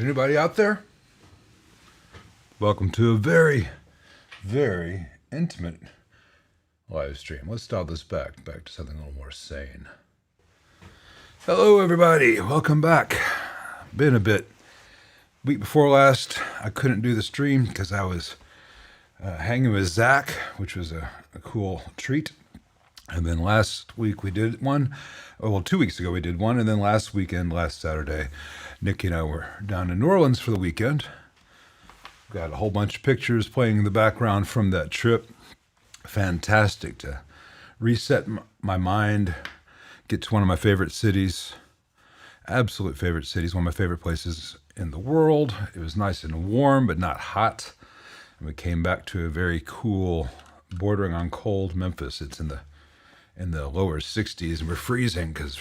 Is anybody out there? Welcome to a very, very intimate live stream. Let's dial this back to something a little more sane. Hello, everybody. Welcome back. Been a bit. Week before last, I couldn't do the stream because I was hanging with Zach, which was a cool treat. And then last week we did one. Well, 2 weeks ago we did one. And then last weekend, last Saturday, Nick and I were down in New Orleans for the weekend. Got a whole bunch of pictures playing in the background from that trip. Fantastic to reset my mind, get to one of my favorite cities, absolute favorite cities, one of my favorite places in the world. It was nice and warm, but not hot. And we came back to a very cool, bordering on cold Memphis. It's in the lower 60s, and we're freezing because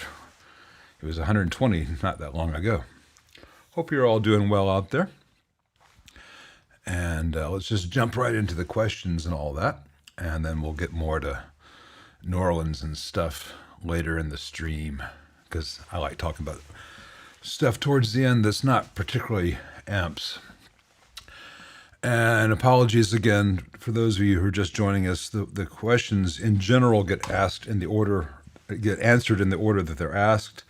it was 120 not that long ago. Hope you're all doing well out there. And let's just jump right into the questions and all that. And then we'll get more to New Orleans and stuff later in the stream, because I like talking about stuff towards the end that's not particularly amps. And apologies again for those of you who are just joining us. The questions in general get answered in the order that they're asked.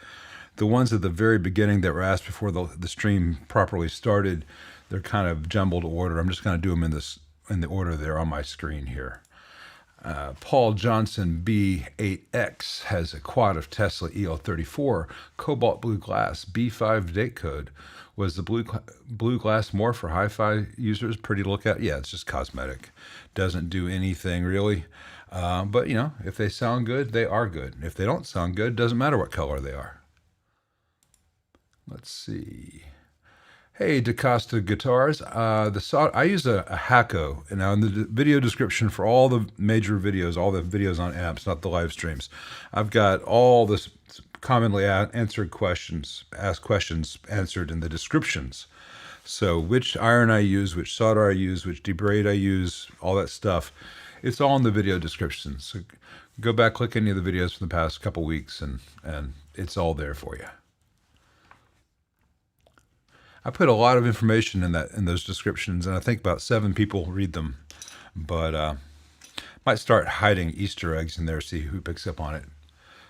The ones at the very beginning that were asked before the stream properly started, they're kind of jumbled order. I'm just going to do them in the order they're on my screen here. Paul Johnson B8X has a quad of Tesla EL34, cobalt blue glass, B5 date code. Was the blue glass more for hi-fi users? Pretty to look at? Yeah, it's just cosmetic. Doesn't do anything really. But, you know, if they sound good, they are good. If they don't sound good, doesn't matter what color they are. Let's see. Hey, DaCosta Guitars. I use a Hacko. And now in the video description for all the major videos, all the videos on amps, not the live streams, I've got all this commonly asked questions answered in the descriptions. So which iron I use, which solder I use, which debraid I use, all that stuff, it's all in the video descriptions. So go back, click any of the videos from the past couple weeks, and it's all there for you. I put a lot of information in those descriptions, and I think about 7 people read them. But might start hiding Easter eggs in there, see who picks up on it.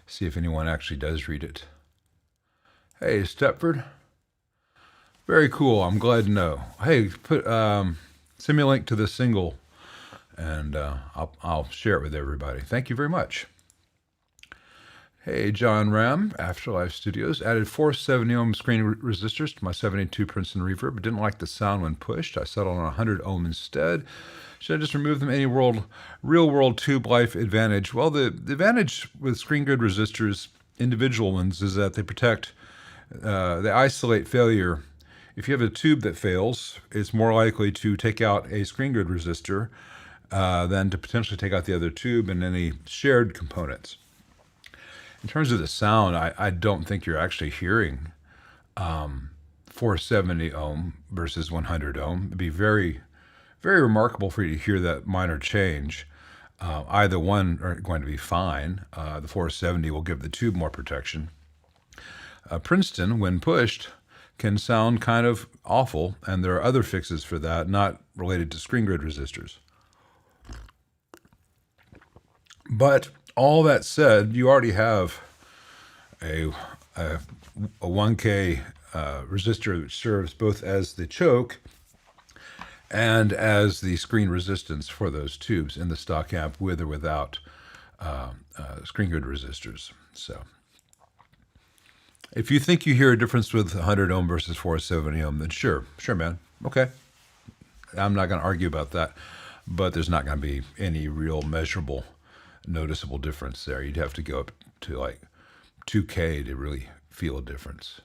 See if anyone actually does read it. Hey, Stepford. Very cool. I'm glad to know. Hey, send me a link to this single, and I'll share it with everybody. Thank you very much. Hey, John Ram, Afterlife Studios, added 470 ohm screen resistors to my 72 Princeton Reverb, but didn't like the sound when pushed. I settled on 100 ohm instead. Should I just remove them? Any real-world tube life advantage? Well, the advantage with screen grid resistors, individual ones, is that they protect, they isolate failure. If you have a tube that fails, it's more likely to take out a screen grid resistor than to potentially take out the other tube and any shared components. In terms of the sound, I don't think you're actually hearing 470 ohm versus 100 ohm. It'd be very, very remarkable for you to hear that minor change. Either one are going to be fine. The 470 will give the tube more protection. Princeton, when pushed, can sound kind of awful, and there are other fixes for that, not related to screen grid resistors. But all that said, you already have a 1K resistor which serves both as the choke and as the screen resistance for those tubes in the stock amp, with or without screen grid resistors. So if you think you hear a difference with 100 ohm versus 470 ohm, then sure, man. Okay. I'm not going to argue about that, but there's not going to be any real measurable, noticeable difference there. You'd have to go up to like 2K to really feel a difference.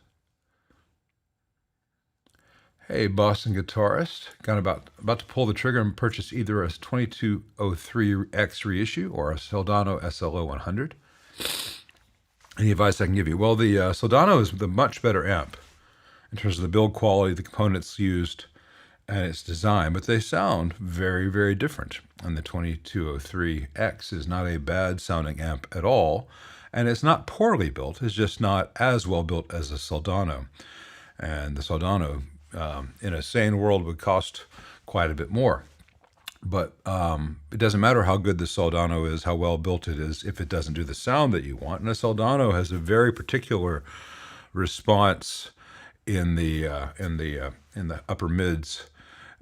Hey, Boston guitarist, got about to pull the trigger and purchase either a 2203X reissue or a Soldano SLO 100. Any advice I can give you? Well, the Soldano is the much better amp in terms of the build quality, the components used, and its design, but they sound very, very different. And the 2203X is not a bad sounding amp at all, and it's not poorly built. It's just not as well built as the Soldano. And the Soldano in a sane world would cost quite a bit more. But it doesn't matter how good the Soldano is, how well built it is, if it doesn't do the sound that you want. And a Soldano has a very particular response in the upper mids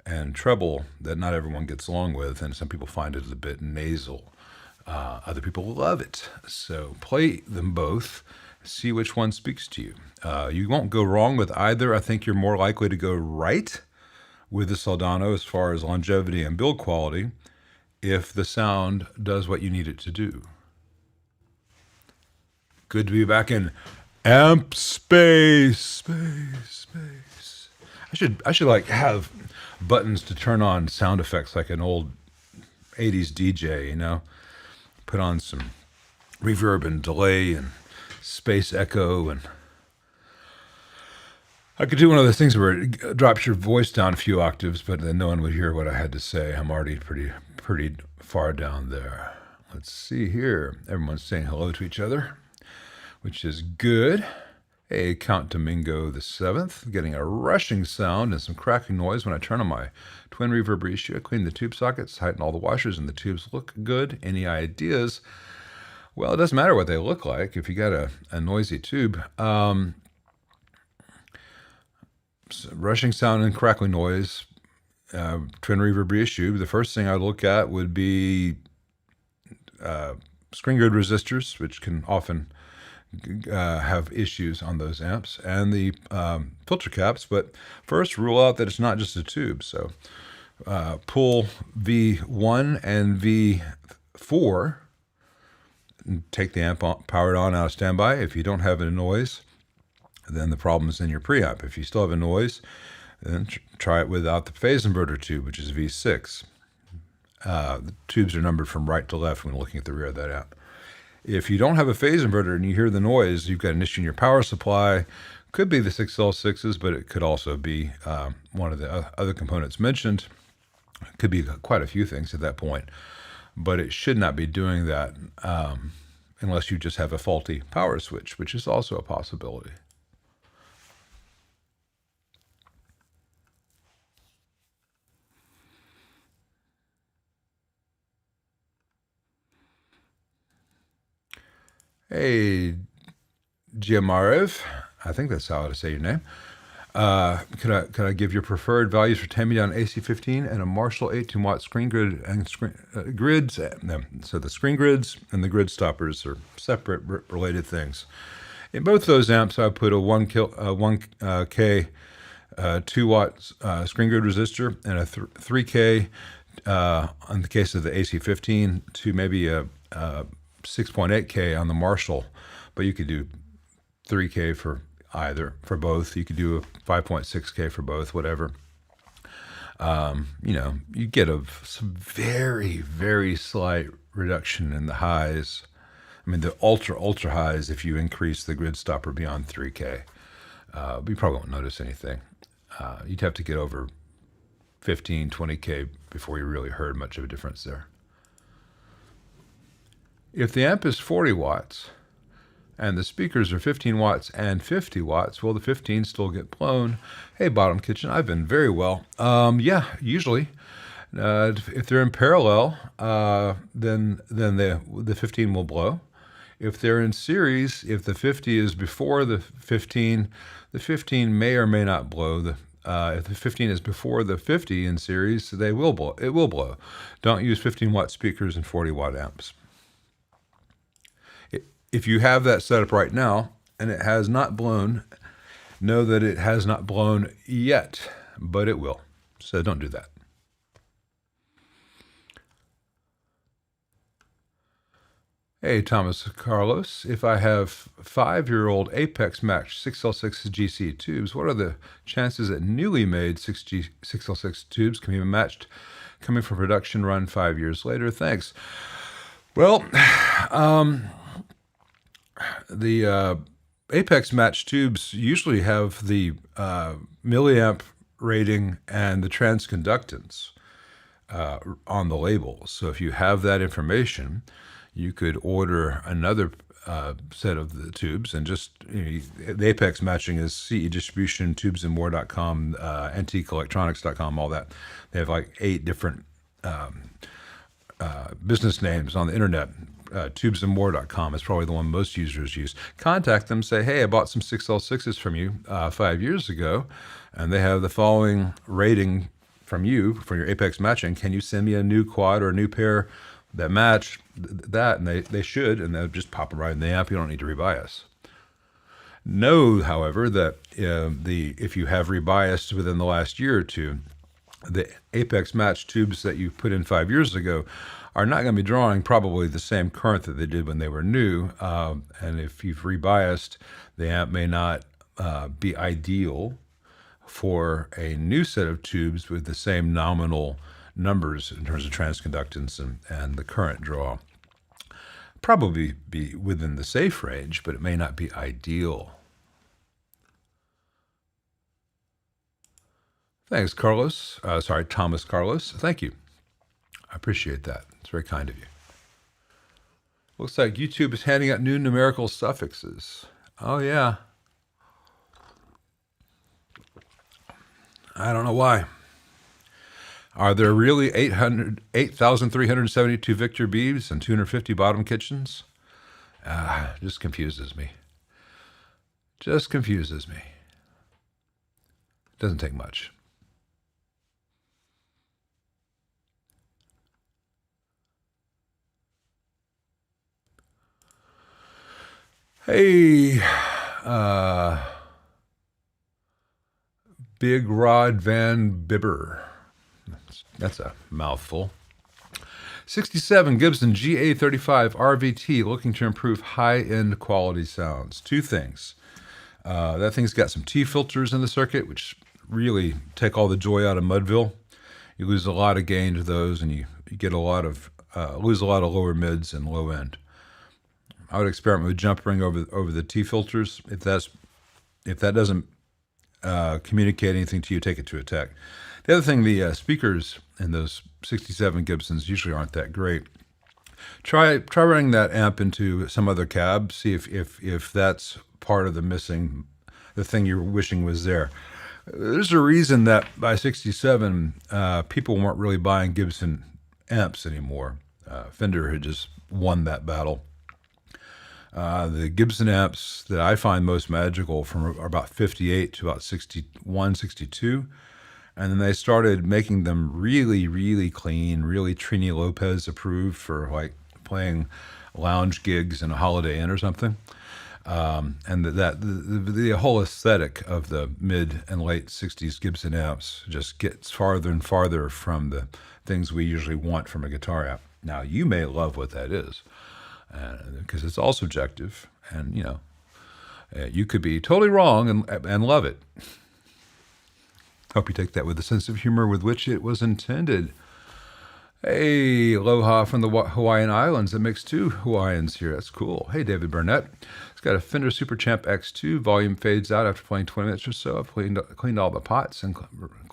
and treble that not everyone gets along with, and some people find it a bit nasal. Other people love it. So play them both, see which one speaks to you. You won't go wrong with either. I think you're more likely to go right with the Soldano as far as longevity and build quality if the sound does what you need it to do. Good to be back in amp space. I should like have buttons to turn on sound effects like an old 80s DJ, you know? Put on some reverb and delay and space echo, and I could do one of those things where it drops your voice down a few octaves, but then no one would hear what I had to say. I'm already pretty far down there. Let's see here. Everyone's saying hello to each other, which is good. Hey, Count Domingo the 7th, getting a rushing sound and some cracking noise when I turn on my twin reverb issue. I clean the tube sockets, tighten all the washers, and the tubes look good. Any ideas? Well, it doesn't matter what they look like if you got a noisy tube. Rushing sound and crackling noise, twin reverb reissue. The first thing I look at would be screen grid resistors, which can often have issues on those amps, and the filter caps. But first, rule out that it's not just a tube. So pull V1 and V4, and take the amp on, power it on out of standby. If you don't have a noise, then the problem is in your preamp. If you still have a noise, then try it without the phase inverter tube, which is V6. The tubes are numbered from right to left when looking at the rear of that amp. If you don't have a phase inverter and you hear the noise, you've got an issue in your power supply. Could be the 6L6s, but it could also be one of the other components mentioned. It could be quite a few things at that point, but it should not be doing that unless you just have a faulty power switch, which is also a possibility. Hey, Giamarev, I think that's how to say your name. Could I give your preferred values for 10 on AC15 and a Marshall 18-watt screen grid and grids? So the screen grids and the grid stoppers are separate, related things. In both those amps, I put a 1K 2-watt screen grid resistor and a 3K, in the case of the AC15, to maybe a 6.8K on the Marshall, but you could do 3K for both. You could do a 5.6K for both, whatever. You get some very, very slight reduction in the highs. I mean, the ultra highs if you increase the grid stopper beyond 3K. You probably won't notice anything. You'd have to get over 15, 20K before you really heard much of a difference there. If the amp is 40 watts and the speakers are 15 watts and 50 watts, will the 15 still get blown? Hey, Bottom Kitchen, I've been very well. Yeah, usually. If they're in parallel, then the 15 will blow. If they're in series, if the 50 is before the 15 may or may not blow. If the 15 is before the 50 in series, they will blow. It will blow. Don't use 15-watt speakers and 40-watt amps. If you have that set up right now and it has not blown, know that it has not blown yet, but it will. So don't do that. Hey, Thomas Carlos, if I have 5-year-old Apex matched 6L6 GC tubes, what are the chances that newly made 6L6 tubes can be matched coming from production run 5 years later? Thanks. Well, the Apex matched tubes usually have the milliamp rating and the transconductance on the label. So if you have that information, you could order another set of the tubes, and just the apex matching is CE Distribution, tubesandmore.com, antiqueelectronics.com, all that. They have like 8 different business names on the internet. Tubesandmore.com is probably the one most users use. Contact them, say, hey, I bought some 6L6s from you 5 years ago, and they have the following rating from you for your apex matching. Can you send me a new quad or a new pair that match that? And they should, and they'll just pop them right in the amp. You don't need to rebias. Know, however, that if you have rebiased within the last year or two, the apex match tubes that you put in 5 years ago are not going to be drawing probably the same current that they did when they were new. And if you've rebiased, the amp may not be ideal for a new set of tubes with the same nominal numbers in terms of transconductance and the current draw. Probably be within the safe range, but it may not be ideal. Thanks, Carlos. Thomas Carlos. Thank you. I appreciate that. It's very kind of you. Looks like YouTube is handing out new numerical suffixes. Oh, yeah. I don't know why. Are there really 8,372 Victor Beeves and 250 bottom kitchens? Just confuses me. Just confuses me. Doesn't take much. Hey, Big Rod Van Bibber. That's a mouthful. 67 Gibson GA35 RVT, looking to improve high-end quality sounds. 2 things. That thing's got some T filters in the circuit, which really take all the joy out of Mudville. You lose a lot of gain to those, and you get a lot of lose a lot of lower mids and low end. I would experiment with jump ring over the T filters. If that doesn't communicate anything to you, take it to a tech. The other thing, the speakers in those 67 Gibsons usually aren't that great. Try running that amp into some other cab. See if that's part of the thing you're wishing was there. There's a reason that by 67, people weren't really buying Gibson amps anymore. Fender had just won that battle. The Gibson amps that I find most magical are about 58 to about 61, 62. And then they started making them really, really clean, really Trini Lopez approved for like playing lounge gigs in a Holiday Inn or something. And the whole aesthetic of the mid and late 60s Gibson amps just gets farther and farther from the things we usually want from a guitar amp. Now, you may love what that is, because it's all subjective, and you could be totally wrong and love it. Hope you take that with the sense of humor with which it was intended. Hey, aloha from the Hawaiian Islands. That makes 2 Hawaiians here. That's cool. Hey, David Burnett. It's got a Fender Super Champ X2. Volume fades out after playing 20 minutes or so. I've cleaned all the pots and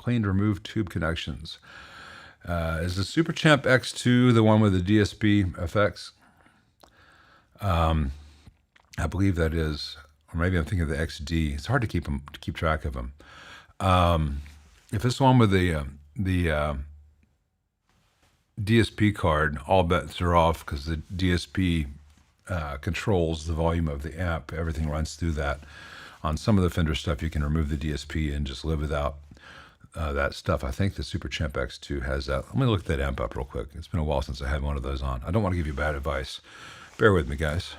removed tube connections. Is the Super Champ X2 the one with the DSP effects? I believe that is, or maybe I'm thinking of the XD. It's hard to keep track of them. If it's the one with the DSP card, all bets are off, because the DSP controls the volume of the amp. Everything runs through that. On some of the Fender stuff, you can remove the DSP and just live without that stuff. I think the Super Champ X2 has that. Let me look that amp up real quick. It's been a while since I had one of those on. I don't want to give you bad advice. Bear with me, guys.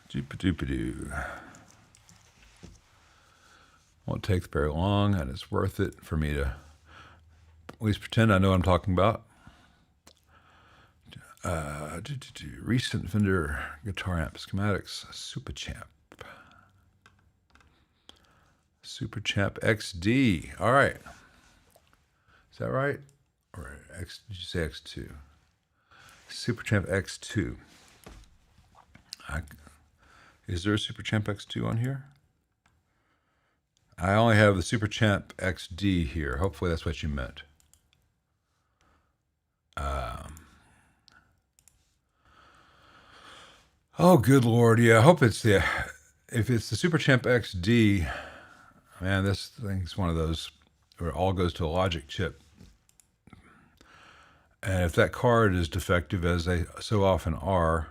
Doop-a-doop-a-doo. Won't take very long, and it's worth it for me to at least pretend I know what I'm talking about. Recent Fender guitar amp schematics. Super Champ XD. All right. Is that right? Or did you say X2? Super Champ X2. Is there a Super Champ X2 on here? I only have the Super Champ XD here. Hopefully that's what you meant. Oh, good Lord. Yeah, I hope it's if it's the Super Champ XD, man, this thing's one of those where it all goes to a logic chip. And if that card is defective, as they so often are,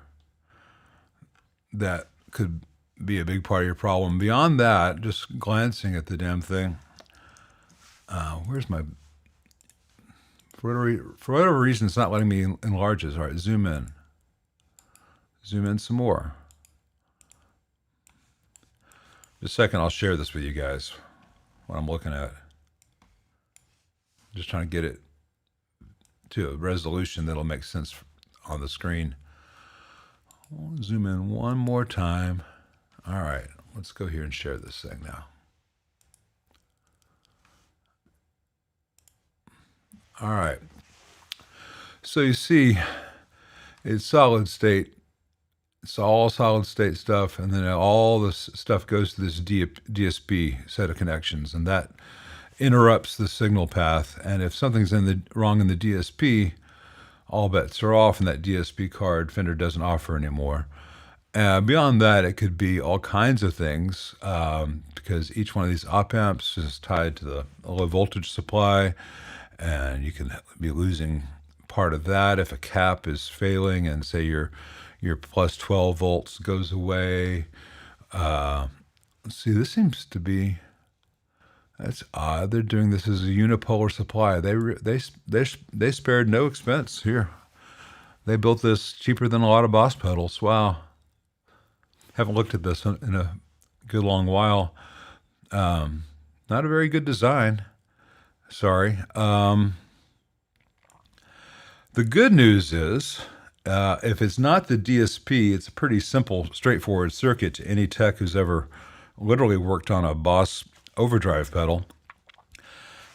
that could be a big part of your problem. Beyond that, just glancing at the damn thing, where's my... For whatever reason, it's not letting me enlarge this. All right, zoom in. Zoom in some more. Just a second, I'll share this with you guys, what I'm looking at. Just trying to get it to a resolution that'll make sense on the screen. I'll zoom in one more time. All right, let's go here and share this thing now. All right. So you see, it's solid state. It's all solid state stuff, and then all this stuff goes to this DSP set of connections, and that interrupts the signal path. And if something's wrong in the DSP, all bets are off, and that DSP card Fender doesn't offer anymore. Beyond that, it could be all kinds of things, because each one of these op amps is tied to the low voltage supply, and you can be losing part of that if a cap is failing, and say your plus 12 volts goes away. Let's see, this seems to be, that's odd. They're doing this as a unipolar supply. They spared no expense here. They built this cheaper than a lot of Boss pedals. Wow. Haven't looked at this in a good long while. Not a very good design. Sorry. The good news is, if it's not the DSP, it's a pretty simple, straightforward circuit to any tech who's ever literally worked on a Boss overdrive pedal.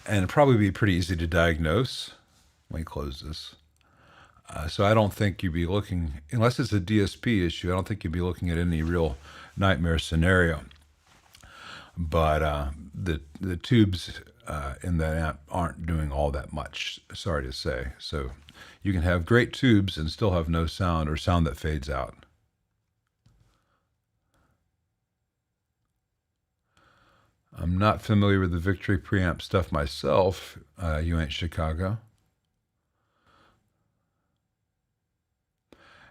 And it'd probably be pretty easy to diagnose. Let me close this. So I don't think you'd be looking, unless it's a DSP issue, I don't think you'd be looking at any real nightmare scenario. But the tubes in that amp aren't doing all that much, sorry to say. So you can have great tubes and still have no sound, or sound that fades out. I'm not familiar with the Victory preamp stuff myself. You ain't Chicago.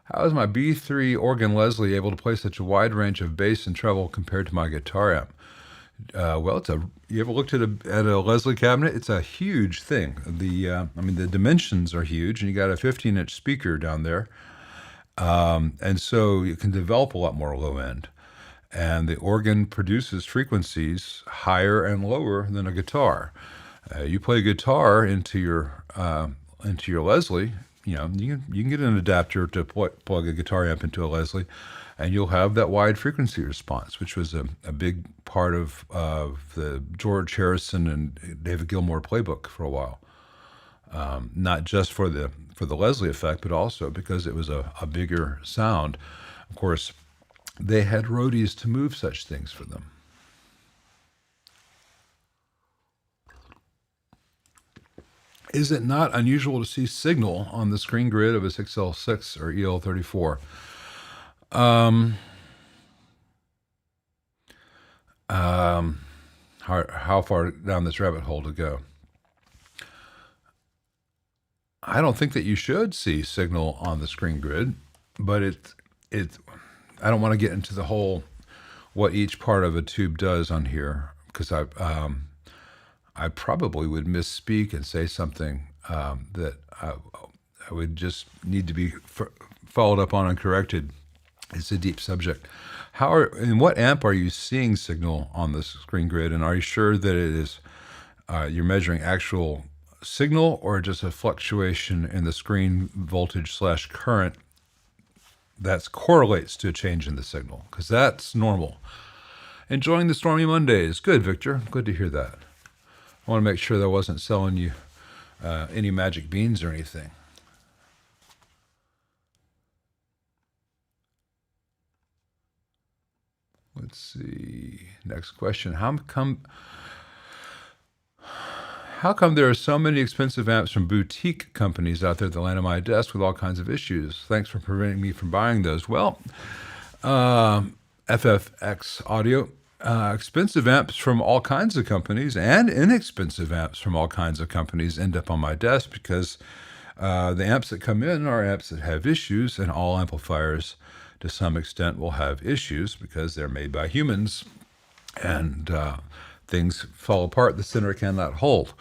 How is my B3 organ Leslie able to play such a wide range of bass and treble compared to my guitar amp? Well, you ever looked at a Leslie cabinet? It's a huge thing. The dimensions are huge, and you got a 15-inch speaker down there, and so you can develop a lot more low end. And the organ produces frequencies higher and lower than a guitar. You play a guitar into your Leslie. You can get an adapter to plug a guitar amp into a Leslie, and you'll have that wide frequency response, which was a big part of the George Harrison and David Gilmour playbook for a while. Not just for the Leslie effect, but also because it was a bigger sound. Of course, they had roadies to move such things for them. Is it not unusual to see signal on the screen grid of a 6L6 or EL34? How far down this rabbit hole to go? I don't think that you should see signal on the screen grid, but I don't want to get into the whole what each part of a tube does on here, because I probably would misspeak and say something that I would just need to be followed up on and corrected. It's a deep subject. In what amp are you seeing signal on the screen grid, and are you sure that it is you're measuring actual signal or just a fluctuation in the screen voltage / current that correlates to a change in the signal? Because that's normal. Enjoying the stormy Mondays. Good, Victor. Good to hear that. I want to make sure that I wasn't selling you any magic beans or anything. Let's see. Next question. How come there are so many expensive amps from boutique companies out there that land on my desk with all kinds of issues? Thanks for preventing me from buying those. Well, FFX audio. Expensive amps from all kinds of companies and inexpensive amps from all kinds of companies end up on my desk because the amps that come in are amps that have issues, and all amplifiers to some extent will have issues because they're made by humans, and things fall apart the center cannot hold.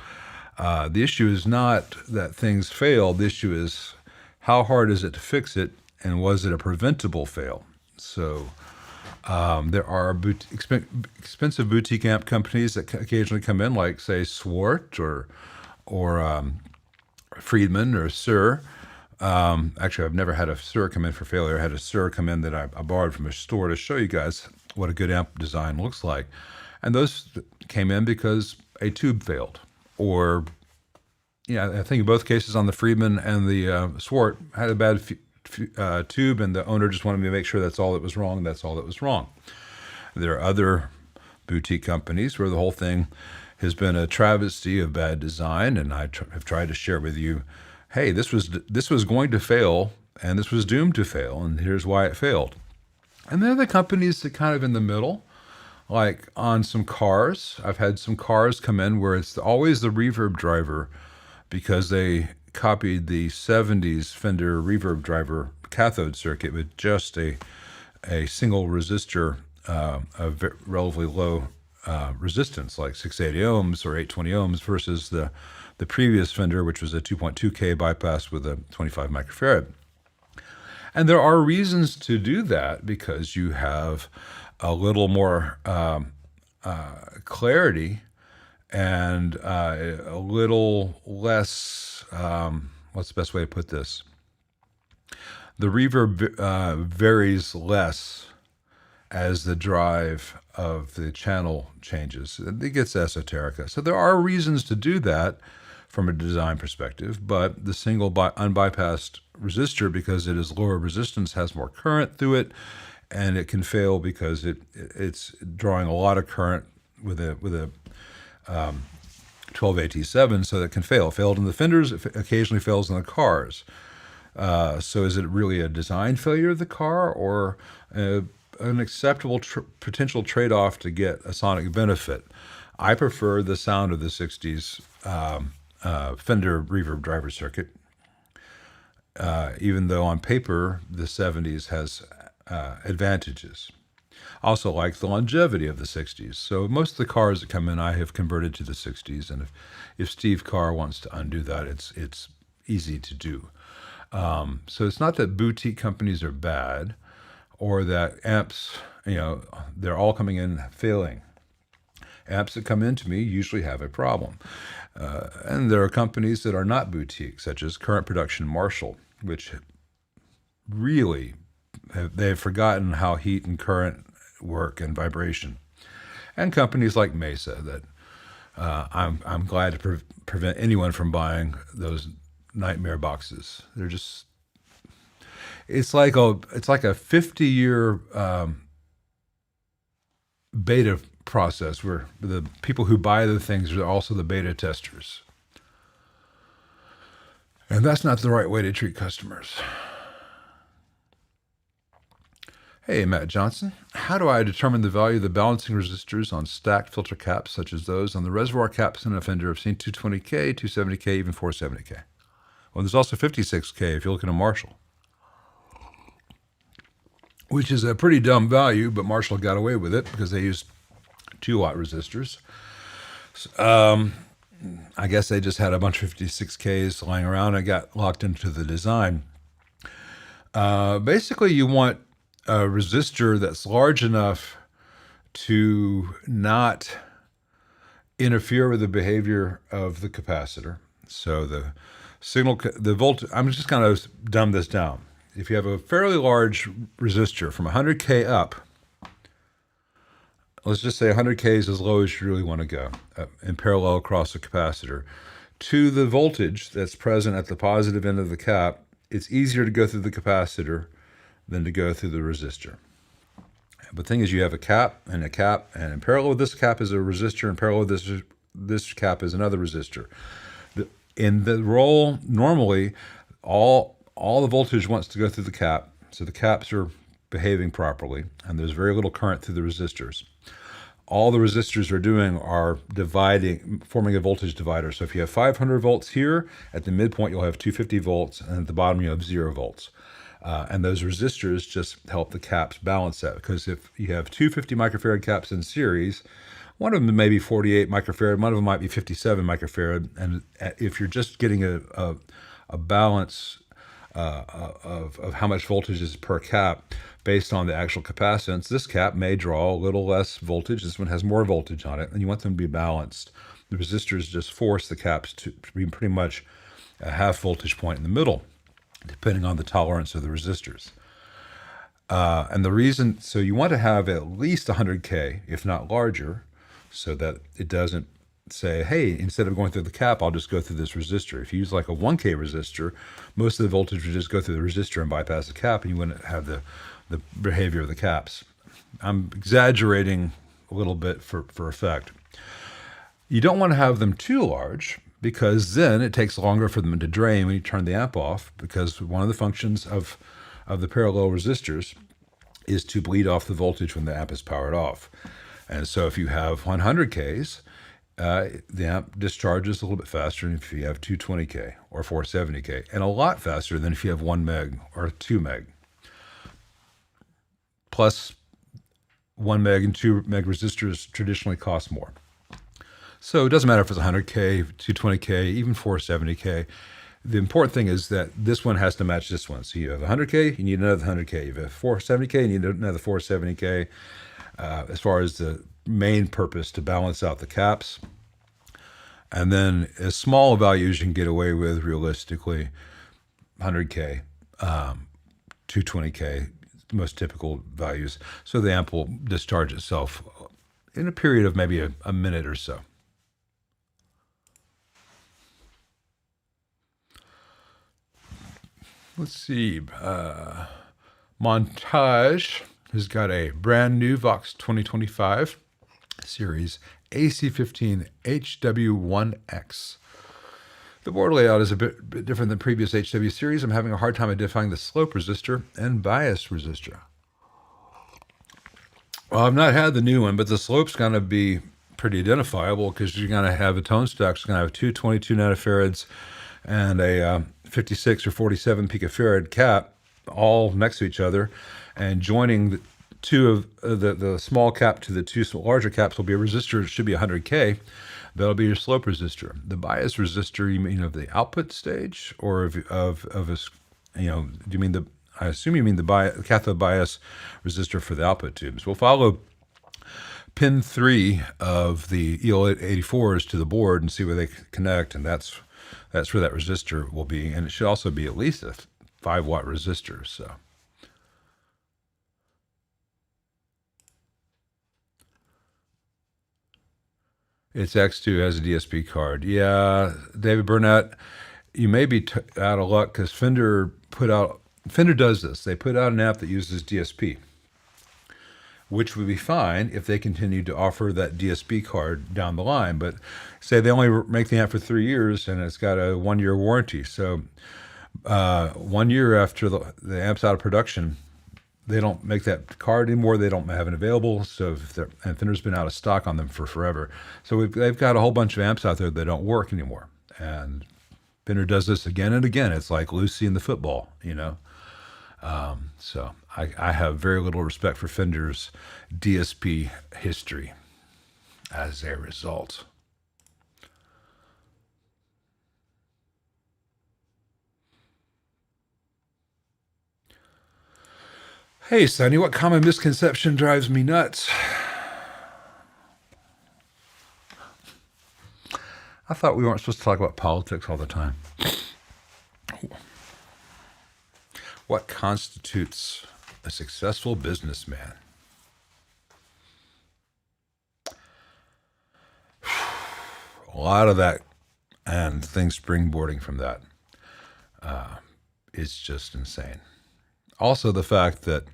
The issue is not that things fail. The issue is how hard is it to fix it, and was it a preventable fail? So there are expensive boutique amp companies that occasionally come in, like say Swart or Friedman or Sir. Actually, I've never had a Sir come in for failure. I had a Sir come in that I borrowed from a store to show you guys what a good amp design looks like. And those came in because a tube failed. Or, I think in both cases on the Friedman and the Swart had a bad tube, and the owner just wanted me to make sure that's all that was wrong. That's all that was wrong. There are other boutique companies where the whole thing has been a travesty of bad design, and I have tried to share with you, hey, this was going to fail, and this was doomed to fail, and here's why it failed. And there are the companies that kind of in the middle, like on some cars. I've had some cars come in where it's always the reverb driver because they copied the 70s Fender reverb driver cathode circuit with just a single resistor of relatively low resistance, like 680 ohms or 820 ohms, versus the previous Fender, which was a 2.2K bypass with a 25 microfarad. And there are reasons to do that because you have a little more clarity and a little less, what's the best way to put this? The reverb varies less as the drive of the channel changes. It gets esoteric. So there are reasons to do that from a design perspective, but the single unbypassed resistor, because it is lower resistance, has more current through it, and it can fail because it's drawing a lot of current with a 12AT7, so that it can fail. It failed in the Fenders, it occasionally fails in the cars. So is it really a design failure of the car, or an acceptable potential trade-off to get a sonic benefit? I prefer the sound of the 60s Fender reverb driver circuit, even though on paper the 70s has advantages. I also like the longevity of the 60s. So most of the cars that come in, I have converted to the 60s, and if Steve Carr wants to undo that, it's easy to do. So it's not that boutique companies are bad, or that amps, they're all coming in failing. Amps that come into me usually have a problem. And there are companies that are not boutique, such as Current Production Marshall, which really, they've forgotten how heat and current work and vibration. And companies like Mesa that I'm glad to prevent anyone from buying those nightmare boxes. They're just, it's like a 50-year beta process where the people who buy the things are also the beta testers. And that's not the right way to treat customers. Hey, Matt Johnson. How do I determine the value of the balancing resistors on stacked filter caps such as those on the reservoir caps in a Fender? I've seen 220K, 270K, even 470K. Well, there's also 56K if you look at a Marshall, which is a pretty dumb value, but Marshall got away with it because they used 2-watt resistors. I guess they just had a bunch of 56Ks lying around and got locked into the design. Basically, you want a resistor that's large enough to not interfere with the behavior of the capacitor. So the voltage, I'm just going to dumb this down. If you have a fairly large resistor from 100K up, let's just say 100K is as low as you really want to go, in parallel across the capacitor, to the voltage that's present at the positive end of the cap, it's easier to go through the capacitor than to go through the resistor. But the thing is, you have a cap, and in parallel with this cap is a resistor, and parallel with this cap is another resistor. In the roll, normally, all the voltage wants to go through the cap, so the caps are behaving properly, and there's very little current through the resistors. All the resistors are doing are forming a voltage divider. So if you have 500 volts here, at the midpoint you'll have 250 volts, and at the bottom you have 0 volts. And those resistors just help the caps balance that, because if you have 250 microfarad caps in series, one of them may be 48 microfarad, one of them might be 57 microfarad, and if you're just getting a balance of how much voltage is per cap based on the actual capacitance, this cap may draw a little less voltage. This one has more voltage on it, and you want them to be balanced. The resistors just force the caps to be pretty much a half voltage point in the middle, depending on the tolerance of the resistors. And the reason, so you want to have at least 100K, if not larger, so that it doesn't say, hey, instead of going through the cap, I'll just go through this resistor. If you use like a 1K resistor, most of the voltage would just go through the resistor and bypass the cap, and you wouldn't have the behavior of the caps. I'm exaggerating a little bit for effect. You don't want to have them too large, because then it takes longer for them to drain when you turn the amp off, because one of the functions of the parallel resistors is to bleed off the voltage when the amp is powered off. And so if you have 100Ks, the amp discharges a little bit faster than if you have 220K or 470K, and a lot faster than if you have 1 meg or 2 meg. Plus, 1 meg and 2 meg resistors traditionally cost more. So it doesn't matter if it's 100K, 220K, even 470K. The important thing is that this one has to match this one. So you have 100K, you need another 100K. You have 470K, you need another 470K. As far as the main purpose, to balance out the caps. And then as small values you can get away with realistically, 100K, 220K, most typical values. So the amp will discharge itself in a period of maybe a minute or so. Let's see, Montage has got a brand new Vox 2025 series AC15 HW1X. The board layout is a bit different than previous HW series. I'm having a hard time identifying the slope resistor and bias resistor. Well, I've not had the new one, but the slope's going to be pretty identifiable, because you're going to have a tone stack. It's going to have two 22 nanofarads and a 56 or 47 picofarad cap all next to each other, and joining the two of the small cap to the two larger caps will be a resistor. It should be 100K. That'll be your slope resistor. The bias resistor, you mean of the output stage, or of a, do you mean I assume you mean the cathode bias resistor for the output tubes. We'll follow pin 3 of the EL84s to the board and see where they connect, and that's where that resistor will be, and it should also be at least a 5-watt resistor. So it's X2, has a DSP card. Yeah, David Burnett, you may be out of luck, because Fender does this. They put out an app that uses DSP, which would be fine if they continued to offer that DSP card down the line. But say they only make the amp for 3 years, and it's got a 1-year warranty. So 1 year after the amp's out of production, they don't make that card anymore. They don't have it available. So and Fender's been out of stock on them for forever. So they've got a whole bunch of amps out there that don't work anymore. And Fender does this again and again. It's like Lucy and the football, So I have very little respect for Fender's DSP history as a result. Hey, Sonny, what common misconception drives me nuts? I thought we weren't supposed to talk about politics all the time. What constitutes a successful businessman? A lot of that, and things springboarding from that, is just insane. Also, the fact that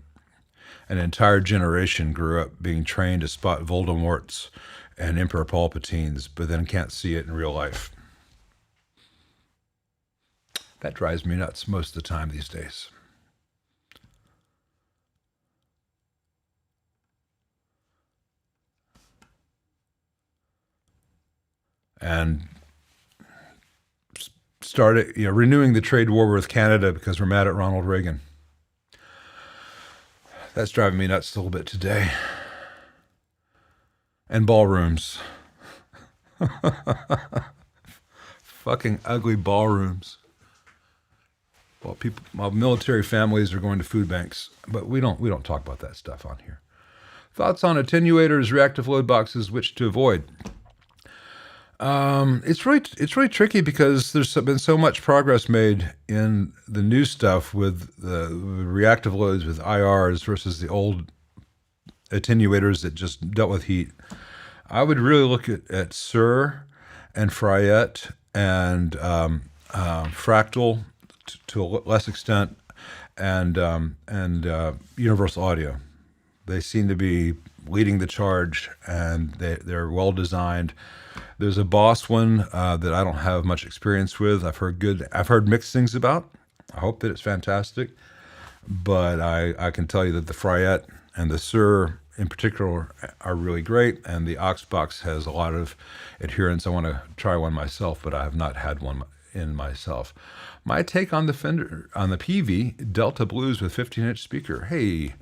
an entire generation grew up being trained to spot Voldemorts and Emperor Palpatines, but then can't see it in real life. That drives me nuts most of the time these days. and started, renewing the trade war with Canada because we're mad at Ronald Reagan. That's driving me nuts a little bit today. And ballrooms. Fucking ugly ballrooms. Well, military families are going to food banks, but we don't talk about that stuff on here. Thoughts on attenuators, reactive load boxes, which to avoid? It's really tricky because there's been so much progress made in the new stuff with the reactive loads with IRs versus the old attenuators that just dealt with heat. I would really look at Sur and Fryette and Fractal to a less extent, and Universal Audio. They seem to be leading the charge, and they're well designed. There's a Boss one that I don't have much experience with. I've heard mixed things about. I hope that it's fantastic, but I can tell you that the Fryette and the Sur in particular are really great, and the Oxbox has a lot of adherence. I want to try one myself, but I have not had one in myself. My take on the Fender, on the PV, Delta Blues with 15-inch speaker. Hey,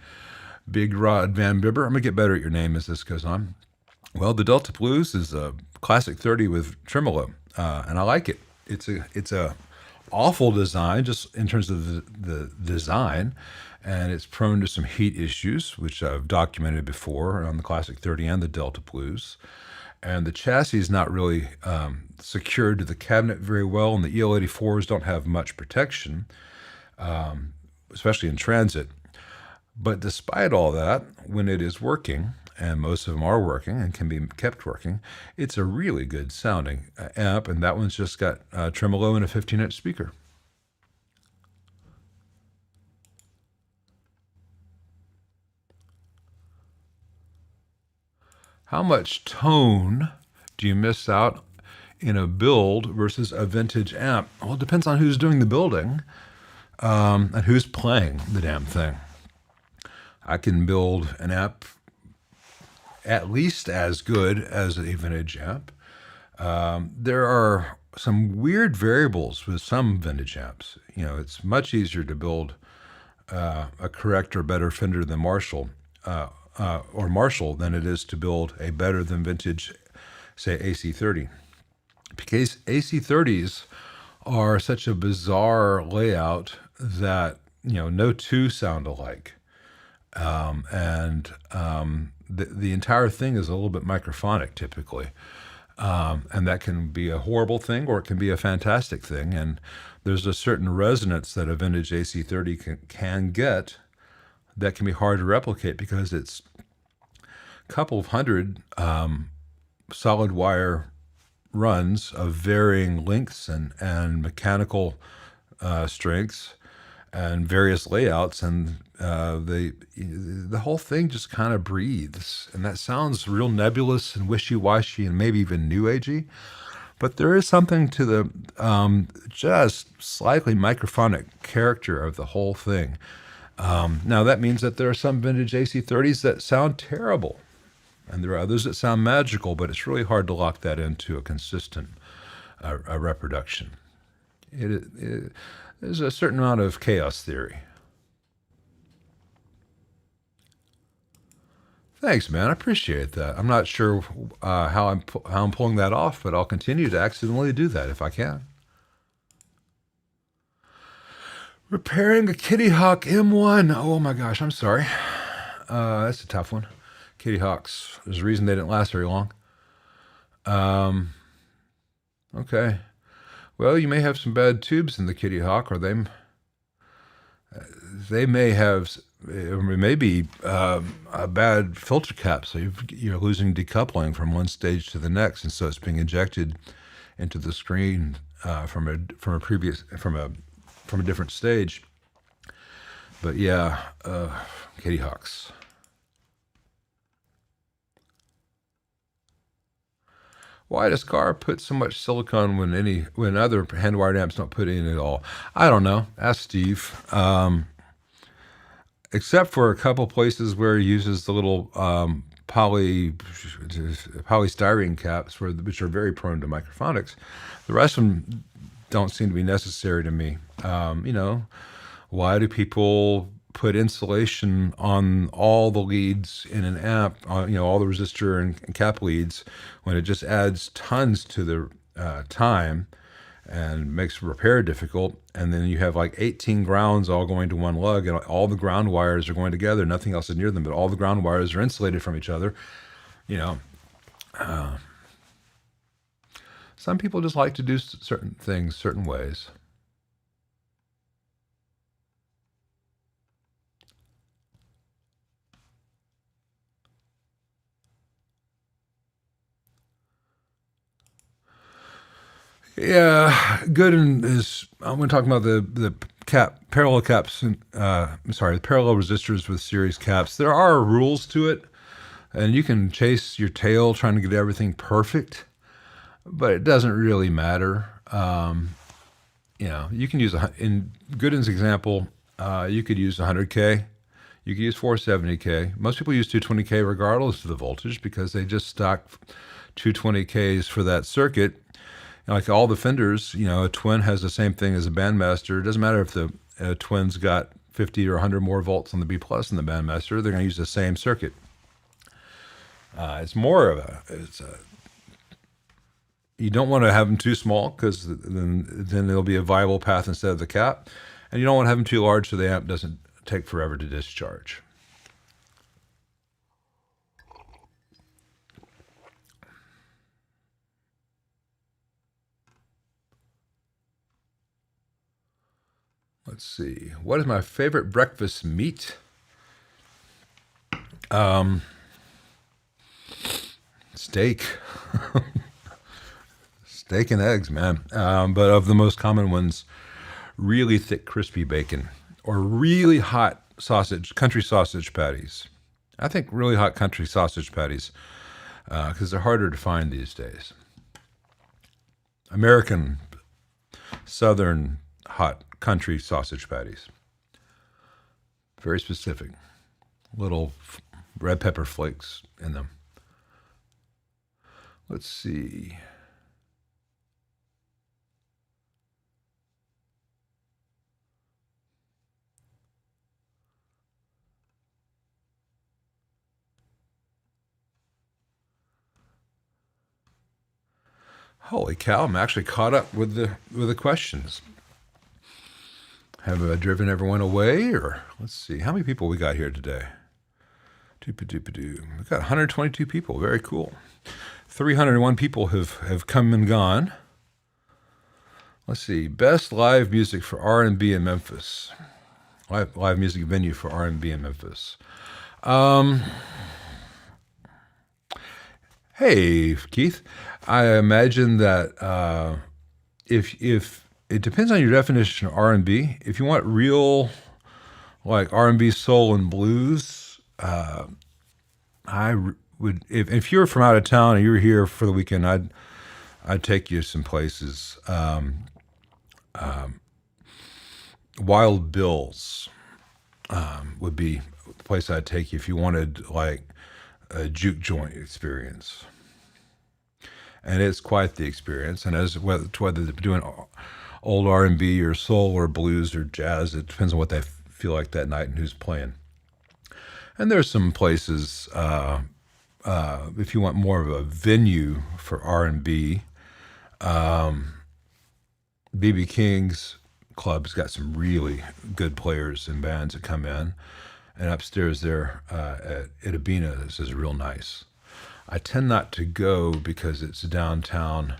Big Rod Van Bibber, I'm going to get better at your name as this goes on. Well, the Delta Blues is a classic 30 with tremolo, and I like it. It's a awful design, just in terms of the design, and it's prone to some heat issues, which I've documented before on the Classic 30 and the Delta Blues. And the chassis is not really secured to the cabinet very well, and the EL84s don't have much protection, especially in transit. But despite all that, when it is working, and most of them are working and can be kept working, it's a really good sounding amp, and that one's just got tremolo and a 15-inch speaker. How much tone do you miss out in a build versus a vintage amp? Well, it depends on who's doing the building and who's playing the damn thing. I can build an amp at least as good as a vintage amp. There are some weird variables with some vintage amps. It's much easier to build a correct or better Fender than Marshall, or Marshall than it is to build a better than vintage, say, AC30. Because AC30s are such a bizarre layout that, no two sound alike. The entire thing is a little bit microphonic typically. And that can be a horrible thing or it can be a fantastic thing. And there's a certain resonance that a vintage AC30 can get that can be hard to replicate because it's a couple of hundred solid wire runs of varying lengths and mechanical strengths and various layouts, and the whole thing just kind of breathes, and that sounds real nebulous and wishy-washy and maybe even new agey, but there is something to the just slightly microphonic character of the whole thing. Now that means that there are some vintage AC30s that sound terrible, and there are others that sound magical, but it's really hard to lock that into a consistent reproduction. There's a certain amount of chaos theory. Thanks, man. I appreciate that. I'm not sure how I'm pulling that off, but I'll continue to accidentally do that if I can. Repairing a Kitty Hawk M1. Oh my gosh, I'm sorry. That's a tough one. Kitty Hawks. There's a reason they didn't last very long. Okay. Well, you may have some bad tubes in the Kitty Hawk, or they may have, it may be a bad filter cap, so you're losing decoupling from one stage to the next, and so it's being injected into the screen from a different stage. But yeah, Kitty Hawks. Why does Carr put so much silicone when other hand-wired amps don't put in at all? I don't know. Ask Steve. Except for a couple places where he uses the little polystyrene caps, which are very prone to microphonics. The rest of them don't seem to be necessary to me. Why do people put insulation on all the leads in an amp, all the resistor and cap leads, when it just adds tons to the time and makes repair difficult? And then you have like 18 grounds all going to one lug, and all the ground wires are going together. Nothing else is near them, but all the ground wires are insulated from each other. Some people just like to do certain things certain ways. Yeah, Gooden is. I'm going to talk about the parallel caps. The parallel resistors with series caps. There are rules to it, and you can chase your tail trying to get everything perfect, but it doesn't really matter. You can use in Gooden's example, you could use 100K. You could use 470K. Most people use 220K regardless of the voltage because they just stock 220Ks for that circuit. Like all the Fenders, a twin has the same thing as a bandmaster. It doesn't matter if the twin's got 50 or 100 more volts on the B plus than the bandmaster. They're going to use the same circuit. It's more of you don't want to have them too small because then there'll be a viable path instead of the cap. And you don't want to have them too large so the amp doesn't take forever to discharge. Let's see. What is my favorite breakfast meat? Steak. Steak and eggs, man. But of the most common ones, really thick, crispy bacon or really hot country sausage patties. I think really hot country sausage patties because they're harder to find these days. American, southern, hot country sausage patties. Very specific. Little red pepper flakes in them. Let's see. Holy cow, I'm actually caught up with the questions. Have I driven everyone away? Or let's see, how many people we got here today? We got 122 people. Very cool. 301 people have come and gone. Let's see, best live music for R&B in Memphis. Live music venue for R&B in Memphis. Hey, Keith. I imagine that if it depends on your definition of R&B. If you want real, like R&B, soul, and blues, I would. If you're from out of town and you're here for the weekend, I'd take you some places. Wild Bill's would be the place I'd take you if you wanted like a juke joint experience. And it's quite the experience. And as whether they're doing old R&B or soul or blues or jazz, it depends on what they feel like that night and who's playing. And there's some places, if you want more of a venue for R&B, B.B. King's club's got some really good players and bands that come in. And upstairs there at Itabina is real nice. I tend not to go because it's downtown,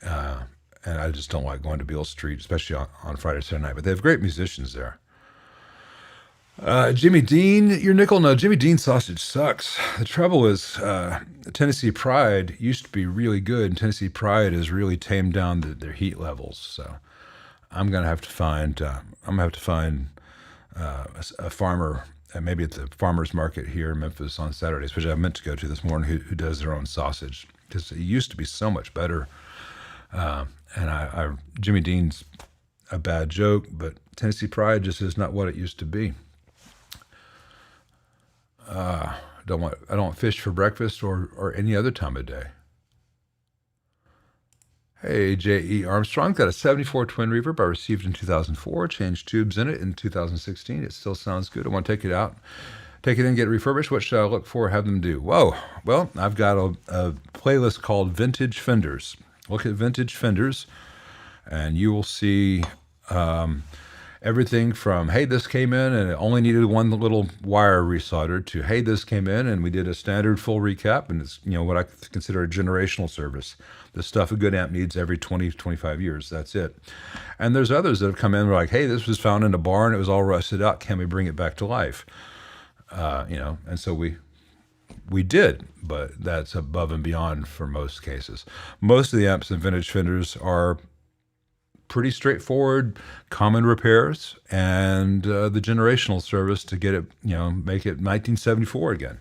and I just don't like going to Beale Street, especially on Friday, Saturday night. But they have great musicians there. Jimmy Dean, your nickel? No, Jimmy Dean sausage sucks. The trouble is, Tennessee Pride used to be really good, and Tennessee Pride has really tamed down their heat levels. So I'm gonna have to find a farmer. Maybe at the farmer's market here in Memphis on Saturdays, which I meant to go to this morning, who does their own sausage, because it used to be so much better. And Jimmy Dean's a bad joke, but Tennessee Pride just is not what it used to be. I don't want fish for breakfast or any other time of day. Hey, J.E. Armstrong, got a 74 twin reverb I received in 2004, changed tubes in it in 2016. It still sounds good. I want to take it out, take it in, get it refurbished. What should I look for, have them do? Whoa, well, I've got a playlist called Vintage Fenders. Look at Vintage Fenders, and you will see everything from, hey, this came in and it only needed one little wire resoldered, to, hey, this came in and we did a standard full recap, and it's, what I consider a generational service. The stuff a good amp needs every 20, 25 years. That's it. And there's others that have come in and are like, hey, this was found in a barn. It was all rusted out. Can we bring it back to life? And so we did, but that's above and beyond for most cases. Most of the amps in Vintage Fenders are pretty straightforward, common repairs, and the generational service to get it, make it 1974 again.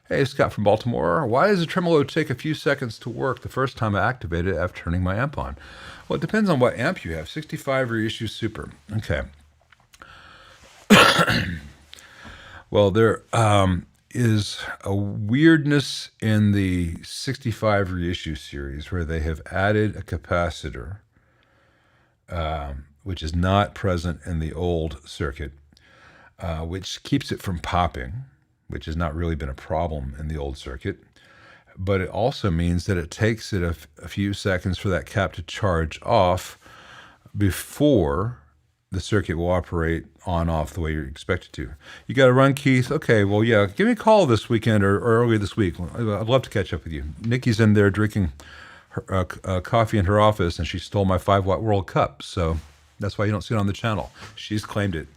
Hey, Scott from Baltimore. Why does a tremolo take a few seconds to work the first time I activate it after turning my amp on? Well, it depends on what amp you have. 65 reissue Super. Okay. Well, there is a weirdness in the 65 reissue series where they have added a capacitor, which is not present in the old circuit, which keeps it from popping, which has not really been a problem in the old circuit. But it also means that it takes it a few seconds for that cap to charge off before the circuit will operate on-off the way you're expected to. You got to run, Keith? Okay, well, yeah, give me a call this weekend or early this week. I'd love to catch up with you. Nikki's in there drinking coffee in her office, and she stole my 5-watt World Cup, so that's why you don't see it on the channel. She's claimed it.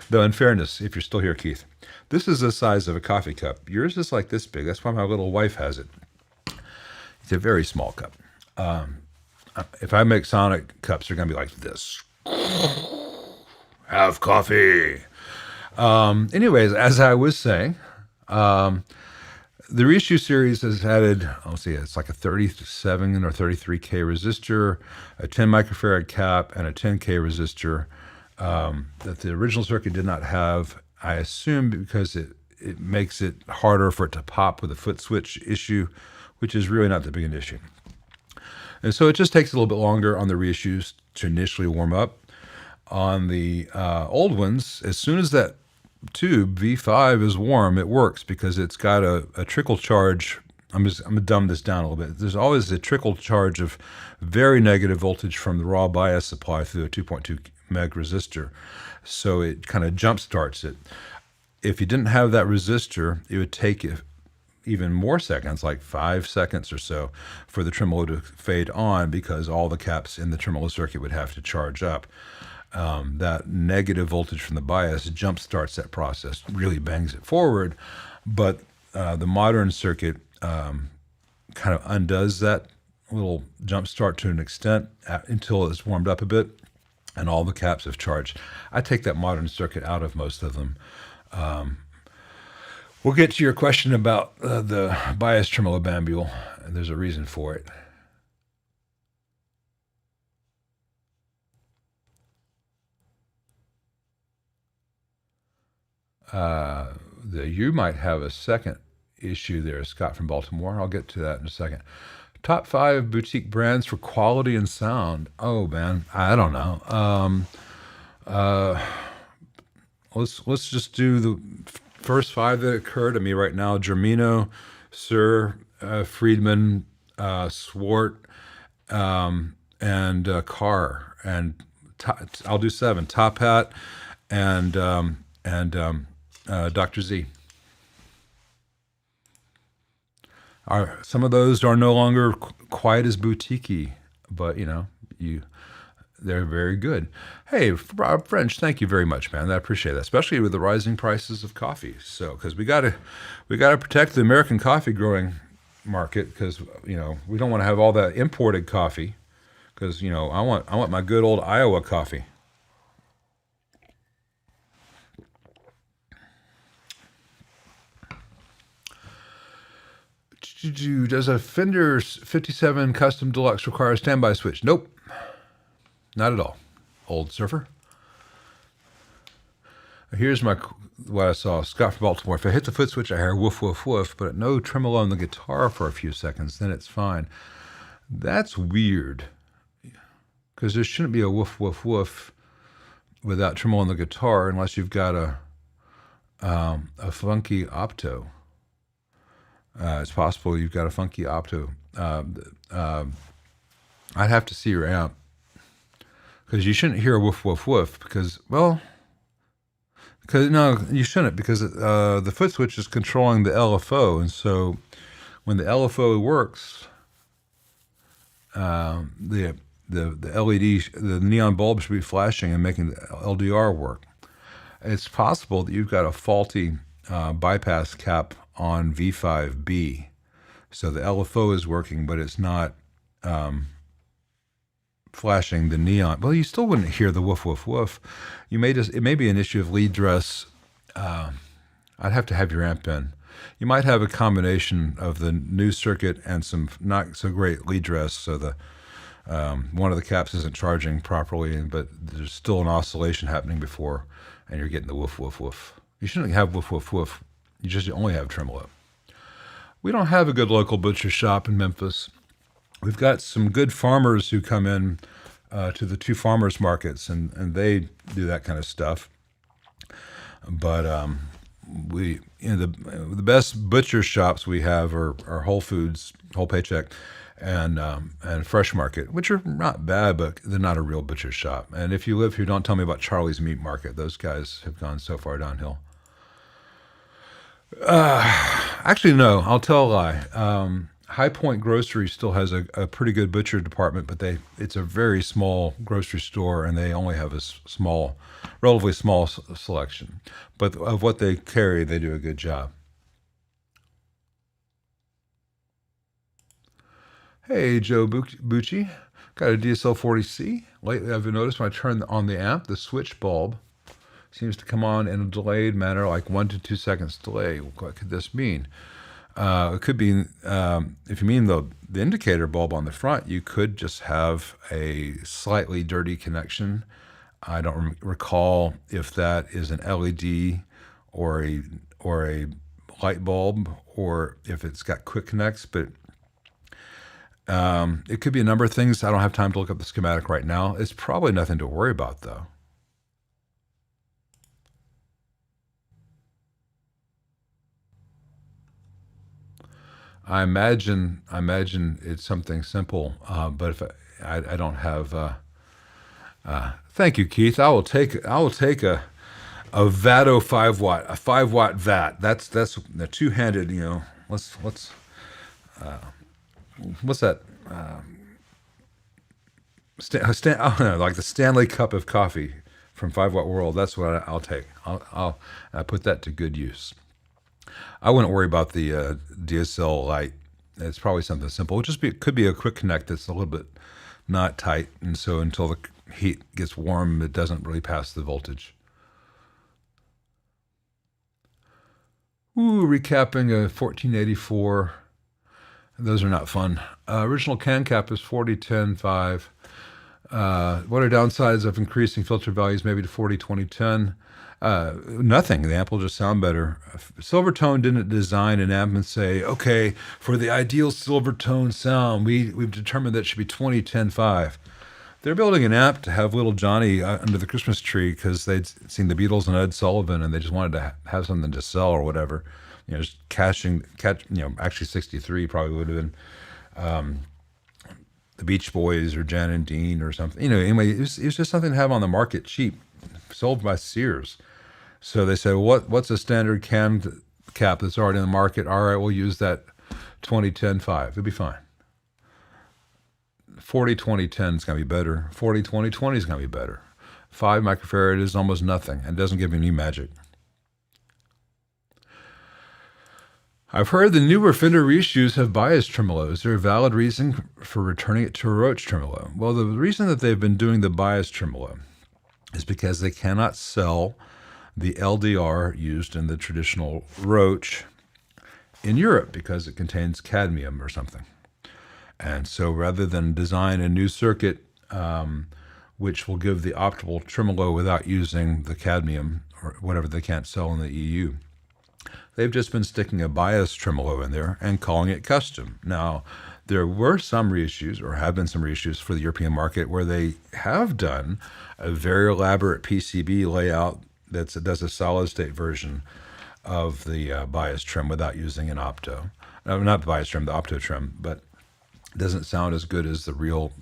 Though, in fairness, if you're still here, Keith, this is the size of a coffee cup. Yours is like this big. That's why my little wife has it. It's a very small cup. If I make sonic cups, they're going to be like this. Have coffee. Anyways, as I was saying, the reissue series has added, it's like a 37 or 33K resistor, a 10 microfarad cap, and a 10K resistor that the original circuit did not have. I assume because it makes it harder for it to pop with a foot switch issue, which is really not that big an issue. And so it just takes a little bit longer on the reissues to initially warm up. On the old ones, as soon as that tube V5 is warm, it works because it's got a trickle charge. I'm gonna dumb this down a little bit. There's always a trickle charge of very negative voltage from the raw bias supply through a 2.2 meg resistor. So it kind of jump starts it. If you didn't have that resistor, it would take even more seconds, like 5 seconds or so, for the tremolo to fade on because all the caps in the tremolo circuit would have to charge up. That negative voltage from the bias jump starts that process, really bangs it forward. But the modern circuit kind of undoes that little jump start to an extent until it's warmed up a bit and all the caps have charged. I take that modern circuit out of most of them. We'll get to your question about the bias tremolo bambule. There's a reason for it. You might have a second issue there, Scott from Baltimore. I'll get to that in a second. Top 5 boutique brands for quality and sound. Oh man, I don't know. Let's just do the first 5 that occur to me right now: Germino, Sir, Friedman, Swart, and Carr. And I'll do 7: Top Hat and Dr. Z. Some of those are no longer quite as boutique-y, but they're very good. Hey, Rob French, thank you very much, man. I appreciate that, especially with the rising prices of coffee. So, because we gotta protect the American coffee growing market, because we don't want to have all that imported coffee. Because I want my good old Iowa coffee. Does a Fender 57 Custom Deluxe require a standby switch? Nope, not at all. Old surfer. Here's what I saw. Scott from Baltimore. If I hit the foot switch, I hear woof, woof, woof, but no tremolo on the guitar for a few seconds, then it's fine. That's weird, because there shouldn't be a woof, woof, woof without tremolo on the guitar unless you've got a funky opto. It's possible you've got a funky opto. I'd have to see your amp, because you shouldn't hear a woof, woof, woof, because, well, no, you shouldn't, because the foot switch is controlling the LFO, and so when the LFO works, the LED, the neon bulb should be flashing and making the LDR work. It's possible that you've got a faulty bypass cap on V5B, so the LFO is working, but it's not flashing the neon. Well, you still wouldn't hear the woof, woof, woof. It may be an issue of lead dress. I'd have to have your amp in. You might have a combination of the new circuit and some not so great lead dress, so the one of the caps isn't charging properly, but there's still an oscillation happening before, and you're getting the woof, woof, woof. You shouldn't have woof, woof, woof. You only have tremolo. We don't have a good local butcher shop in Memphis. We've got some good farmers who come in to the 2 farmers markets, and they do that kind of stuff. But the best butcher shops we have are Whole Foods, Whole Paycheck, and Fresh Market, which are not bad, but they're not a real butcher shop. And if you live here, don't tell me about Charlie's Meat Market. Those guys have gone so far downhill. Actually, no, I'll tell a lie. High Point Grocery still has a pretty good butcher department, but it's a very small grocery store, and they only have a relatively small selection. But of what they carry, they do a good job. Hey, Joe Bucci. Got a DSL-40C. Lately, I've noticed when I turn on the amp, the switch bulb seems to come on in a delayed manner, like 1 to 2 seconds delay. What could this mean? It could be, if you mean the indicator bulb on the front, you could just have a slightly dirty connection. I don't recall if that is an LED or a light bulb, or if it's got quick connects, but it could be a number of things. I don't have time to look up the schematic right now. It's probably nothing to worry about, though. I imagine it's something simple, but if I don't have. Thank you, Keith. I will take a Vado 5-watt, a 5-watt VAT. That's the two-handed. What's that? Like the Stanley Cup of coffee from 5-watt World. That's what I'll take. I'll put that to good use. I wouldn't worry about the DSL light. It's probably something simple. It could be a quick connect that's a little bit not tight, and so until the heat gets warm, it doesn't really pass the voltage. Recapping a 1484. Those are not fun. Original can cap is 40-10-5. What are downsides of increasing filter values maybe to 40-20-10? Nothing. The amp will just sound better. Silvertone didn't design an amp and say, okay, for the ideal Silvertone sound, we've determined that it should be 20-10-5. They're building an amp to have little Johnny under the Christmas tree because they'd seen the Beatles and Ed Sullivan, and they just wanted to have something to sell or whatever. Just actually 63 probably would have been the Beach Boys or Jan and Dean or something. Anyway, it was just something to have on the market cheap, sold by Sears. So they said, what's a standard can cap that's already in the market? All right, we'll use that 20-10-5. It'll be fine. 40-20-10 is going to be better. 40-20-20 is going to be better. 5 microfarad is almost nothing and doesn't give you any magic. I've heard the newer Fender reissues have bias tremolo. Is there a valid reason for returning it to a Roach tremolo? Well, the reason that they've been doing the bias tremolo is because they cannot sell the LDR used in the traditional Roach in Europe because it contains cadmium or something. And so rather than design a new circuit which will give the optimal tremolo without using the cadmium or whatever they can't sell in the EU. They've just been sticking a bias tremolo in there and calling it custom. Now, there were some reissues, or have been some reissues for the European market, where they have done a very elaborate PCB layout that does a solid-state version of the bias trim without using an opto. Not the bias trim, the opto trim, but it doesn't sound as good as the real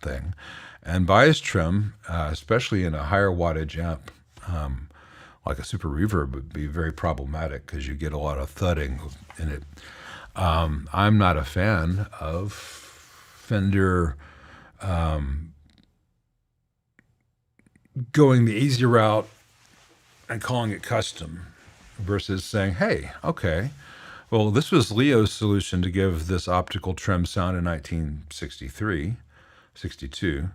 thing. And bias trim, especially in a higher wattage amp, like a super reverb, would be very problematic because you get a lot of thudding in it. I'm not a fan of Fender going the easy route and calling it custom versus saying, hey, okay, well, this was Leo's solution to give this optical trim sound in 1963, 62.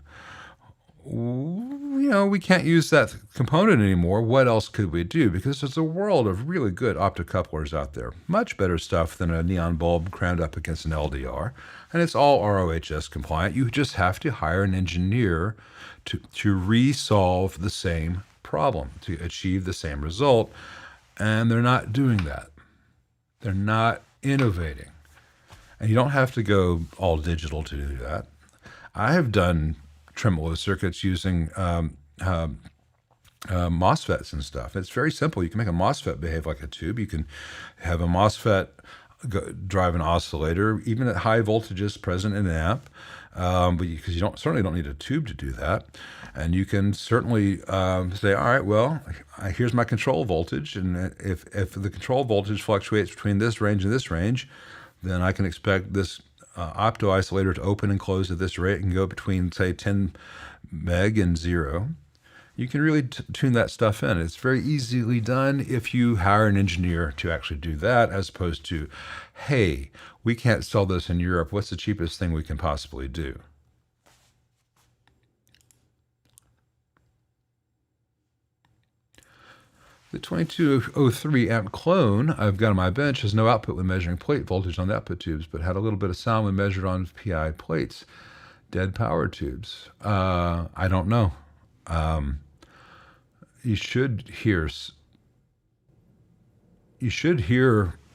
We can't use that component anymore. What else could we do? Because there's a world of really good optocouplers out there. Much better stuff than a neon bulb crammed up against an LDR. And it's all ROHS compliant. You just have to hire an engineer to resolve the same problem, to achieve the same result. And they're not doing that. They're not innovating. And you don't have to go all digital to do that. I have done tremolo circuits using MOSFETs and stuff. It's very simple. You can make a MOSFET behave like a tube. You can have a MOSFET drive an oscillator, even at high voltages present in an amp, but because you certainly don't need a tube to do that. And you can certainly say, all right, well, here's my control voltage, and if the control voltage fluctuates between this range and this range, then I can expect this opto isolator to open and close at this rate and go between, say, 10 meg and 0. You can really tune that stuff in. It's very easily done if you hire an engineer to actually do that, as opposed to, hey, we can't sell this in Europe. What's the cheapest thing we can possibly do? The 2203 amp clone I've got on my bench has no output when measuring plate voltage on the output tubes, but had a little bit of sound when measured on PI plates, dead power tubes. I don't know. You should hear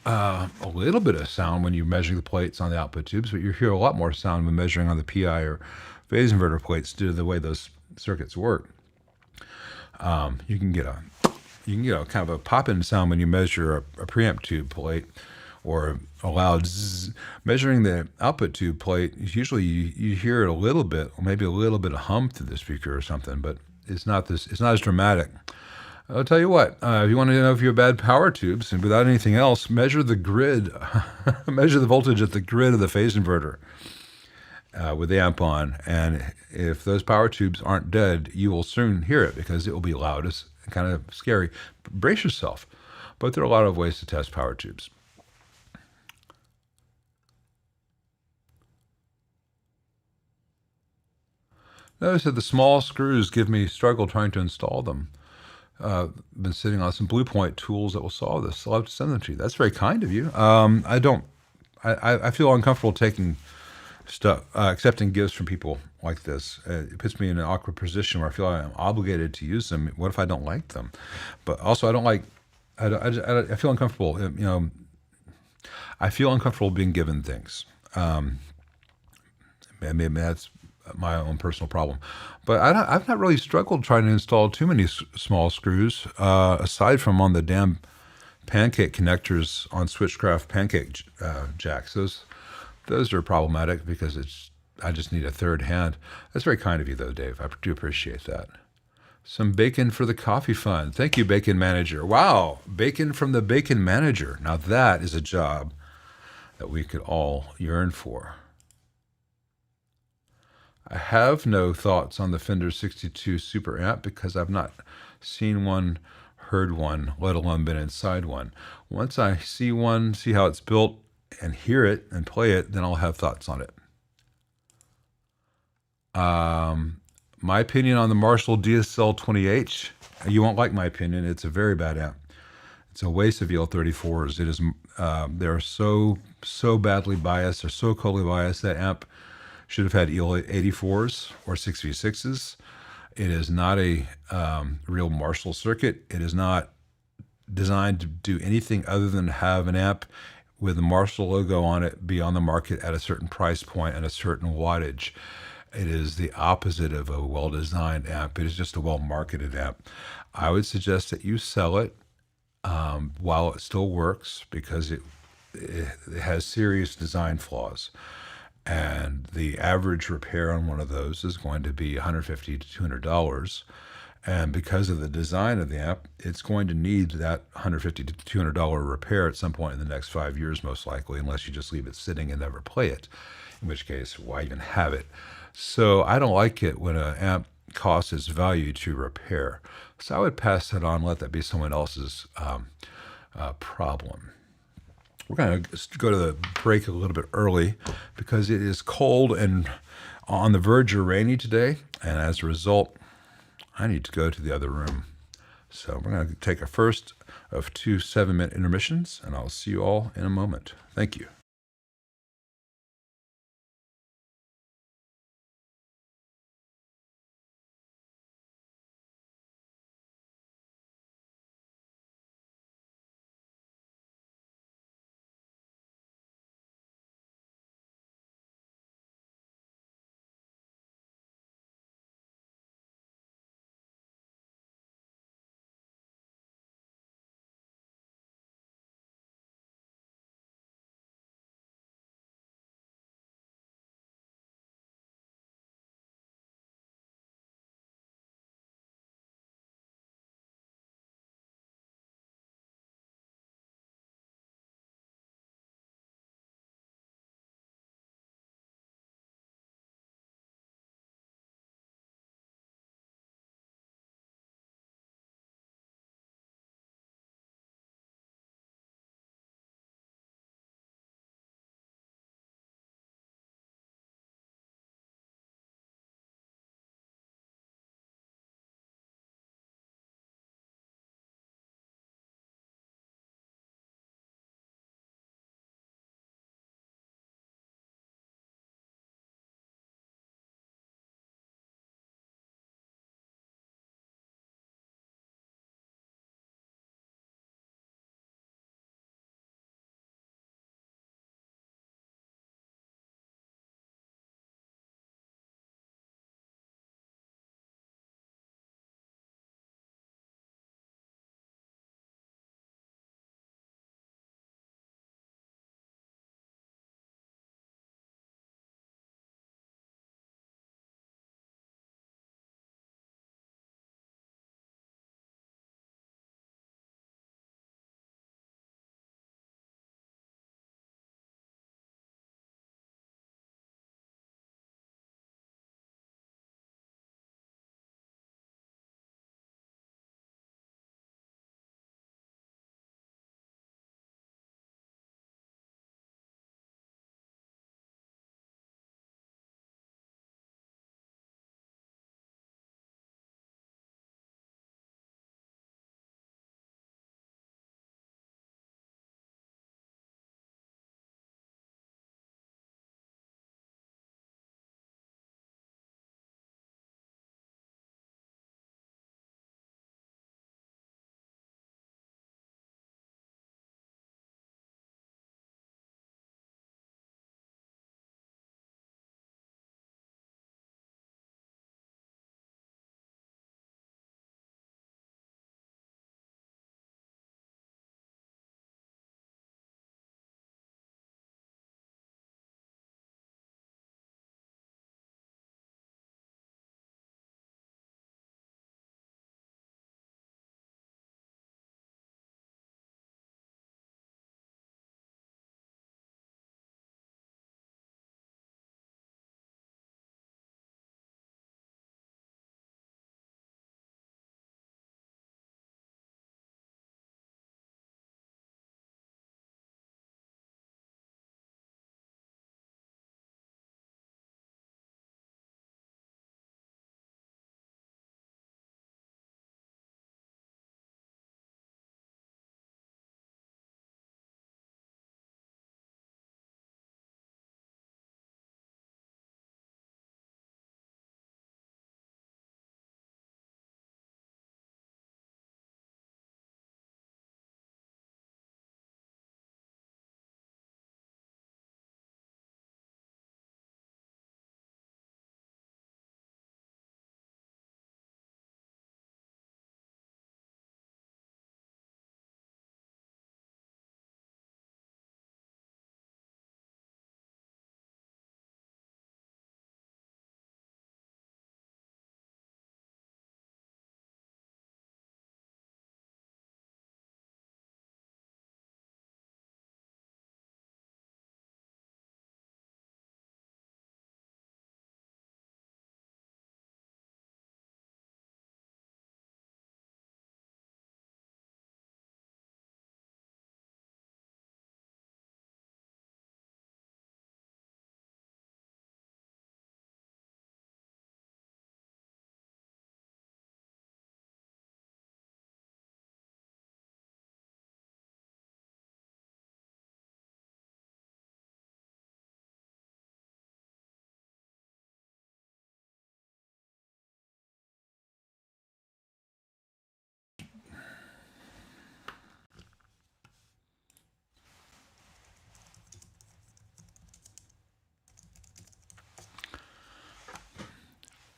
a little bit of sound when you're measuring the plates on the output tubes, but you hear a lot more sound when measuring on the PI or phase inverter plates due to the way those circuits work. You can get a kind of a pop-in sound when you measure a preamp tube plate or a loud zzz. Measuring the output tube plate, usually you hear it a little bit, or maybe a little bit of hum through the speaker or something, but it's not as dramatic. I'll tell you what, if you want to know if you have bad power tubes, and without anything else, measure the grid, measure the voltage at the grid of the phase inverter with the amp on, and if those power tubes aren't dead, you will soon hear it because it will be loud. It's kind of scary. Brace yourself. But there are a lot of ways to test power tubes. Notice that the small screws give me struggle trying to install them. Been sitting on some Blue Point tools that will solve this. I'll have to send them to you. That's very kind of you. I feel uncomfortable taking stuff, accepting gifts from people like this. It puts me in an awkward position where I feel like I'm obligated to use them. What if I don't like them? But also, I feel uncomfortable. I feel uncomfortable being given things. Maybe that's my own personal problem. But I've not really struggled trying to install too many small screws, aside from on the damn pancake connectors on Switchcraft pancake jacks. Those are problematic because I just need a third hand. That's very kind of you, though, Dave. I do appreciate that. Some bacon for the coffee fund. Thank you, Bacon Manager. Wow, bacon from the Bacon Manager. Now that is a job that we could all yearn for. I have no thoughts on the Fender 62 Super Amp because I've not seen one, heard one, let alone been inside one. Once I see one, see how it's built, and hear it and play it, then I'll have thoughts on it. My opinion on the Marshall DSL 20H, you won't like my opinion. It's a very bad amp. It's a waste of EL34s. It is. They're so badly biased. They're so coldly biased. That amp Should have had EL84s or 6v6s. It is not a real Marshall circuit. It is not designed to do anything other than have an amp with the Marshall logo on it be on the market at a certain price point and a certain wattage. It is the opposite of a well-designed amp. It is just a well-marketed amp. I would suggest that you sell it while it still works, because it has serious design flaws. And the average repair on one of those is going to be $150 to $200. And because of the design of the amp, it's going to need that $150 to $200 repair at some point in the next 5 years, most likely, unless you just leave it sitting and never play it, in which case, why even have it? So I don't like it when an amp costs its value to repair. So I would pass that on, let that be someone else's problem. We're going to go to the break a little bit early because it is cold and on the verge of rainy today, and as a result, I need to go to the other room. So we're going to take a first of 2 7-minute intermissions, and I'll see you all in a moment. Thank you.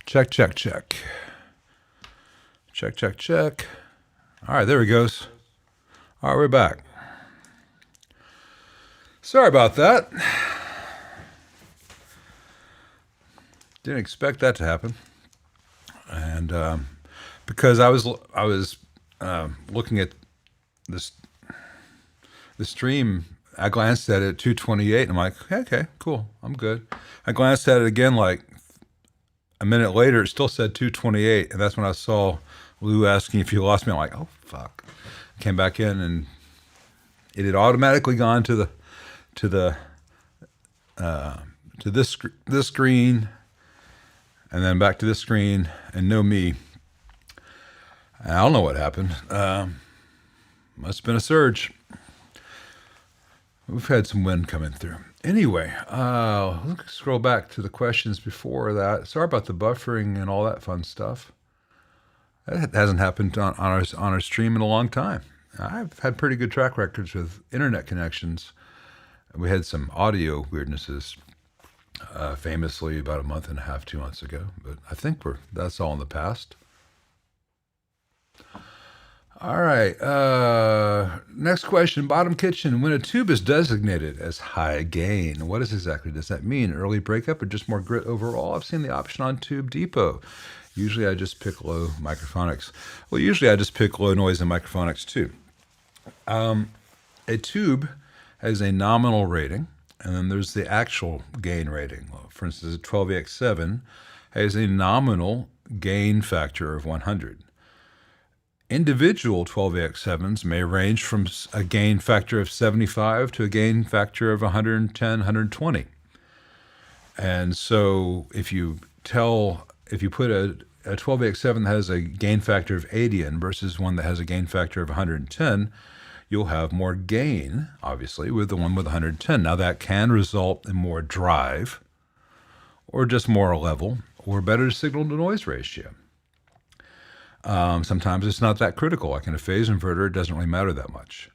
Check, check, check. Check, check, check. All right, there he goes. All right, we're back. Sorry about that. Didn't expect that to happen. And because I was looking at this the stream, I glanced at it at 228, and I'm like, okay, cool, I'm good. I glanced at it again like a minute later, it still said 228, and that's when I saw Lou asking if you lost me. I'm like, oh fuck. I came back in, and it had automatically gone to this screen, and then back to this screen, and no me. I don't know what happened. Must have been a surge. We've had some wind coming through. Anyway, let's scroll back to the questions before that. Sorry about the buffering and all that fun stuff. That hasn't happened on our stream in a long time. I've had pretty good track records with internet connections. We had some audio weirdnesses, famously about a month and a half, 2 months ago. But I think that's all in the past. All right. Next question. Bottom kitchen. When a tube is designated as high gain, what exactly does that mean? Early breakup or just more grit overall? I've seen the option on Tube Depot. Usually I just pick low microphonics. Well, usually I just pick low noise and microphonics too. A tube has a nominal rating, and then there's the actual gain rating. For instance, a 12EX7 has a nominal gain factor of 100. Individual 12AX7s may range from a gain factor of 75 to a gain factor of 110, 120. And so if you put a 12AX7 that has a gain factor of 80 in versus one that has a gain factor of 110, you'll have more gain, obviously, with the one with 110. Now that can result in more drive, or just more level, or better signal to noise ratio. Sometimes it's not that critical. Like in a phase inverter, it doesn't really matter that much.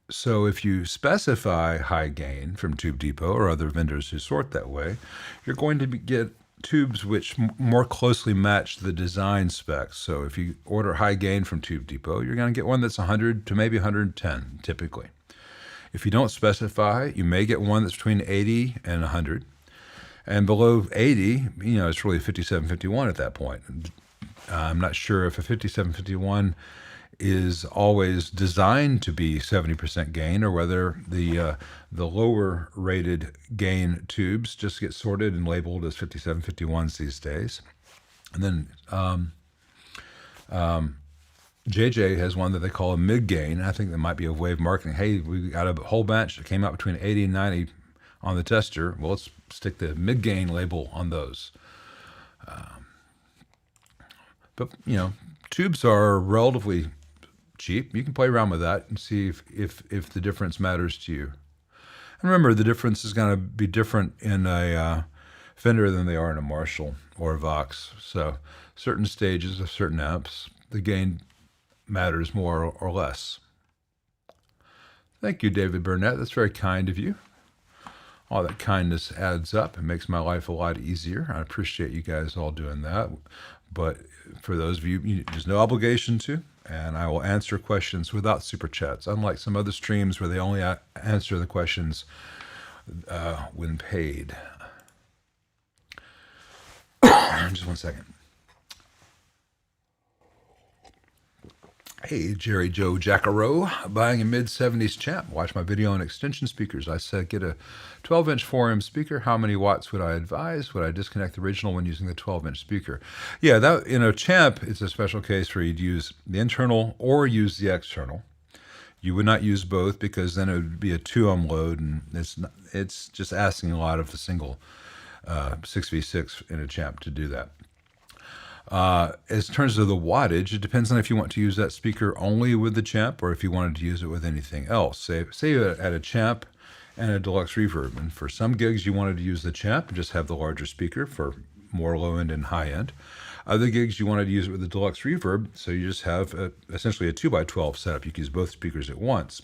So if you specify high gain from Tube Depot or other vendors who sort that way, you're going to get tubes which more closely match the design specs. So if you order high gain from Tube Depot, you're going to get one that's 100 to maybe 110, typically. If you don't specify, you may get one that's between 80 and 100. And below 80, it's really 5751 at that point. I'm not sure if a 5751 is always designed to be 70% gain, or whether the lower rated gain tubes just get sorted and labeled as 5751s these days. And then JJ has one that they call a mid gain. I think that might be a way of marketing. Hey, we got a whole batch that came out between 80 and 90 on the tester. Well, let's stick the mid gain label on those. But, tubes are relatively cheap. You can play around with that and see if the difference matters to you. And remember, the difference is going to be different in a Fender than they are in a Marshall or a Vox. So certain stages of certain amps, the gain matters more or less. Thank you, David Burnett. That's very kind of you. All that kindness adds up and makes my life a lot easier. I appreciate you guys all doing that. But for those of you, there's no obligation to, and I will answer questions without super chats, unlike some other streams where they only answer the questions when paid. Just one second. Hey, Jerry Joe Jackaro, buying a mid-70s champ. Watch my video on extension speakers. I said, get a 12-inch 4M speaker. How many watts would I advise? Would I disconnect the original when using the 12-inch speaker? Yeah, that champ, it's a special case where you'd use the internal or use the external. You would not use both, because then it would be a 2-ohm load, and it's just asking a lot of the single 6v6 in a champ to do that. As in terms of the wattage, it depends on if you want to use that speaker only with the champ or if you wanted to use it with anything else. Say you had a champ and a deluxe reverb, and for some gigs you wanted to use the champ and just have the larger speaker for more low end and high end. Other gigs you wanted to use it with the deluxe reverb, so you just have essentially a 2x12 setup. You can use both speakers at once,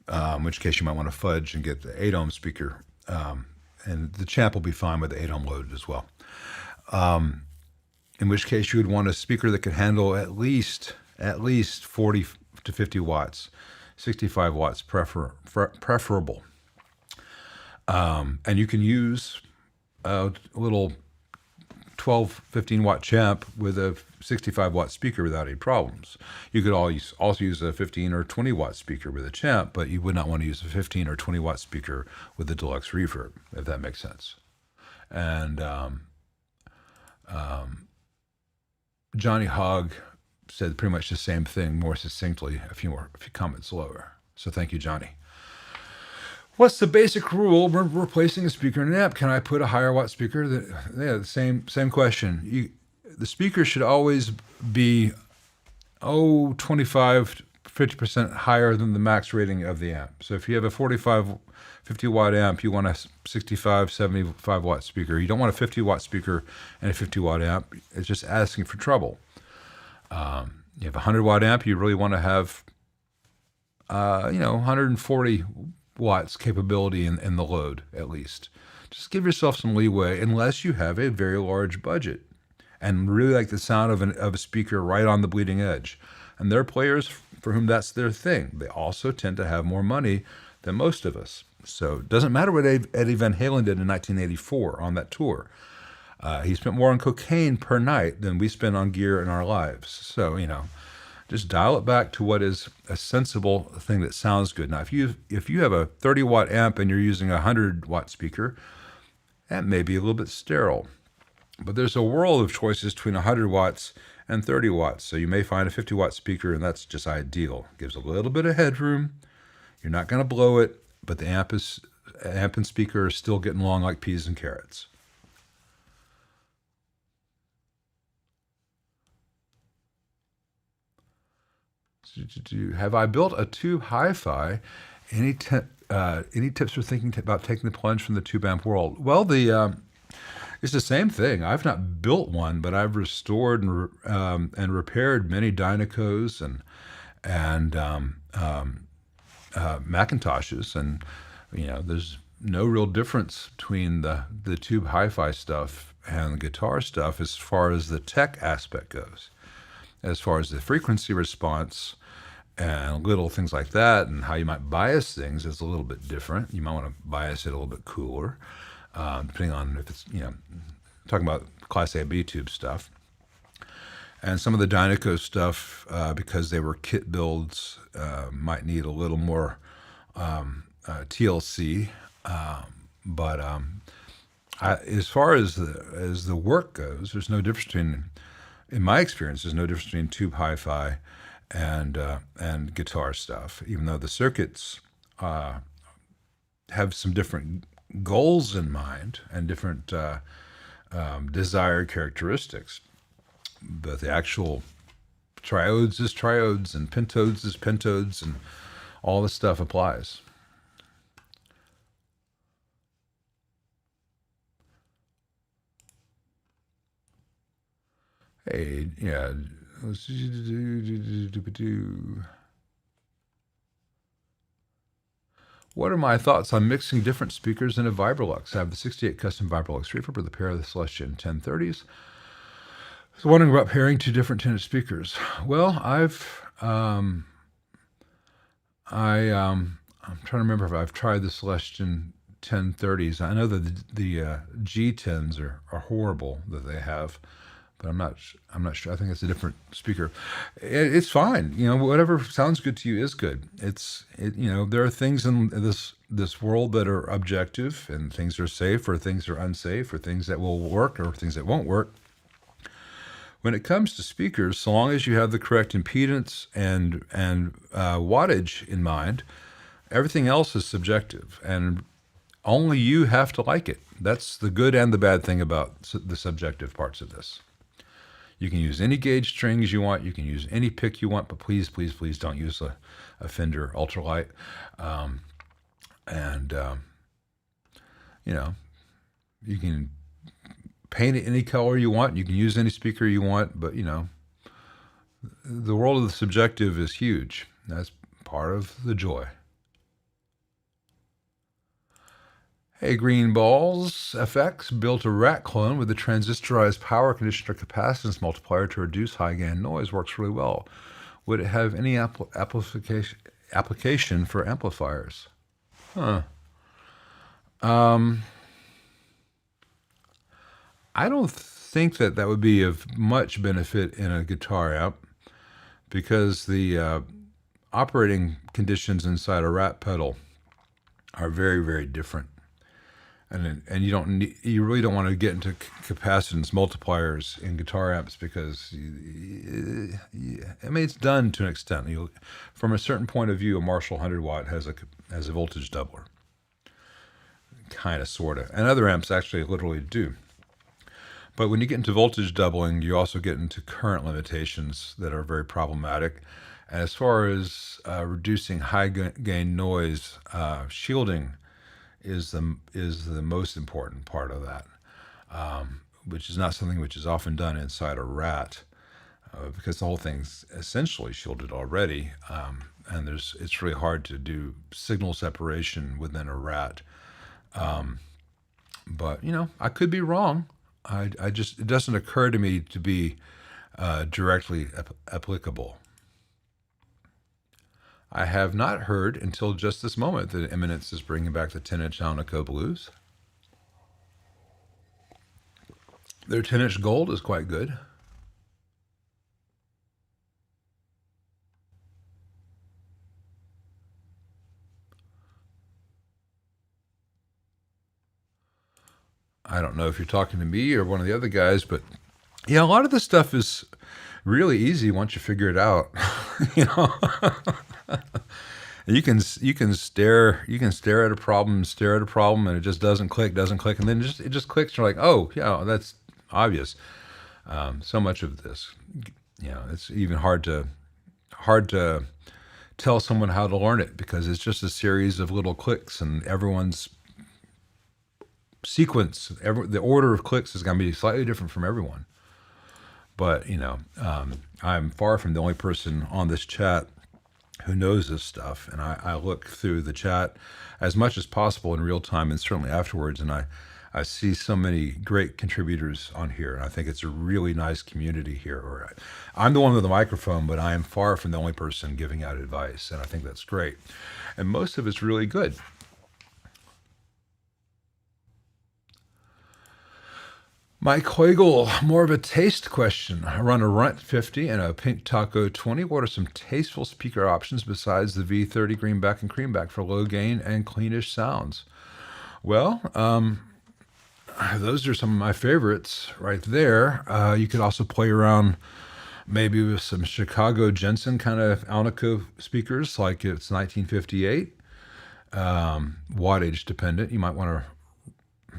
in which case you might want to fudge and get the 8-ohm speaker and the champ will be fine with the 8 ohm load as well. In which case you would want a speaker that could handle at least 40 to 50 watts, 65 watts preferable. And you can use a little 12, 15 watt champ with a 65 watt speaker without any problems. You could also use a 15 or 20 watt speaker with a champ, but you would not want to use a 15 or 20 watt speaker with a deluxe reverb, if that makes sense. And Johnny Hogg said pretty much the same thing, more succinctly, a few comments lower. So thank you, Johnny. What's the basic rule when replacing a speaker in an amp? Can I put a higher watt speaker? The same question. The speaker should always be 25 to 50% higher than the max rating of the amp. So if you have a 50 watt amp, you want a 65, 75 watt speaker. You don't want a 50 watt speaker and a 50 watt amp. It's just asking for trouble. You have a 100 watt amp, you really want to have 140 watts capability in the load, at least. Just give yourself some leeway, unless you have a very large budget and really like the sound of a speaker right on the bleeding edge. And there are players for whom that's their thing. They also tend to have more money than most of us. So it doesn't matter what Eddie Van Halen did in 1984 on that tour. He spent more on cocaine per night than we spend on gear in our lives. So, just dial it back to what is a sensible thing that sounds good. Now, if you have a 30 watt amp and you're using a 100 watt speaker, that may be a little bit sterile. But there's a world of choices between 100 watts and 30 watts. So you may find a 50 watt speaker, and that's just ideal. It gives a little bit of headroom. You're not going to blow it, but the amp and speaker are still getting along like peas and carrots. Have I built a tube hi-fi? Any tips for thinking about taking the plunge from the tube amp world? Well, it's the same thing. I've not built one, but I've restored and repaired many Dynacos and Macintoshes, and there's no real difference between the tube hi-fi stuff and the guitar stuff as far as the tech aspect goes. As far as the frequency response and little things like that, and how you might bias things is a little bit different. You might want to bias it a little bit cooler, depending on if it's, talking about Class A, B tube stuff. And some of the Dynaco stuff, because they were kit builds, might need a little more TLC. But as far as the work goes, there's no difference between, in my experience, there's no difference between tube hi-fi and guitar stuff, even though the circuits have some different goals in mind and different desired characteristics. But the actual triodes is triodes, and pentodes is pentodes, and all this stuff applies. Hey, yeah. What are my thoughts on mixing different speakers in a Vibrolux? I have the 68 custom Vibrolux Reverb with a pair of the Celestion 1030s. I was wondering about pairing two different tinted speakers. Well, I'm trying to remember if I've tried the Celestion 1030s. I know that the G10s are horrible that they have, but I'm not sure. I think it's a different speaker. It's fine. Whatever sounds good to you is good. There are things in this world that are objective, and things are safe, or things are unsafe, or things that will work, or things that won't work. When it comes to speakers, so long as you have the correct impedance and wattage in mind, everything else is subjective, and only you have to like it. That's the good and the bad thing about the subjective parts of this. You can use any gauge strings you want. You can use any pick you want, but please, please, please don't use a Fender ultralight. You can paint it any color you want. You can use any speaker you want, but the world of the subjective is huge. That's part of the joy. Hey, Green Balls FX built a rat clone with a transistorized power conditioner capacitance multiplier to reduce high gain noise. Works really well. Would it have any application for amplifiers? Huh. I don't think that that would be of much benefit in a guitar amp because the operating conditions inside a rat pedal are very, very different. And you really don't want to get into capacitance multipliers in guitar amps because I mean it's done to an extent. From a certain point of view, a Marshall 100 watt has a voltage doubler, kind of, sort of, and other amps actually literally do. But when you get into voltage doubling, you also get into current limitations that are very problematic. And as far as reducing high gain noise, shielding is the most important part of that, which is not something which is often done inside a rat, because the whole thing's essentially shielded already, and it's really hard to do signal separation within a rat. But I could be wrong. I just, it doesn't occur to me to be directly applicable. I have not heard until just this moment that Eminence is bringing back the 10-inch Alnico Blues. Their 10-inch gold is quite good. I don't know if you're talking to me or one of the other guys, but yeah, a lot of this stuff is really easy once you figure it out. You can stare at a problem, and it just doesn't click, and then it just clicks. And you're like, oh yeah, that's obvious. So much of this, it's even hard to tell someone how to learn it because it's just a series of little clicks, and everyone's sequence, the order of clicks is going to be slightly different from everyone. But I'm far from the only person on this chat who knows this stuff, and I look through the chat as much as possible in real time and certainly afterwards, and I see so many great contributors on here, and I think it's a really nice community here. I'm the one with the microphone, but I am far from the only person giving out advice, and I think that's great. And most of it's really good. Mike Heugel, more of a taste question. I run a Runt 50 and a Pink Taco 20. What are some tasteful speaker options besides the V30 greenback and creamback for low gain and cleanish sounds? Well, those are some of my favorites right there. You could also play around maybe with some Chicago Jensen kind of Alnico speakers, like it's 1958, wattage dependent. You might want to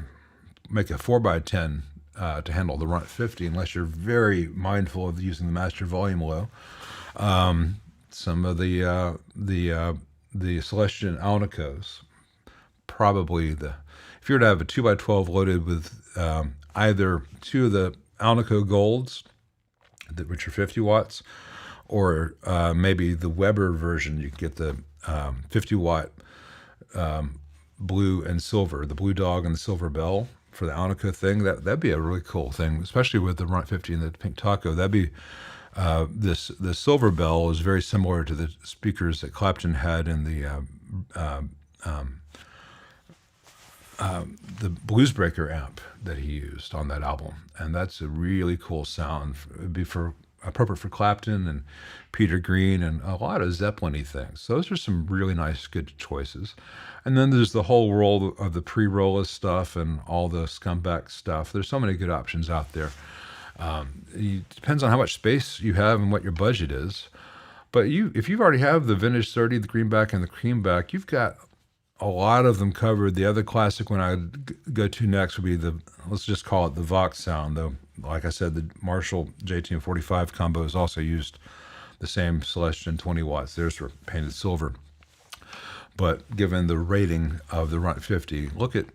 make a 4x10 to handle the Runt 50, unless you're very mindful of using the master volume low. Some of the Celestion Alnicos, probably if you were to have a 2x12 loaded with either two of the Alnico Golds, which are 50 watts, or maybe the Weber version, you can get the 50 watt blue and silver, the Blue Dog and the Silver Bell for the Alnico thing. That'd be a really cool thing, especially with the Runt 50 and the Pink Taco. That'd be the Silver Bell is very similar to the speakers that Clapton had in the Bluesbreaker amp that he used on that album, and that's a really cool sound. It'd be appropriate for Clapton and Peter Green and a lot of Zeppelin-y things. Those are some really nice, good choices. And then there's the whole world of the pre-roller stuff and all the scumbag stuff. There's so many good options out there. It depends on how much space you have and what your budget is. But if you've already have the Vintage 30, the greenback and the creamback, you've got a lot of them covered. The other classic one I'd go to next would be let's just call it the Vox sound, though. Like I said, the Marshall JT45 combo has also used the same Celestion 20 watts. Theirs were painted silver. But given the rating of the Runt 50, look at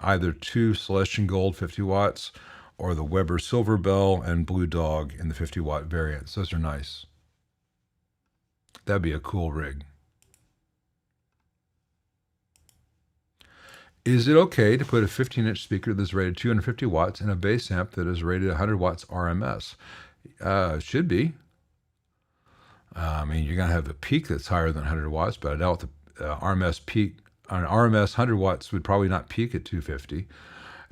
either two Celestion Gold 50 watts or the Weber Silver Bell and Blue Dog in the 50 watt variants. Those are nice. That'd be a cool rig. Is it okay to put a 15-inch speaker that's rated 250 watts in a bass amp that is rated 100 watts RMS? Should be. I mean, you're going to have a peak that's higher than 100 watts, but I doubt the RMS peak, an RMS 100 watts would probably not peak at 250.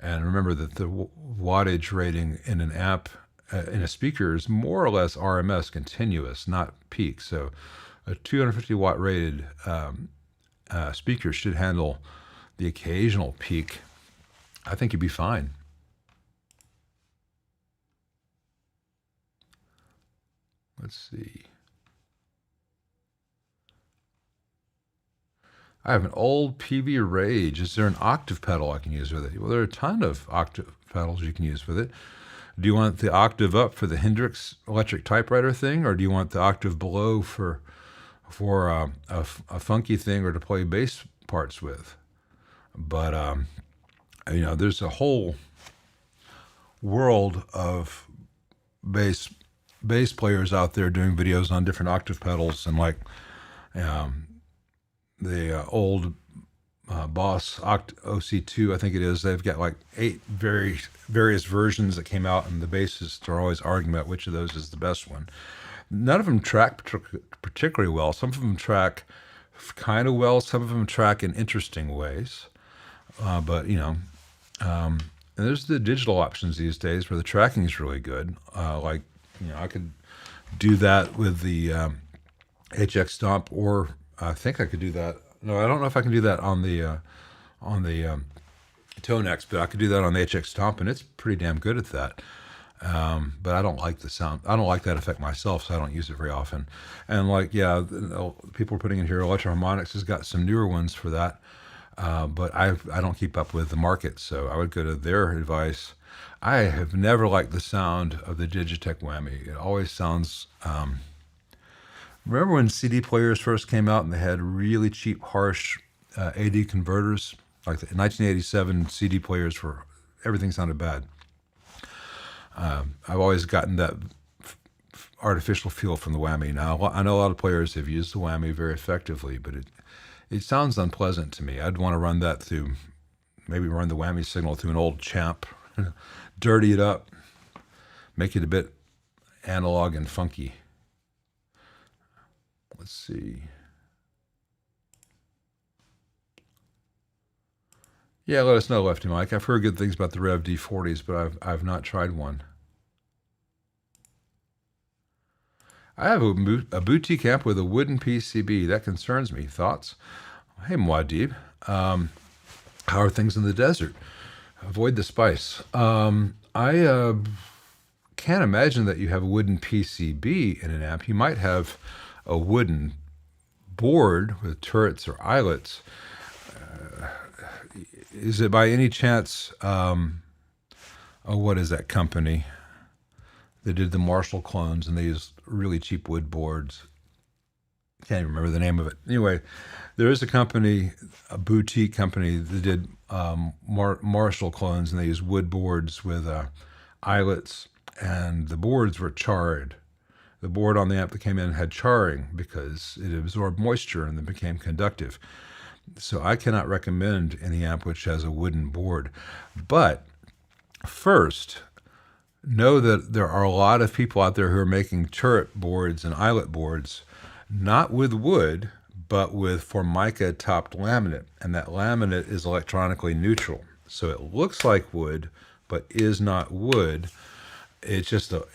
And remember that the wattage rating in an amp, in a speaker, is more or less RMS continuous, not peak. So a 250 watt rated speaker should handle the occasional peak. I think you'd be fine. Let's see. I have an old PV Rage. Is there an octave pedal I can use with it? Well, there are a ton of octave pedals you can use with it. Do you want the octave up for the Hendrix electric typewriter thing, or do you want the octave below for a funky thing or to play bass parts with? But you know, there's a whole world of bass players out there doing videos on different octave pedals, and like the old Boss OC2, I think it is. They've got like 8 various versions that came out, and the bassists are always arguing about which of those is the best one. None of them track particularly well. Some of them track kind of well. Some of them track in interesting ways. But, you know, and there's the digital options these days where the tracking is really good. Like, you know, I could do that with the HX Stomp, or I think I could do that. No, I don't know if I can do that on the Tonex, but I could do that on the HX Stomp, and it's pretty damn good at that. But I don't like the sound. I don't like that effect myself, so I don't use it very often. And like, yeah, people are putting in here, Electro-Harmonix has got some newer ones for that. But I don't keep up with the market, so I would go to their advice. I have never liked the sound of the Digitech Whammy. It always sounds... remember when CD players first came out and they had really cheap, harsh AD converters? Like the 1987 CD players, everything sounded bad. I've always gotten that artificial feel from the Whammy. Now, I know a lot of players have used the Whammy very effectively, but it sounds unpleasant to me. I'd want to run that through, maybe run the Whammy signal through an old Champ, dirty it up, make it a bit analog and funky. Let's see. Yeah, let us know, Lefty Mike. I've heard good things about the Rev D40s, but I've not tried one. I have a boutique amp with a wooden PCB. That concerns me. Thoughts? Hey, Muad'Dib. How are things in the desert? Avoid the spice. I can't imagine that you have a wooden PCB in an amp. You might have a wooden board with turrets or eyelets. Is it by any chance, what is that company? They did the Marshall clones, and they used really cheap wood boards. Can't even remember the name of it. Anyway, there is a company, a boutique company, that did Marshall clones, and they used wood boards with eyelets, and the boards were charred. The board on the amp that came in had charring because it absorbed moisture and then became conductive. So I cannot recommend any amp which has a wooden board. But first, know that there are a lot of people out there who are making turret boards and eyelet boards, not with wood, but with Formica-topped laminate. And that laminate is electronically neutral. So it looks like wood, but is not wood. It's just a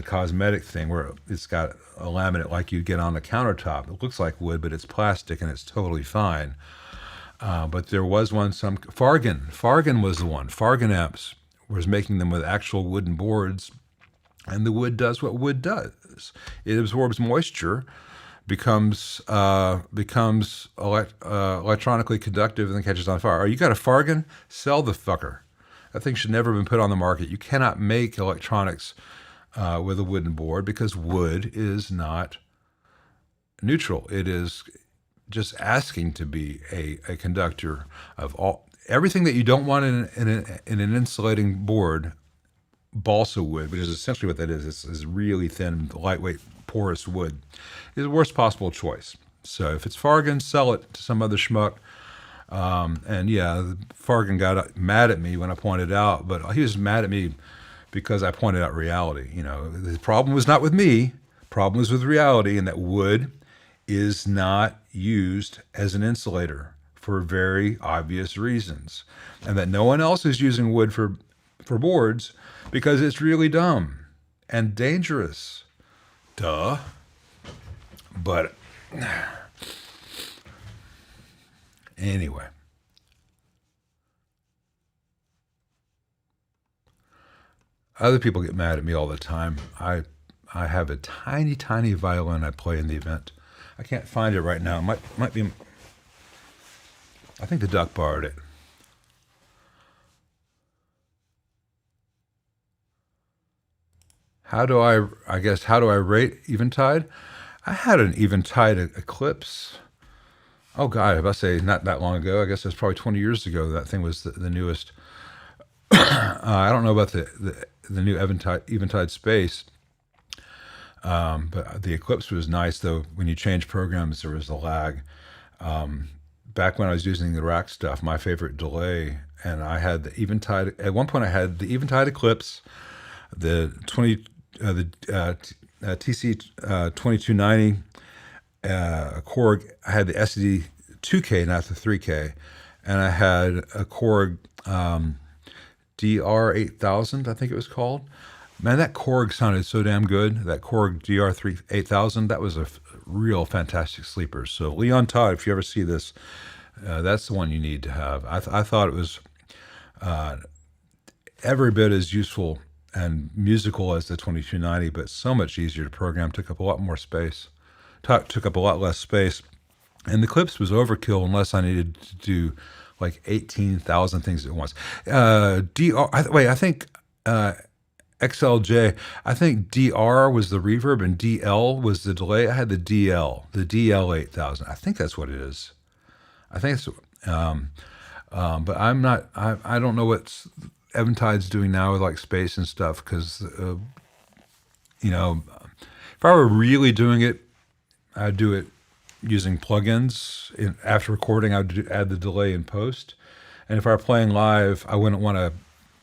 cosmetic thing where it's got a laminate like you get on the countertop. It looks like wood, but it's plastic and it's totally fine. But there was one, Fargan was the one. Fargan amps was making them with actual wooden boards, and the wood does what wood does. It absorbs moisture, becomes electronically conductive, and then catches on fire. Oh, you got a Fargan? Sell the fucker. That thing should never have been put on the market. You cannot make electronics with a wooden board because wood is not neutral. It is just asking to be a conductor of everything that you don't want in an insulating board. Balsa wood, which is essentially what that is, is really thin, lightweight, porous wood, is the worst possible choice. So if it's Fargan, sell it to some other schmuck. And yeah, Fargan got mad at me when I pointed out, but he was mad at me because I pointed out reality. You know, the problem was not with me. Problem was with reality, and that wood is not used as an insulator for very obvious reasons, and that no one else is using wood for boards because it's really dumb and dangerous. Duh. But anyway. Other people get mad at me all the time. I have a tiny, tiny violin I play in the event. I can't find it right now. It might be. I think the duck borrowed it. How do I rate Eventide? I had an Eventide Eclipse. Oh God, I must say not that long ago. I guess it was probably 20 years ago. That thing was the newest. I don't know about the new Eventide Space, but the Eclipse was nice though. When you change programs, there was a lag. Back when I was using the rack stuff, my favorite delay, and I had the Eventide. At one point, I had the Eventide Eclipse, the TC 2290 Korg. I had the SD 2K, not the 3K, and I had a Korg DR 8000, I think it was called. Man, that Korg sounded so damn good. That Korg DR 8000, that was a real fantastic sleeper. So Leon Todd, if you ever see this, that's the one you need to have. I thought it was every bit as useful and musical as the 2290, but so much easier to program. Took up a lot more space. Took up a lot less space. And the Eclipse was overkill unless I needed to do like 18,000 things at once. I think XLJ, I think DR was the reverb and DL was the delay. I had the DL 8000. I think that's what it is. I think it's, but I'm not, I don't know what Eventide's doing now with like space and stuff, because, you know, if I were really doing it, I'd do it using plugins. After recording, I'd add the delay in post. And if I were playing live, I wouldn't want to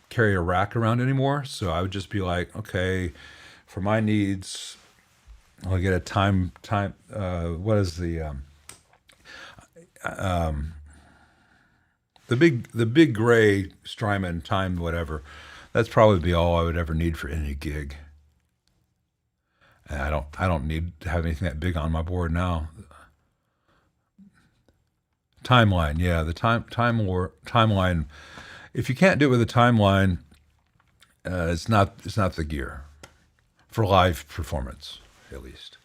carry a rack around anymore. So I would just be like, okay, for my needs, I'll get a time, what is the big gray Strymon time, whatever. That's probably be all I would ever need for any gig. And I don't need to have anything that big on my board now. Timeline, yeah, the timeline. If you can't do it with a timeline, it's not the gear for live performance, at least.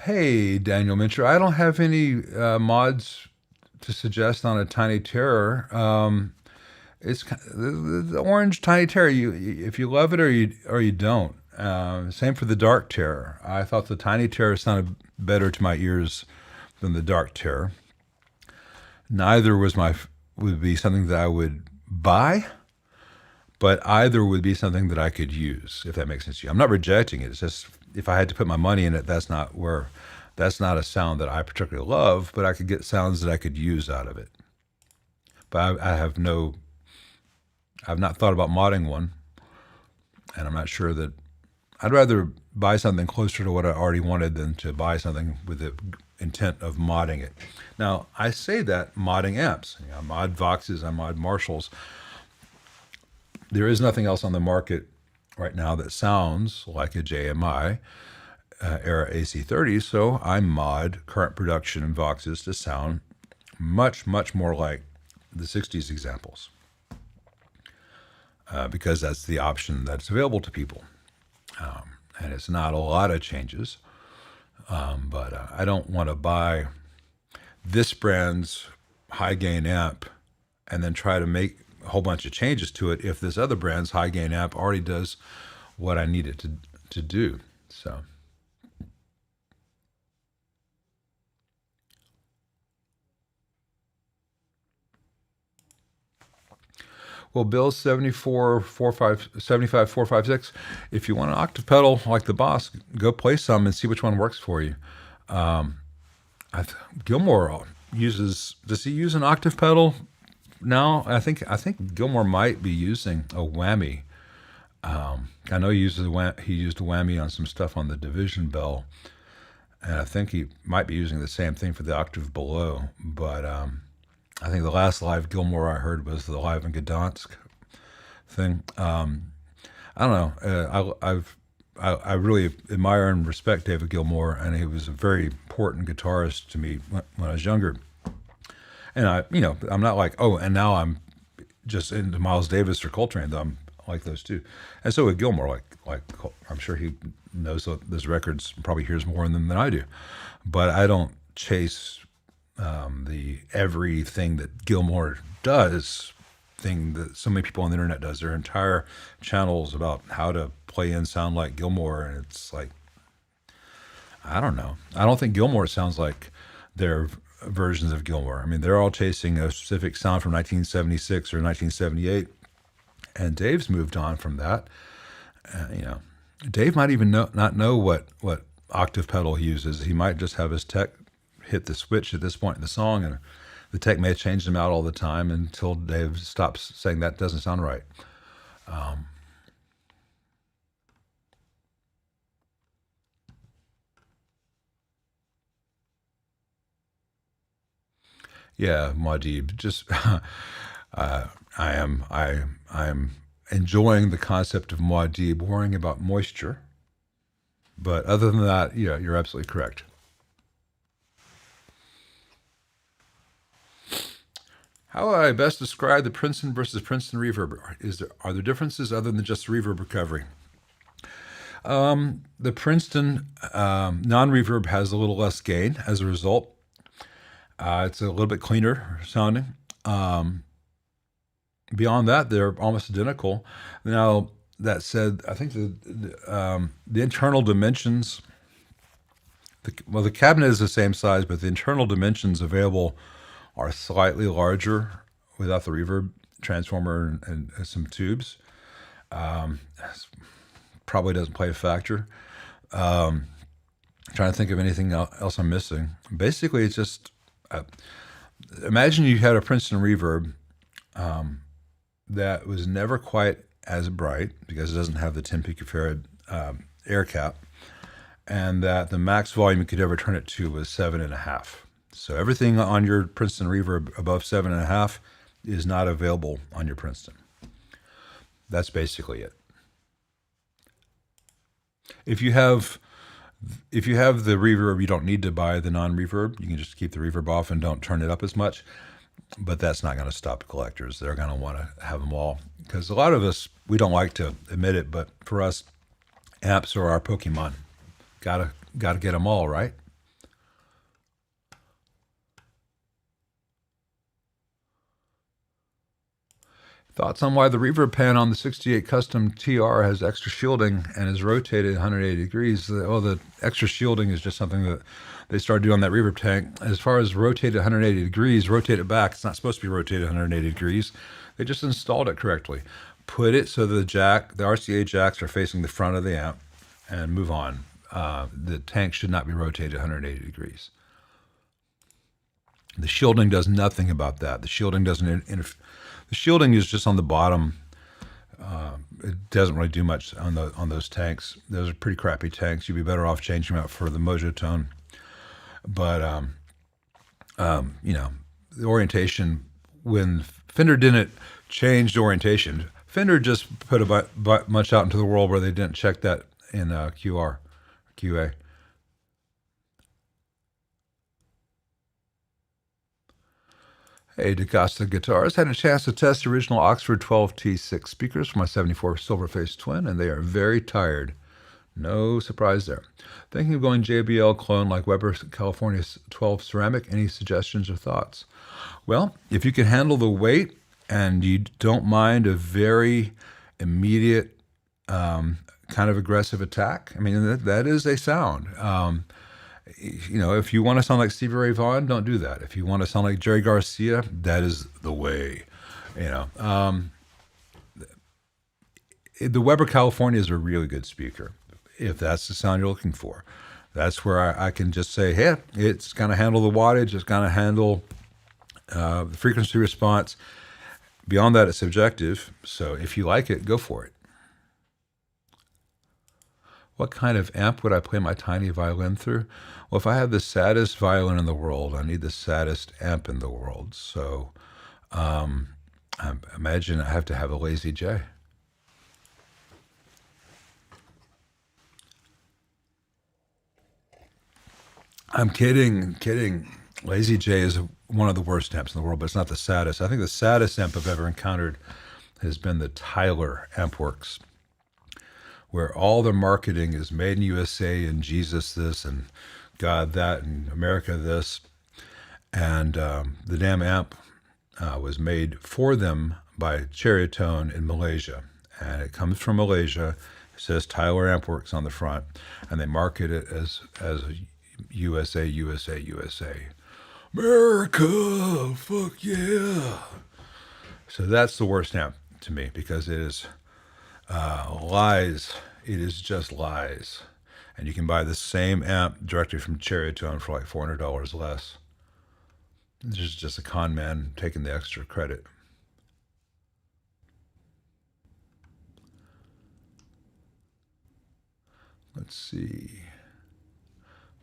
Hey, Daniel Mincher, I don't have any mods to suggest on a Tiny Terror. It's the orange Tiny Terror. If you love it or you don't. Same for the Dark Terror. I thought the Tiny Terror sounded better to my ears than the Dark Terror. Neither would be something that I would buy, but either would be something that I could use, if that makes sense to you. I'm not rejecting it. It's just if I had to put my money in it, that's not a sound that I particularly love, but I could get sounds that I could use out of it. But I've not thought about modding one, and I'm not sure that I'd rather buy something closer to what I already wanted than to buy something with the intent of modding it. Now, I say that modding amps. I mod Voxes, I mod Marshalls. There is nothing else on the market right now that sounds like a JMI era AC30, so I mod current production Voxes to sound much, much more like the 60s examples, because that's the option that's available to people. And it's not a lot of changes, but I don't want to buy this brand's high gain amp and then try to make a whole bunch of changes to it if this other brand's high gain amp already does what I need it to do. So. Well, Bill's 75456. If you want an octave pedal like the Boss, go play some and see which one works for you. Gilmore does he use an octave pedal now? I think Gilmore might be using a whammy. I know he used a whammy on some stuff on the division bell, and I think he might be using the same thing for the octave below. But I think the last live Gilmore I heard was the live in Gdansk thing. I don't know. I really admire and respect David Gilmour, and he was a very important guitarist to me when I was younger. And I'm not like, oh, and now I'm just into Miles Davis or Coltrane, though I'm like those two. And so with Gilmour, like I'm sure he knows those records, probably hears more in them than I do. But I don't chase the everything that Gilmour does thing that so many people on the internet does. Their entire channels about how to play and sound like Gilmour, and it's like, I don't know. I don't think Gilmour sounds like their versions of Gilmour. I mean, they're all chasing a specific sound from 1976 or 1978, and Dave's moved on from that. Dave might even not know what octave pedal he uses. He might just have his tech hit the switch at this point in the song, and the tech may have changed him out all the time until Dave stops saying that doesn't sound right. Yeah, Muad'Dib. Just I am enjoying the concept of Muad'Dib, worrying about moisture. But other than that, yeah, you're absolutely correct. How would I best describe the Princeton versus Princeton reverb? Are there differences other than just reverb recovery? The Princeton non-reverb has a little less gain as a result. It's a little bit cleaner sounding. Beyond that, they're almost identical. Now, that said, I think the internal dimensions, the cabinet is the same size, but the internal dimensions available are slightly larger without the reverb transformer and some tubes. Probably doesn't play a factor. Trying to think of anything else I'm missing. Basically, it's just imagine you had a Princeton reverb that was never quite as bright because it doesn't have the 10 picofarad air cap, and that the max volume you could ever turn it to was 7.5. So everything on your Princeton reverb above 7.5 is not available on your Princeton. That's basically it. If you have the reverb, you don't need to buy the non-reverb. You can just keep the reverb off and don't turn it up as much. But that's not going to stop collectors. They're going to want to have them all. Because a lot of us, we don't like to admit it, but for us, amps are our Pokemon. Gotta get them all, right? Thoughts on why the reverb pan on the 68 Custom TR has extra shielding and is rotated 180 degrees. The extra shielding is just something that they started doing on that reverb tank. As far as rotated 180 degrees, rotate it back. It's not supposed to be rotated 180 degrees. They just installed it correctly. Put it so the RCA jacks are facing the front of the amp and move on. The tank should not be rotated 180 degrees. The shielding does nothing about that. The shielding doesn't interfere. The shielding is just on the bottom. It doesn't really do much on those tanks. Those are pretty crappy tanks. You'd be better off changing them out for the Mojotone. But the orientation, when Fender didn't change the orientation, Fender just put a bunch out into the world where they didn't check that in QA. Hey, DaCosta Guitars. Had a chance to test original Oxford 12T6 speakers for my 74 Silverface Twin, and they are very tired. No surprise there. Thinking of going JBL clone like Weber California 12 ceramic. Any suggestions or thoughts? Well, if you can handle the weight and you don't mind a very immediate kind of aggressive attack, I mean, that is a sound. If you want to sound like Stevie Ray Vaughan, don't do that. If you want to sound like Jerry Garcia, that is the way. The Weber California is a really good speaker, if that's the sound you're looking for. That's where I can just say, hey, it's going to handle the wattage, it's going to handle the frequency response. Beyond that, it's subjective. So if you like it, go for it. What kind of amp would I play my tiny violin through? Well, if I have the saddest violin in the world, I need the saddest amp in the world. So I imagine I have to have a Lazy J. I'm kidding. Lazy J is one of the worst amps in the world, but it's not the saddest. I think the saddest amp I've ever encountered has been the Tyler Ampworks, where all the marketing is made in USA and Jesus this and God that and America this. And the damn amp was made for them by Silvertone in Malaysia. And it comes from Malaysia. It says Tyler Ampworks on the front. And they market it as USA, USA, USA. America, fuck yeah. So that's the worst amp to me because it is lies. It is just lies. And you can buy the same amp directly from Silvertone for like $400 less. This is just a con man taking the extra credit. Let's see.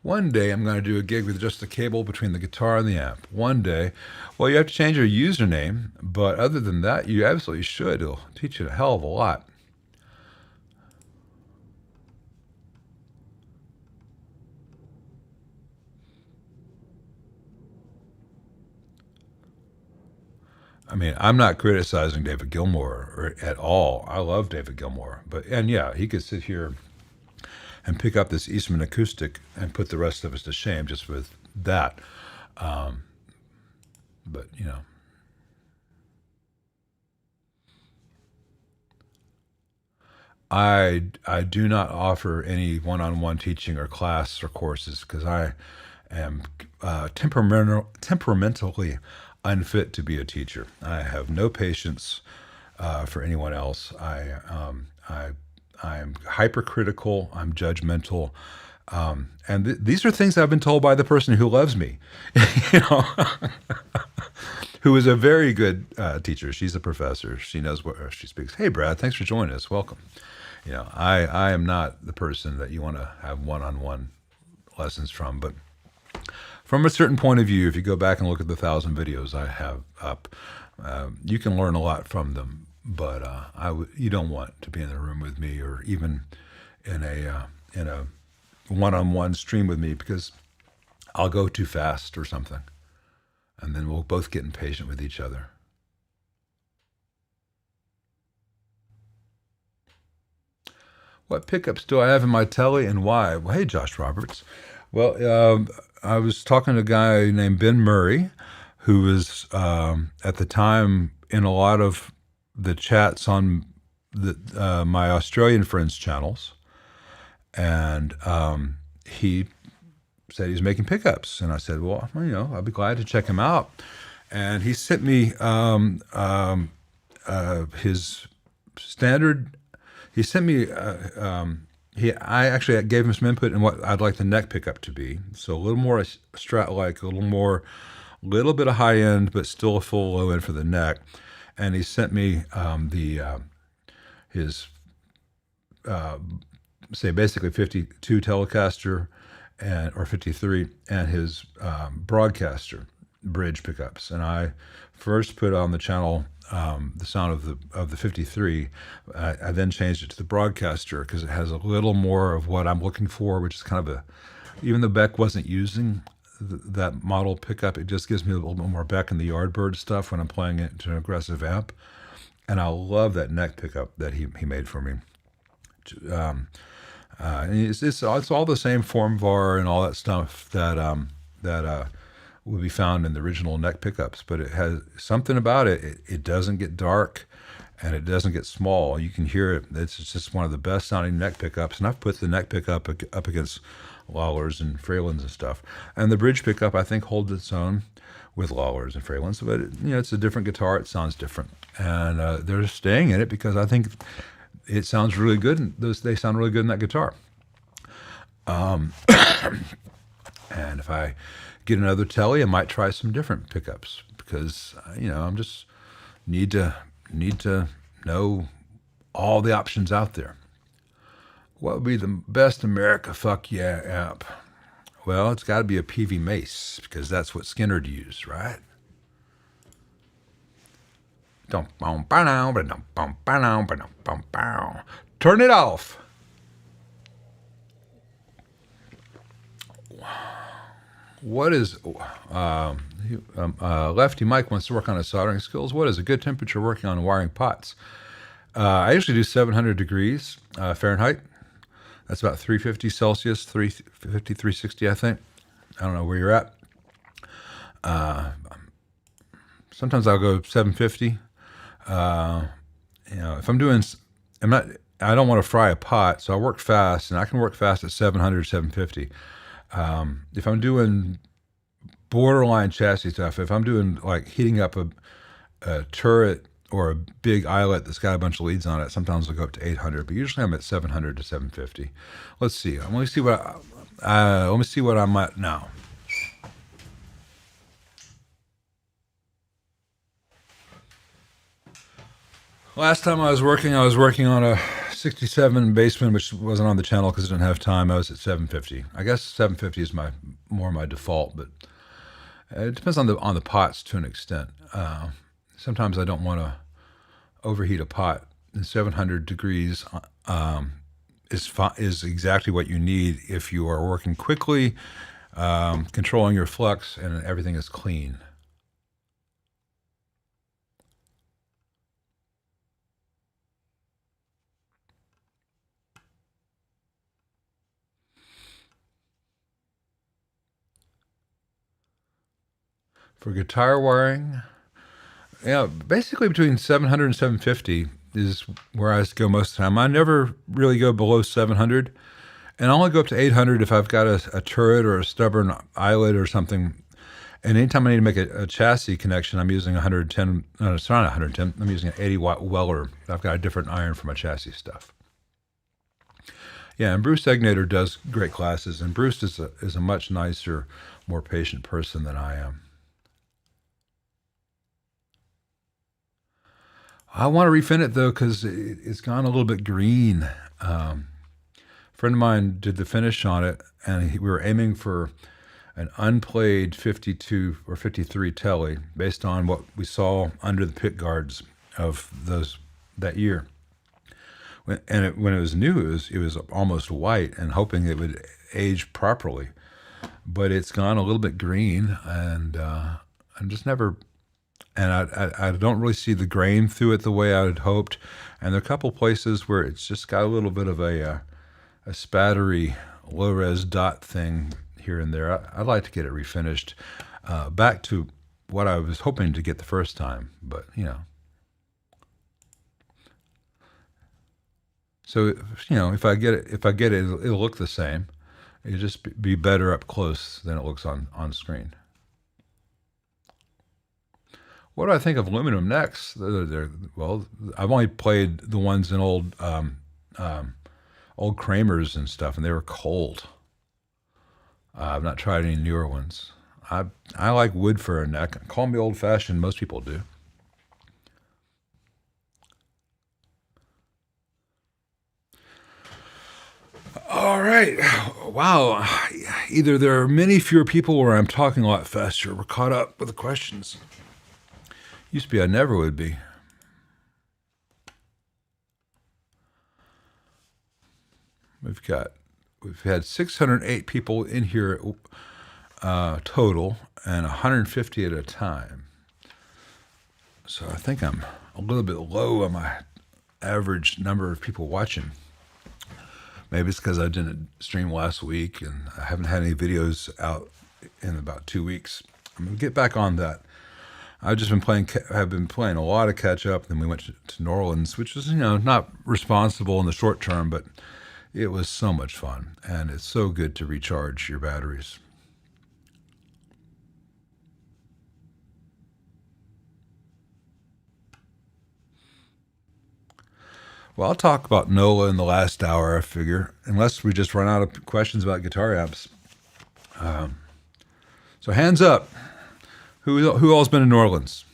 One day I'm going to do a gig with just the cable between the guitar and the amp. One day. Well, you have to change your username, but other than that, you absolutely should. It'll teach you a hell of a lot. I mean, I'm not criticizing David Gilmour at all. I love David Gilmour. And yeah, he could sit here and pick up this Eastman acoustic and put the rest of us to shame just with that. But, you know. I do not offer any one-on-one teaching or class or courses because I am temperamentally unfit to be a teacher. I have no patience for anyone else. I'm hypercritical. I'm judgmental. And these are things I've been told by the person who loves me, you know, who is a very good teacher. She's a professor. She knows what she speaks. Hey, Brad, thanks for joining us. Welcome. You know, I am not the person that you want to have one-on-one lessons from, but from a certain point of view, if you go back and look at the 1,000 videos I have up, you can learn a lot from them. But you don't want to be in the room with me, or even in a one-on-one stream with me, because I'll go too fast or something, and then we'll both get impatient with each other. What pickups do I have in my Tele and why? Well, hey, Josh Roberts. Well, I was talking to a guy named Ben Murray, who was at the time in a lot of the chats on my Australian friends' channels, and he said he was making pickups, and I said, well, you know, I'll be glad to check him out. And he sent me his standard. He sent me. I actually gave him some input in what I'd like the neck pickup to be. So a little more Strat-like, a little bit of high end, but still a full low end for the neck. And he sent me his say basically 52 Telecaster or 53 and his Broadcaster bridge pickups. And I first put on the channel the sound of the 53. I then changed it to the Broadcaster because it has a little more of what I'm looking for, which is kind of even though Beck wasn't using that model pickup, it just gives me a little bit more Beck and the Yardbird stuff when I'm playing it to an aggressive amp. And I love that neck pickup that he made for me. It's all the same form var and all that stuff that would be found in the original neck pickups, but it has something about it. It doesn't get dark and it doesn't get small. You can hear it. It's just one of the best sounding neck pickups. And I've put the neck pickup up against Lawlers and Fralins and stuff. And the bridge pickup, I think, holds its own with Lawlers and Fralins, but it's a different guitar. It sounds different, and they're staying in it because I think it sounds really good. And they sound really good in that guitar. And if I get another telly, I might try some different pickups because I'm just need to know all the options out there. What would be the best America fuck yeah amp? Well, it's got to be a PV Mace because that's what Skinner used, right? Turn it off. What is Lefty Mike wants to work on his soldering skills? What is a good temperature working on wiring pots? I usually do 700 degrees Fahrenheit. That's about 350 Celsius, 350, 360, I think. I don't know where you're at. Sometimes I'll go 750. If I'm doing, I don't want to fry a pot, so I work fast, and I can work fast at 700, 750. If I'm doing borderline chassis stuff, if I'm doing like heating up a turret or a big eyelet that's got a bunch of leads on it, sometimes I'll go up to 800, but usually I'm at 700 to 750. Let's see. Let me see what I'm at now. Last time I was working on a 67 Bassman, which wasn't on the channel because I didn't have time. I was at 750. I guess 750 is more my default, but it depends on the pots to an extent. Sometimes I don't want to overheat a pot. And 700 degrees is exactly what you need if you are working quickly, controlling your flux, and everything is clean. For guitar wiring, basically between 700 and 750 is where I go most of the time. I never really go below 700, and I only go up to 800 if I've got a turret or a stubborn eyelet or something. And anytime I need to make a chassis connection, I'm using 110. No, it's not 110. I'm using an 80-watt Weller. I've got a different iron for my chassis stuff. Yeah, and Bruce Egnator does great classes, and Bruce is a much nicer, more patient person than I am. I want to refin it though because it's gone a little bit green. A friend of mine did the finish on it, and we were aiming for an unplayed 52 or 53 telly based on what we saw under the pit guards of that year. When it was new, it was almost white, and hoping it would age properly. But it's gone a little bit green, and I'm just never. And I don't really see the grain through it the way I had hoped. And there are a couple places where it's just got a little bit of a spattery, low-res dot thing here and there. I'd like to get it refinished back to what I was hoping to get the first time, but So if I get it, it'll look the same. It'll just be better up close than it looks on screen. What do I think of aluminum necks? Well, I've only played the ones in old Kramers and stuff, and they were cold. I've not tried any newer ones. I like wood for a neck. Call me old-fashioned. Most people do. All right. Wow. Either there are many fewer people or I'm talking a lot faster. We're caught up with the questions. Used to be I never would be. We've had 608 people in here total, and 150 at a time. So I think I'm a little bit low on my average number of people watching. Maybe it's because I didn't stream last week and I haven't had any videos out in about 2 weeks. I'm gonna get back on that. I've been playing a lot of catch-up. Then we went to New Orleans, which was, not responsible in the short term, but it was so much fun. And it's so good to recharge your batteries. Well, I'll talk about NOLA in the last hour, I figure, unless we just run out of questions about guitar amps. So hands up. Who all's been in New Orleans?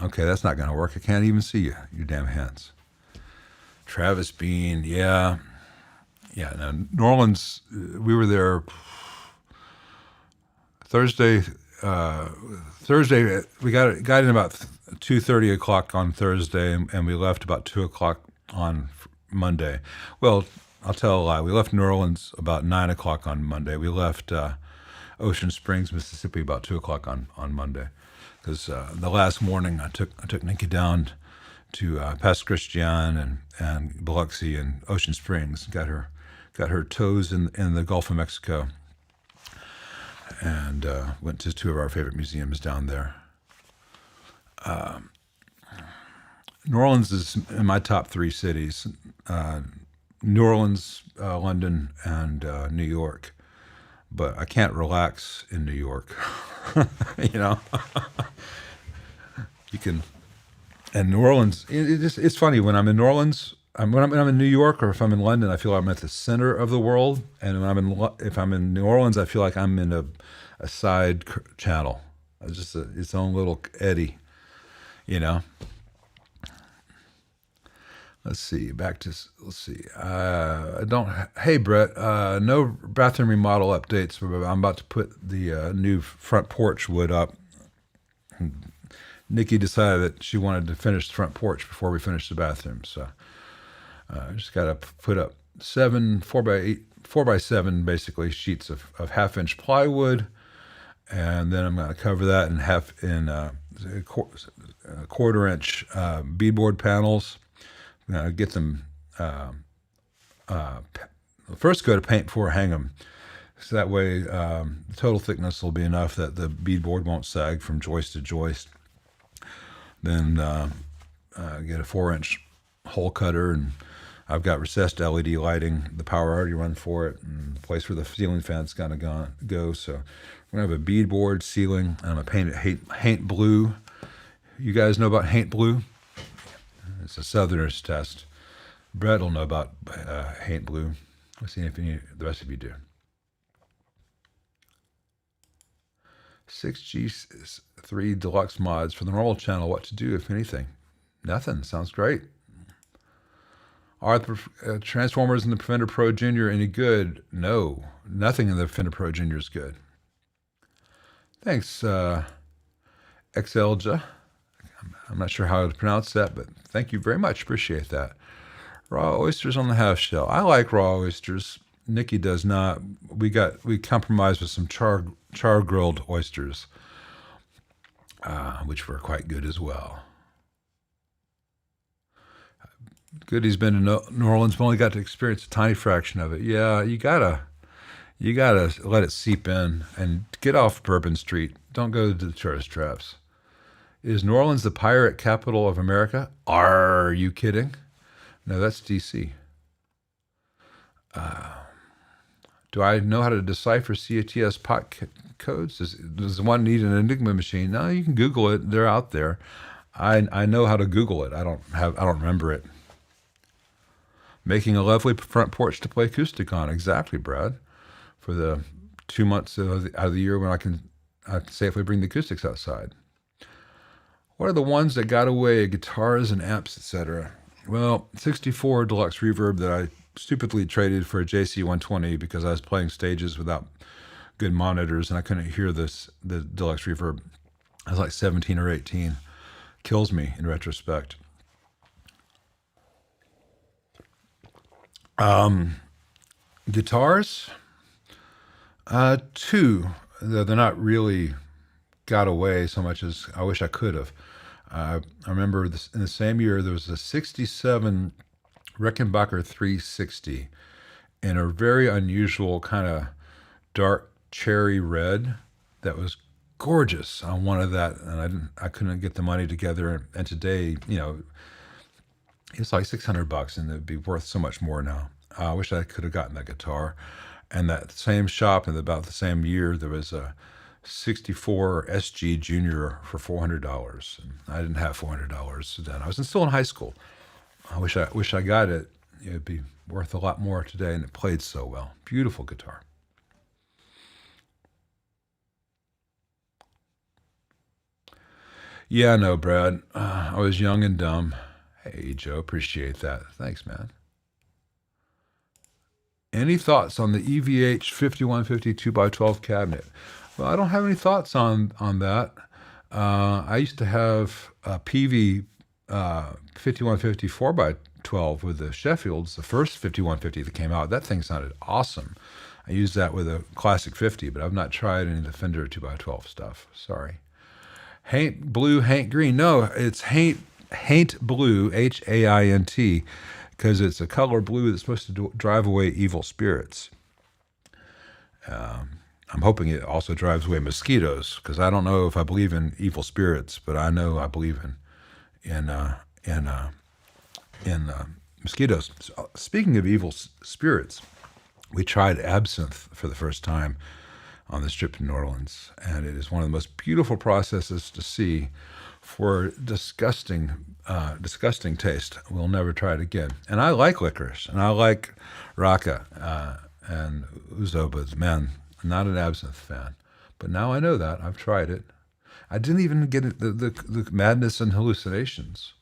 Okay, that's not going to work. I can't even see you, your damn hands. Travis Bean, yeah. Yeah, now, New Orleans, we were there Thursday. We got in about 2:30 o'clock on Thursday, and we left about 2 o'clock on Monday. Well, I'll tell a lie. We left New Orleans about 9 o'clock on Monday. We left Ocean Springs, Mississippi, about 2 o'clock on Monday, because the last morning I took Nikki down to Pass Christian and Biloxi and Ocean Springs. Got her toes in the Gulf of Mexico, and went to two of our favorite museums down there. New Orleans is in my top three cities: New Orleans, London, and New York. But I can't relax in New York. You know, you can. And New Orleans, it's funny when I'm in New Orleans. When I'm in New York, or if I'm in London, I feel like I'm at the center of the world. And when if I'm in New Orleans, I feel like I'm in a side channel. It's just its own little eddy, you know. Let's see. I don't. Hey, Brett. No bathroom remodel updates. I'm about to put the new front porch wood up. Nikki decided that she wanted to finish the front porch before we finish the bathroom, so I just got to put up 4x7 basically sheets of half-inch plywood, and then I'm going to cover that in quarter-inch beadboard panels. Get them first go to paint before I hang them, so that way the total thickness will be enough that the beadboard won't sag from joist to joist. Then get a 4-inch hole cutter, and I've got recessed LED lighting. The power already run for it, and the place where the ceiling fan's gonna go. So we're gonna have a beadboard ceiling, and I'm gonna paint it haint blue. You guys know about haint blue? It's a Southerner's test. Brett will know about haint blue. Let's see if the rest of you do. 6G3 Deluxe mods for the normal channel. What to do, if anything? Nothing. Sounds great. Are the transformers in the Fender Pro Junior any good? No. Nothing in the Fender Pro Junior is good. Thanks, XLja. I'm not sure how to pronounce that, but thank you very much. Appreciate that. Raw oysters on the half shell. I like raw oysters. Nikki does not. We compromised with some char grilled oysters, which were quite good as well. Goody's been to New Orleans, but only got to experience a tiny fraction of it. Yeah, you gotta let it seep in and get off Bourbon Street. Don't go to the tourist traps. Is New Orleans the pirate capital of America? Are you kidding? No, that's D.C. Do I know how to decipher CATS pot codes? Does one need an Enigma machine? No, you can Google it. They're out there. I know how to Google it. I don't remember it. Making a lovely front porch to play acoustic on. Exactly, Brad. For the 2 months out of the year when I can safely bring the acoustics outside. What are the ones that got away? Guitars and amps, etc. Well, 64 Deluxe Reverb that I stupidly traded for a JC120 because I was playing stages without good monitors and I couldn't hear the Deluxe Reverb. I was like 17 or 18. Kills me in retrospect. Guitars, 2. They're not really got away so much as I wish I could have. I remember in the same year there was a 67 Rickenbacker 360 in a very unusual kind of dark cherry red that was gorgeous. I wanted that, and I couldn't get the money together. And today, it's like $600, and it'd be worth so much more now. I wish I could have gotten that guitar. And that same shop, in about the same year, there was a 64 SG Junior for $400. And I didn't have $400 then. I was still in high school. I wish I got it. It'd be worth a lot more today, and it played so well. Beautiful guitar. Yeah, no, Brad. I was young and dumb. Hey, Joe, appreciate that. Thanks, man. Any thoughts on the EVH 5150 2x12 cabinet? Well, I don't have any thoughts on that. I used to have a PV 5150 4x12 with the Sheffields, the first 5150 that came out. That thing sounded awesome. I used that with a classic 50, but I've not tried any of the Fender 2x12 stuff. Sorry. Haint blue, haint green. No, it's haint blue, Haint, because it's a color blue that's supposed to drive away evil spirits. I'm hoping it also drives away mosquitoes, because I don't know if I believe in evil spirits, but I know I believe in mosquitoes. So, speaking of evil spirits, we tried absinthe for the first time on this trip to New Orleans, and it is one of the most beautiful processes to see for disgusting taste. We'll never try it again. And I like licorice, and I like Raka and Ouzo, but man, I'm not an absinthe fan. But now I know that. I've tried it. I didn't even get the madness and hallucinations.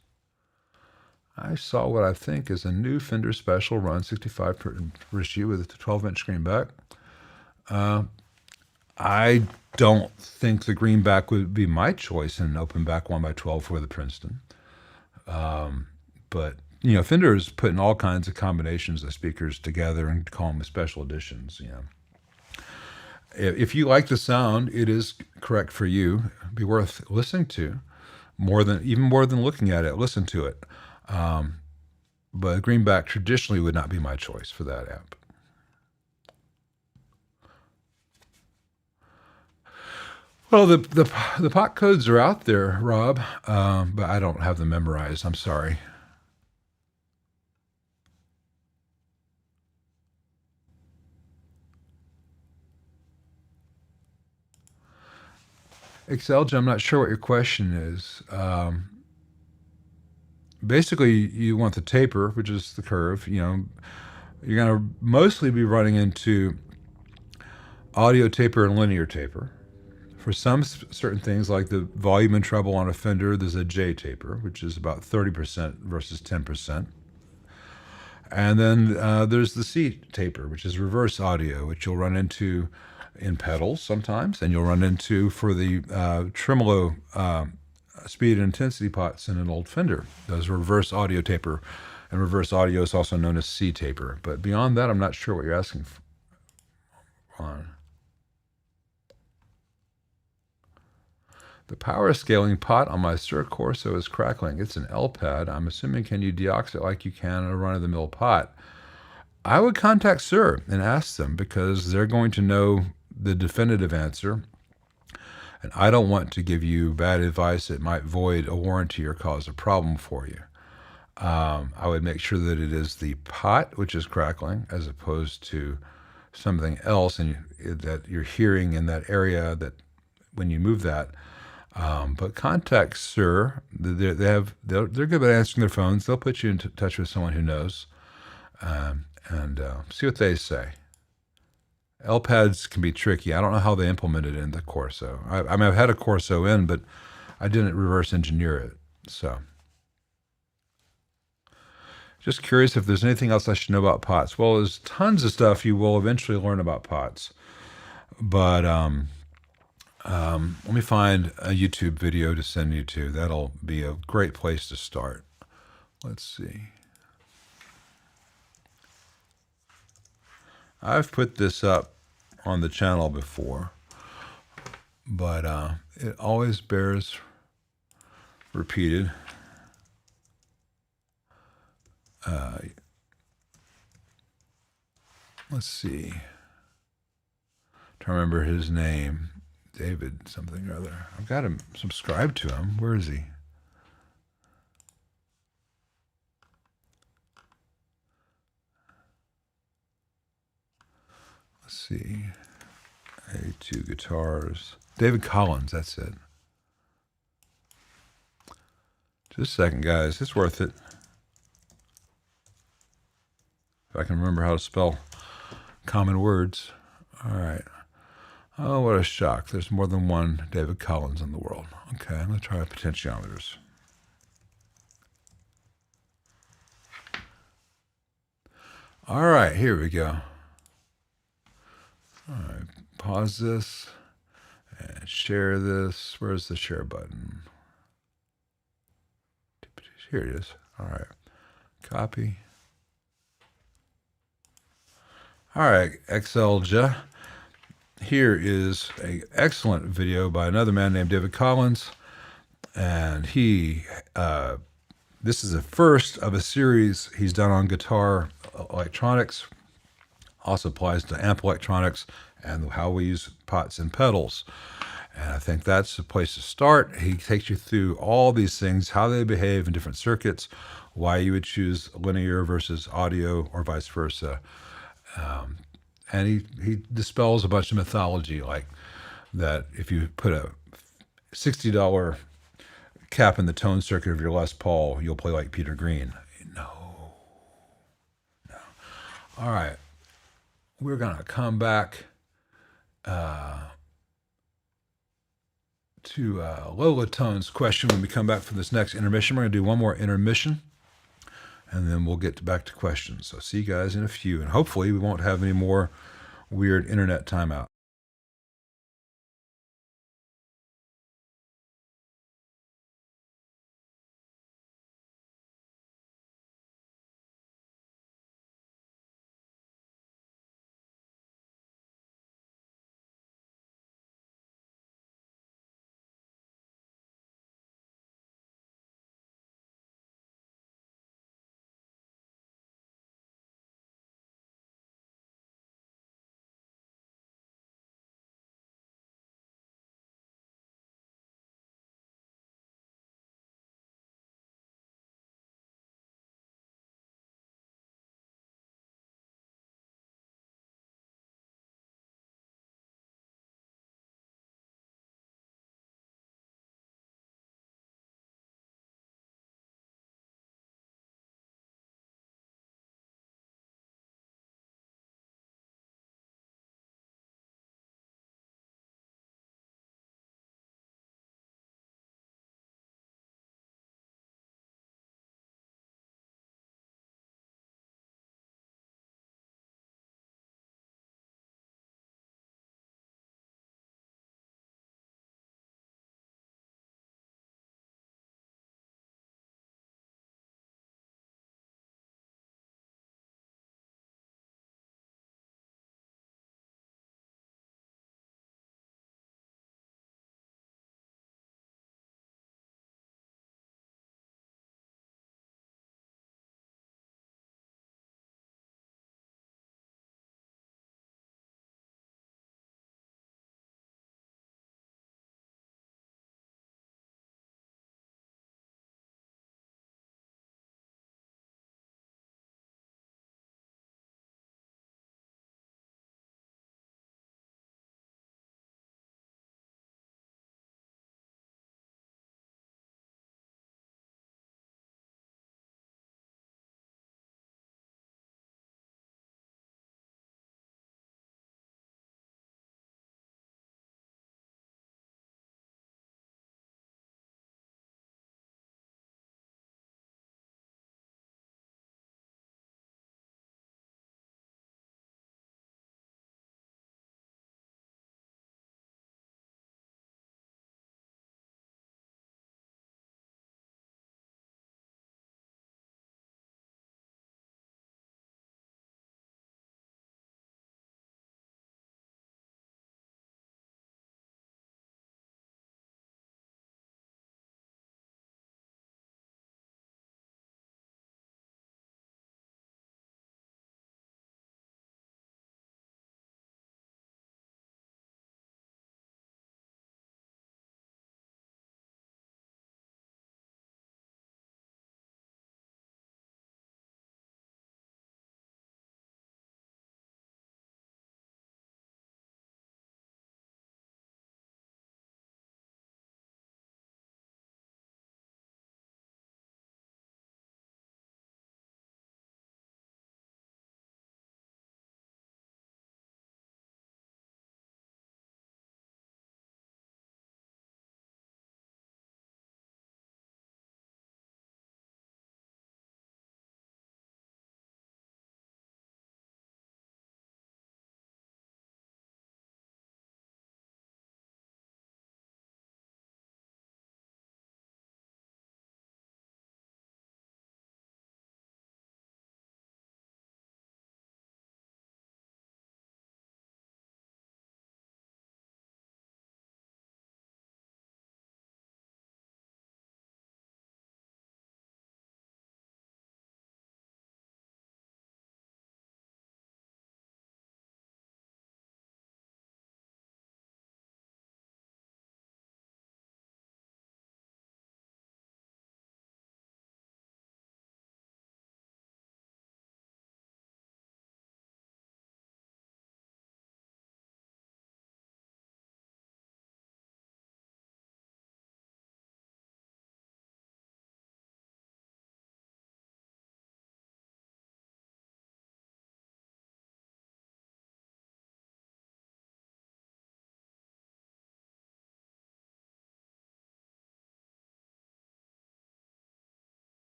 I saw what I think is a new Fender Special Run 65 per issue with a 12-inch greenback. I don't think the greenback would be my choice in an open back 1x12 for the Princeton. But, you know, Fender is putting all kinds of combinations of speakers together and call them special editions, you know. If you like the sound, it is correct for you. It'd be worth listening to, even more than looking at it. Listen to it. But greenback traditionally would not be my choice for that amp. Well, the pot codes are out there, Rob, but I don't have them memorized. I'm sorry. Excelja, I'm not sure what your question is. Basically, you want the taper, which is the curve. You know, you're going to mostly be running into audio taper and linear taper. For some certain things, like the volume and treble on a Fender, there's a J taper, which is about 30% versus 10%. And then there's the C taper, which is reverse audio, which you'll run into in pedals sometimes, and you'll run into for the tremolo speed and intensity pots in an old Fender. Those are reverse audio taper, and reverse audio is also known as C taper. But beyond that, I'm not sure what you're asking on. The power scaling pot on my Sir Corso is crackling. It's an L pad. I'm assuming, can you deox it like you can in a run-of-the-mill pot? I would contact Sir and ask them, because they're going to know the definitive answer. And I don't want to give you bad advice that might void a warranty or cause a problem for you. I would make sure that it is the pot which is crackling, as opposed to something else that you're hearing in that area that when you move that. But contact Sir. They're good at answering their phones. They'll put you in touch with someone who knows, and see what they say. L pads can be tricky. I don't know how they implement it in the Corso. I mean, I've had a Corso in, but I didn't reverse engineer it. So, just curious if there's anything else I should know about pots. Well, there's tons of stuff you will eventually learn about pots, but let me find a YouTube video to send you to. That'll be a great place to start. Let's see. I've put this up on the channel before, but it always bears repeated. Let's see. Trying to remember his name. David something or other. I've got him subscribed to him. Where is he? Let's see. A2 guitars. David Collins, that's it. Just a second, guys. It's worth it. if I can remember how to spell common words. All right. Oh, what a shock. There's more than one David Collins in the world. Okay, I'm going to try potentiometers. All right, here we go. All right, pause this and share this. Where's the share button? Here it is. All right, copy. All right, XLJ. Here is an excellent video by another man named David Collins, and this is the first of a series he's done on guitar electronics. Also applies to amp electronics and how we use pots and pedals. And I think that's the place to start. He takes you through all these things, how they behave in different circuits, why you would choose linear versus audio or vice versa. And he dispels a bunch of mythology, like that if you put a $60 cap in the tone circuit of your Les Paul, you'll play like Peter Green. No. All right. We're going to come back to Lola Tone's question when we come back from this next intermission. We're going to do one more intermission, and then we'll get back to questions. So see you guys in a few, and hopefully we won't have any more weird internet timeout.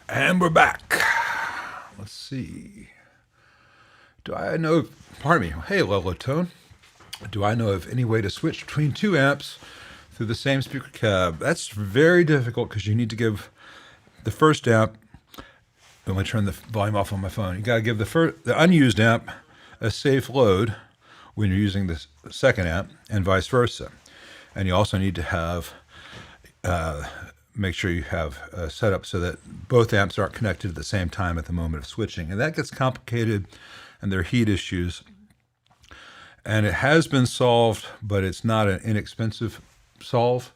And we're back. Let's see. Do I know, pardon me, hey Silvertone. Do I know of any way to switch between two amps through the same speaker cab? That's very difficult because you need to give the first amp, I'm going to turn the volume off on my phone. You got to give the unused amp a safe load when you're using the second amp and vice versa. And you also need to have, make sure you have set up so that both amps aren't connected at the same time at the moment of switching. And that gets complicated, and there are heat issues. And it has been solved, but it's not an inexpensive solve.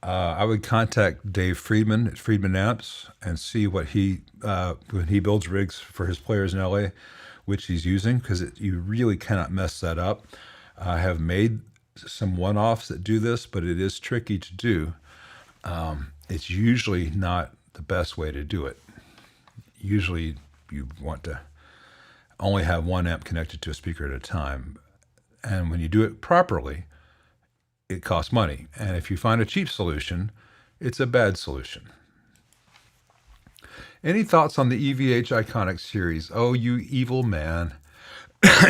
I would contact Dave Friedman at Friedman Amps and see what when he builds rigs for his players in LA, which he's using, because you really cannot mess that up. I have made some one-offs that do this, but it is tricky to do. It's usually not the best way to do it. Usually you want to only have one amp connected to a speaker at a time. And when you do it properly, it costs money. And if you find a cheap solution, it's a bad solution. Any thoughts on the EVH Iconic series? Oh, you evil man.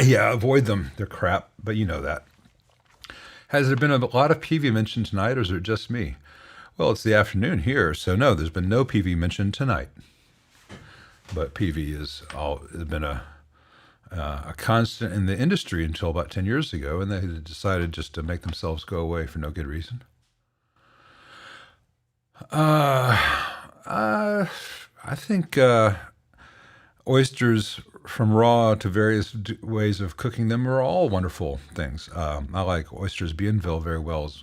Yeah, avoid them. They're crap, but you know that. Has there been a lot of PV mentioned tonight, or is it just me? Well, it's the afternoon here, so no, there's been no PV mentioned tonight. But PV has been a constant in the industry until about 10 years ago, and they decided just to make themselves go away for no good reason. I think oysters, from raw to various ways of cooking them, are all wonderful things. I like oysters Bienville very well.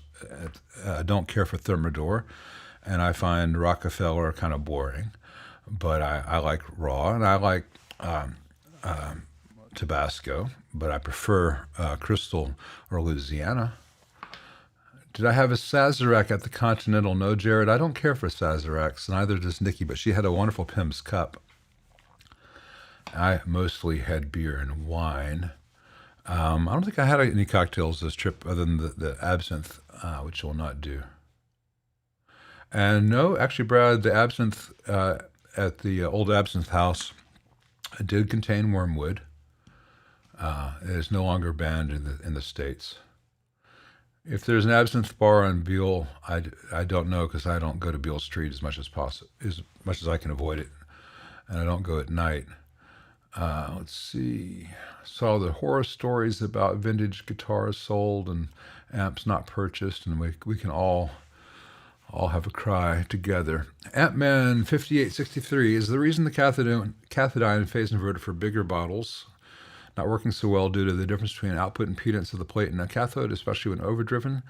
I don't care for Thermidor, and I find Rockefeller kind of boring, but I like raw, and I like Tabasco, but I prefer Crystal or Louisiana. Did I have a Sazerac at the Continental? No, Jared, I don't care for Sazeracs. Neither does Nikki, but she had a wonderful Pim's Cup. I mostly had beer and wine. I don't think I had any cocktails this trip other than the absinthe, which we'll not do. And no, actually, Brad, the absinthe at the old absinthe house did contain wormwood. It is no longer banned in the States. If there's an absinthe bar on Beale, I don't know, because I don't go to Beale Street as much as possible, as much as I can avoid it, and I don't go at night. Let's see. Saw the horror stories about vintage guitars sold and amps not purchased, and we can all have a cry together. Ampman 5863 is the reason the cathodion phase inverter for bigger bottles not working so well due to the difference between output impedance of the plate and a cathode, especially when overdriven.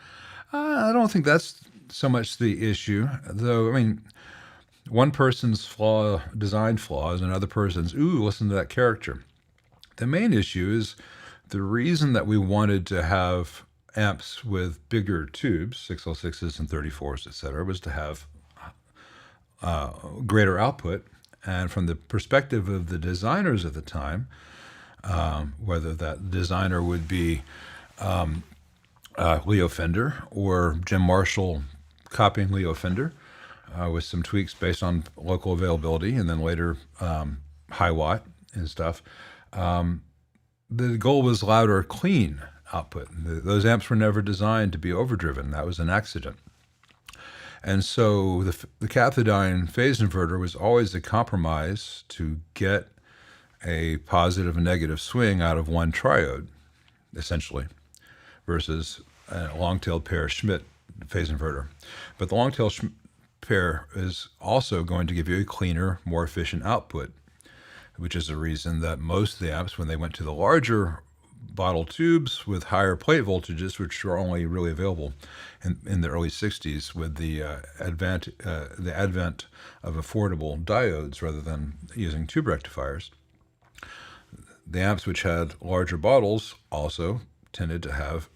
I don't think that's so much the issue, though. I mean, one person's design flaw is another person's, ooh, listen to that character. The main issue is the reason that we wanted to have amps with bigger tubes, 606s and 34s, etc., was to have greater output. And from the perspective of the designers at the time, whether that designer would be Leo Fender or Jim Marshall copying Leo Fender with some tweaks based on local availability, and then later high watt and stuff. The goal was louder, clean output. Those amps were never designed to be overdriven. That was an accident. And so the cathodion phase inverter was always a compromise to get a positive and negative swing out of one triode, essentially, versus a long-tailed pair Schmidt phase inverter. But the long-tailed pair is also going to give you a cleaner, more efficient output, which is the reason that most of the amps, when they went to the larger bottle tubes with higher plate voltages, which were only really available in the early 60s with the advent of affordable diodes rather than using tube rectifiers, the amps which had larger bottles also tended to have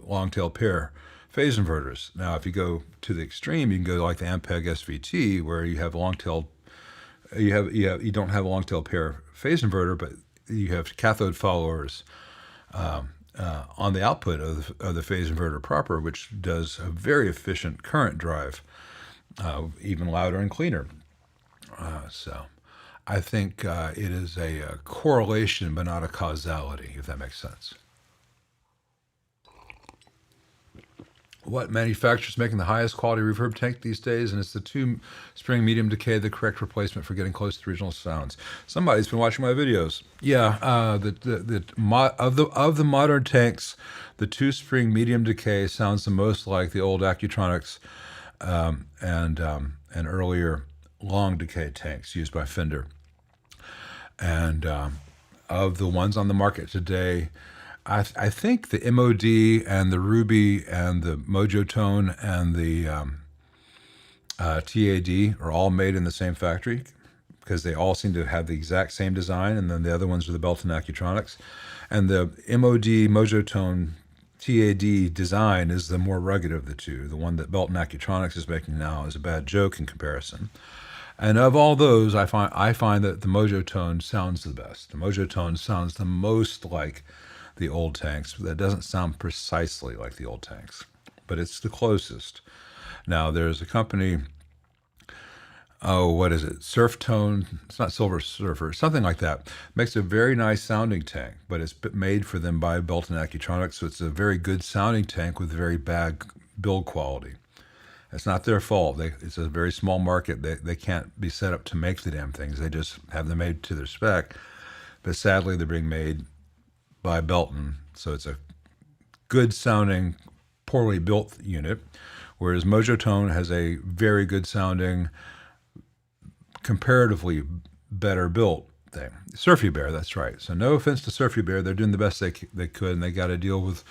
long-tail pair phase inverters. Now, if you go to the extreme, you can go like the Ampeg SVT, where you have long-tailed, you don't have a long-tail pair phase inverter, but you have cathode followers on the output of the phase inverter proper, which does a very efficient current drive, even louder and cleaner. So I think it is a correlation, but not a causality, if that makes sense. What manufacturer is making the highest quality reverb tank these days? And it's the two-spring medium decay, the correct replacement for getting close to the original sounds. Somebody's been watching my videos. Yeah, of the modern tanks, the two-spring medium decay sounds the most like the old Acoutronics and earlier long decay tanks used by Fender. And of the ones on the market today, I think the MOD and the Ruby and the Mojotone and the TAD are all made in the same factory because they all seem to have the exact same design, and then the other ones are the Belton Acoutronics. And the MOD, Mojotone, TAD design is the more rugged of the two. The one that Belton Acoutronics is making now is a bad joke in comparison. And of all those, I find that the Mojotone sounds the best. The Mojotone sounds the most like the old tanks. That doesn't sound precisely like the old tanks, but it's the closest. Now, there's a company, what is it? Surftone. It's not Silver Surfer, something like that. Makes a very nice sounding tank, but it's made for them by Belton Acoutronics, so it's a very good sounding tank with very bad build quality. It's not their fault. It's a very small market. They can't be set up to make the damn things. They just have them made to their spec. But sadly, they're being made by Belton, so it's a good sounding, poorly built unit, whereas Mojotone has a very good sounding, comparatively better built thing. Surfy Bear, that's right. So no offense to Surfy Bear, they're doing the best they could, and they got to deal with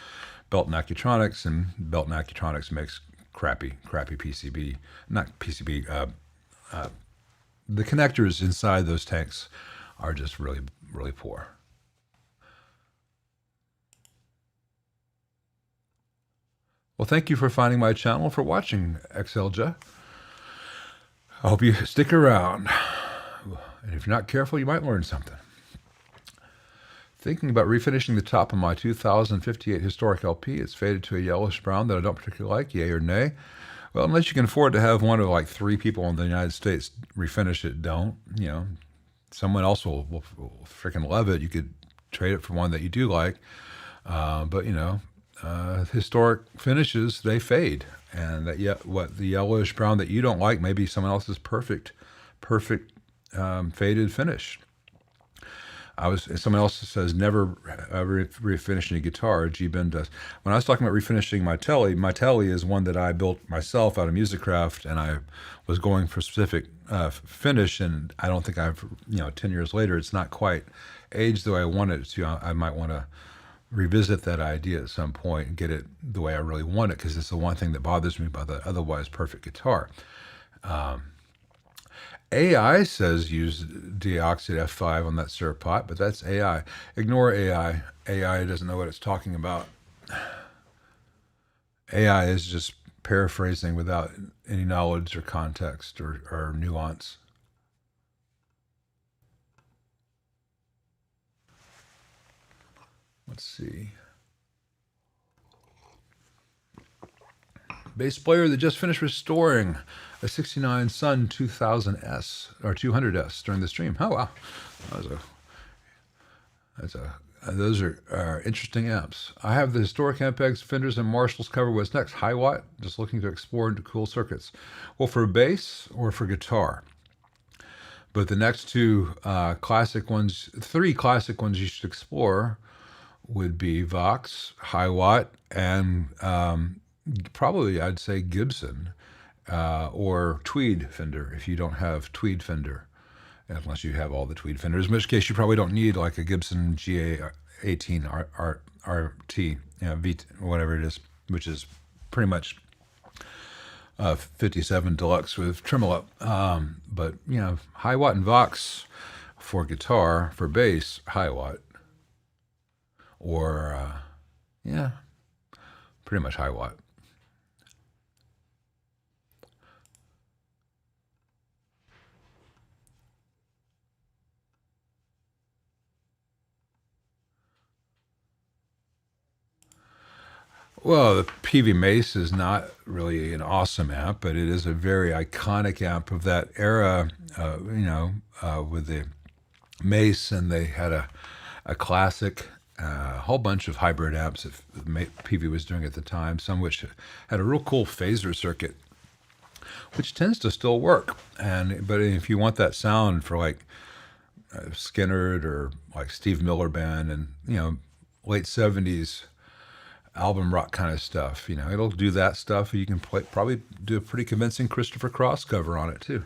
Belton Acoutronics, and Belton Acoutronics makes crappy PCB, not PCB. The connectors inside those tanks are just really, really poor. Well, thank you for finding my channel, for watching, XLJ. I hope you stick around. And if you're not careful, you might learn something. Thinking about refinishing the top of my 2058 historic LP. It's faded to a yellowish brown that I don't particularly like, yay or nay. Well, unless you can afford to have one of like 3 people in the United States refinish it, don't. You know, someone else will freaking love it. You could trade it for one that you do like. But, you know, historic finishes, they fade. And that what the yellowish brown that you don't like, maybe someone else's perfect faded finish. Someone else says never refinishing a guitar. G-Ben does. When I was talking about refinishing my telly is one that I built myself out of Musicraft, and I was going for specific finish, and I don't think 10 years later, it's not quite aged the way I wanted it to. I might want to revisit that idea at some point and get it the way I really want it, because it's the one thing that bothers me about the otherwise perfect guitar. AI says use deoxide F5 on that syrup pot, but that's AI. Ignore AI. AI doesn't know what it's talking about. AI is just paraphrasing without any knowledge or context or nuance. Let's see. Bass player that just finished restoring a 69 Sun 2000S or 200S during the stream. Oh wow, those are interesting amps. I have the historic Ampex, Fenders, and Marshalls covered. What's next? High watt. Just looking to explore into cool circuits. Well, for bass or for guitar. But the next two classic ones, 3 classic ones you should explore would be Vox, high watt, and probably I'd say Gibson or tweed Fender if you don't have tweed Fender, unless you have all the tweed Fenders, in which case you probably don't need like a Gibson GA18 RT, V, whatever it is, which is pretty much 57 Deluxe with Tremolo. But, high watt and Vox for guitar, for bass, high watt. Or, pretty much high watt. Well, the PV Mace is not really an awesome amp, but it is a very iconic amp of that era, with the Mace, and they had a classic, whole bunch of hybrid amps that PV was doing at the time, some which had a real cool phaser circuit, which tends to still work. But if you want that sound for like Skinnerd or like Steve Miller Band and, late 70s album rock kind of stuff, it'll do that stuff. You can probably do a pretty convincing Christopher Cross cover on it too.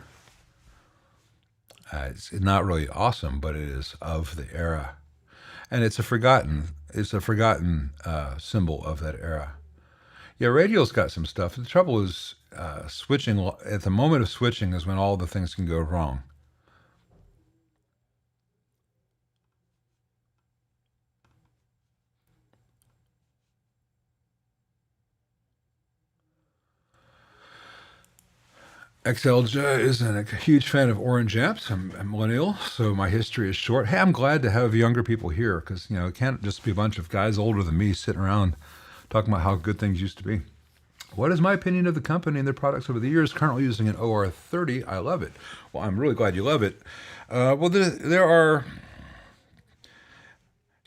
It's not really awesome, but it is of the era, and it's a forgotten symbol of that era. Yeah, Radial's got some stuff. The trouble is switching. At the moment of switching is when all the things can go wrong. XLJ isn't a huge fan of orange amps. I'm a millennial, so my history is short. Hey, I'm glad to have younger people here because, it can't just be a bunch of guys older than me sitting around talking about how good things used to be. What is my opinion of the company and their products over the years? Currently using an OR30. I love it. Well, I'm really glad you love it. There are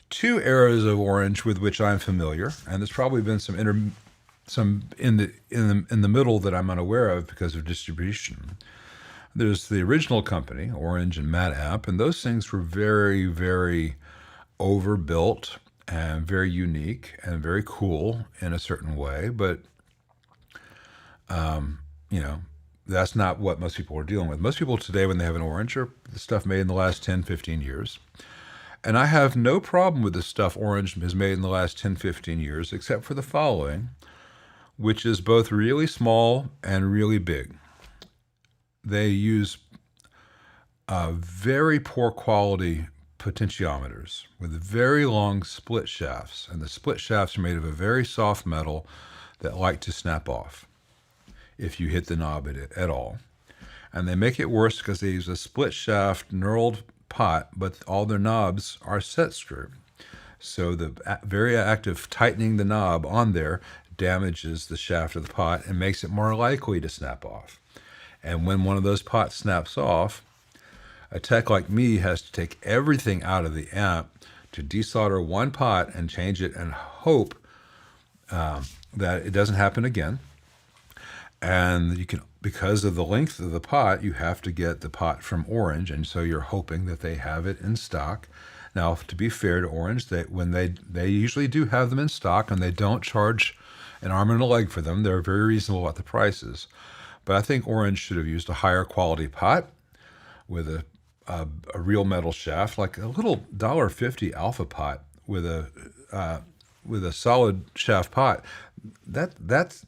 two eras of orange with which I'm familiar, and there's probably been some in the middle that I'm unaware of because of distribution. There's the original company, Orange and Matte Amp, and those things were very, very overbuilt and very unique and very cool in a certain way. But, that's not what most people are dealing with. Most people today, when they have an Orange, are the stuff made in the last 10, 15 years. And I have no problem with the stuff Orange has made in the last 10, 15 years, except for the following, which is both really small and really big. They use very poor quality potentiometers with very long split shafts, and the split shafts are made of a very soft metal that like to snap off if you hit the knob at all. And they make it worse because they use a split shaft knurled pot, but all their knobs are set screw. So the very active tightening the knob on there damages the shaft of the pot and makes it more likely to snap off. And when one of those pots snaps off, a tech like me has to take everything out of the amp to desolder one pot and change it and hope that it doesn't happen again. And you can, because of the length of the pot, you have to get the pot from Orange, and so you're hoping that they have it in stock. Now, to be fair to Orange, they usually do have them in stock, and they don't charge an arm and a leg for them. They're very reasonable at the prices. But I think Orange should have used a higher quality pot with a real metal shaft, like a little $1.50 Alpha pot with a solid shaft pot. That's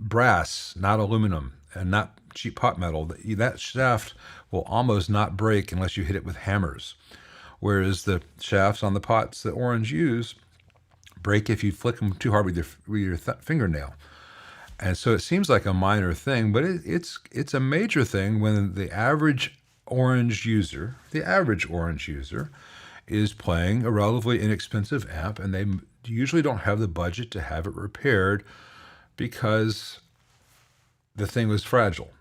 brass, not aluminum, and not cheap pot metal. That shaft will almost not break unless you hit it with hammers. Whereas the shafts on the pots that Orange use break if you flick them too hard with your fingernail. And so it seems like a minor thing, but it's a major thing when the average Orange user is playing a relatively inexpensive amp, and they usually don't have the budget to have it repaired because the thing was fragile.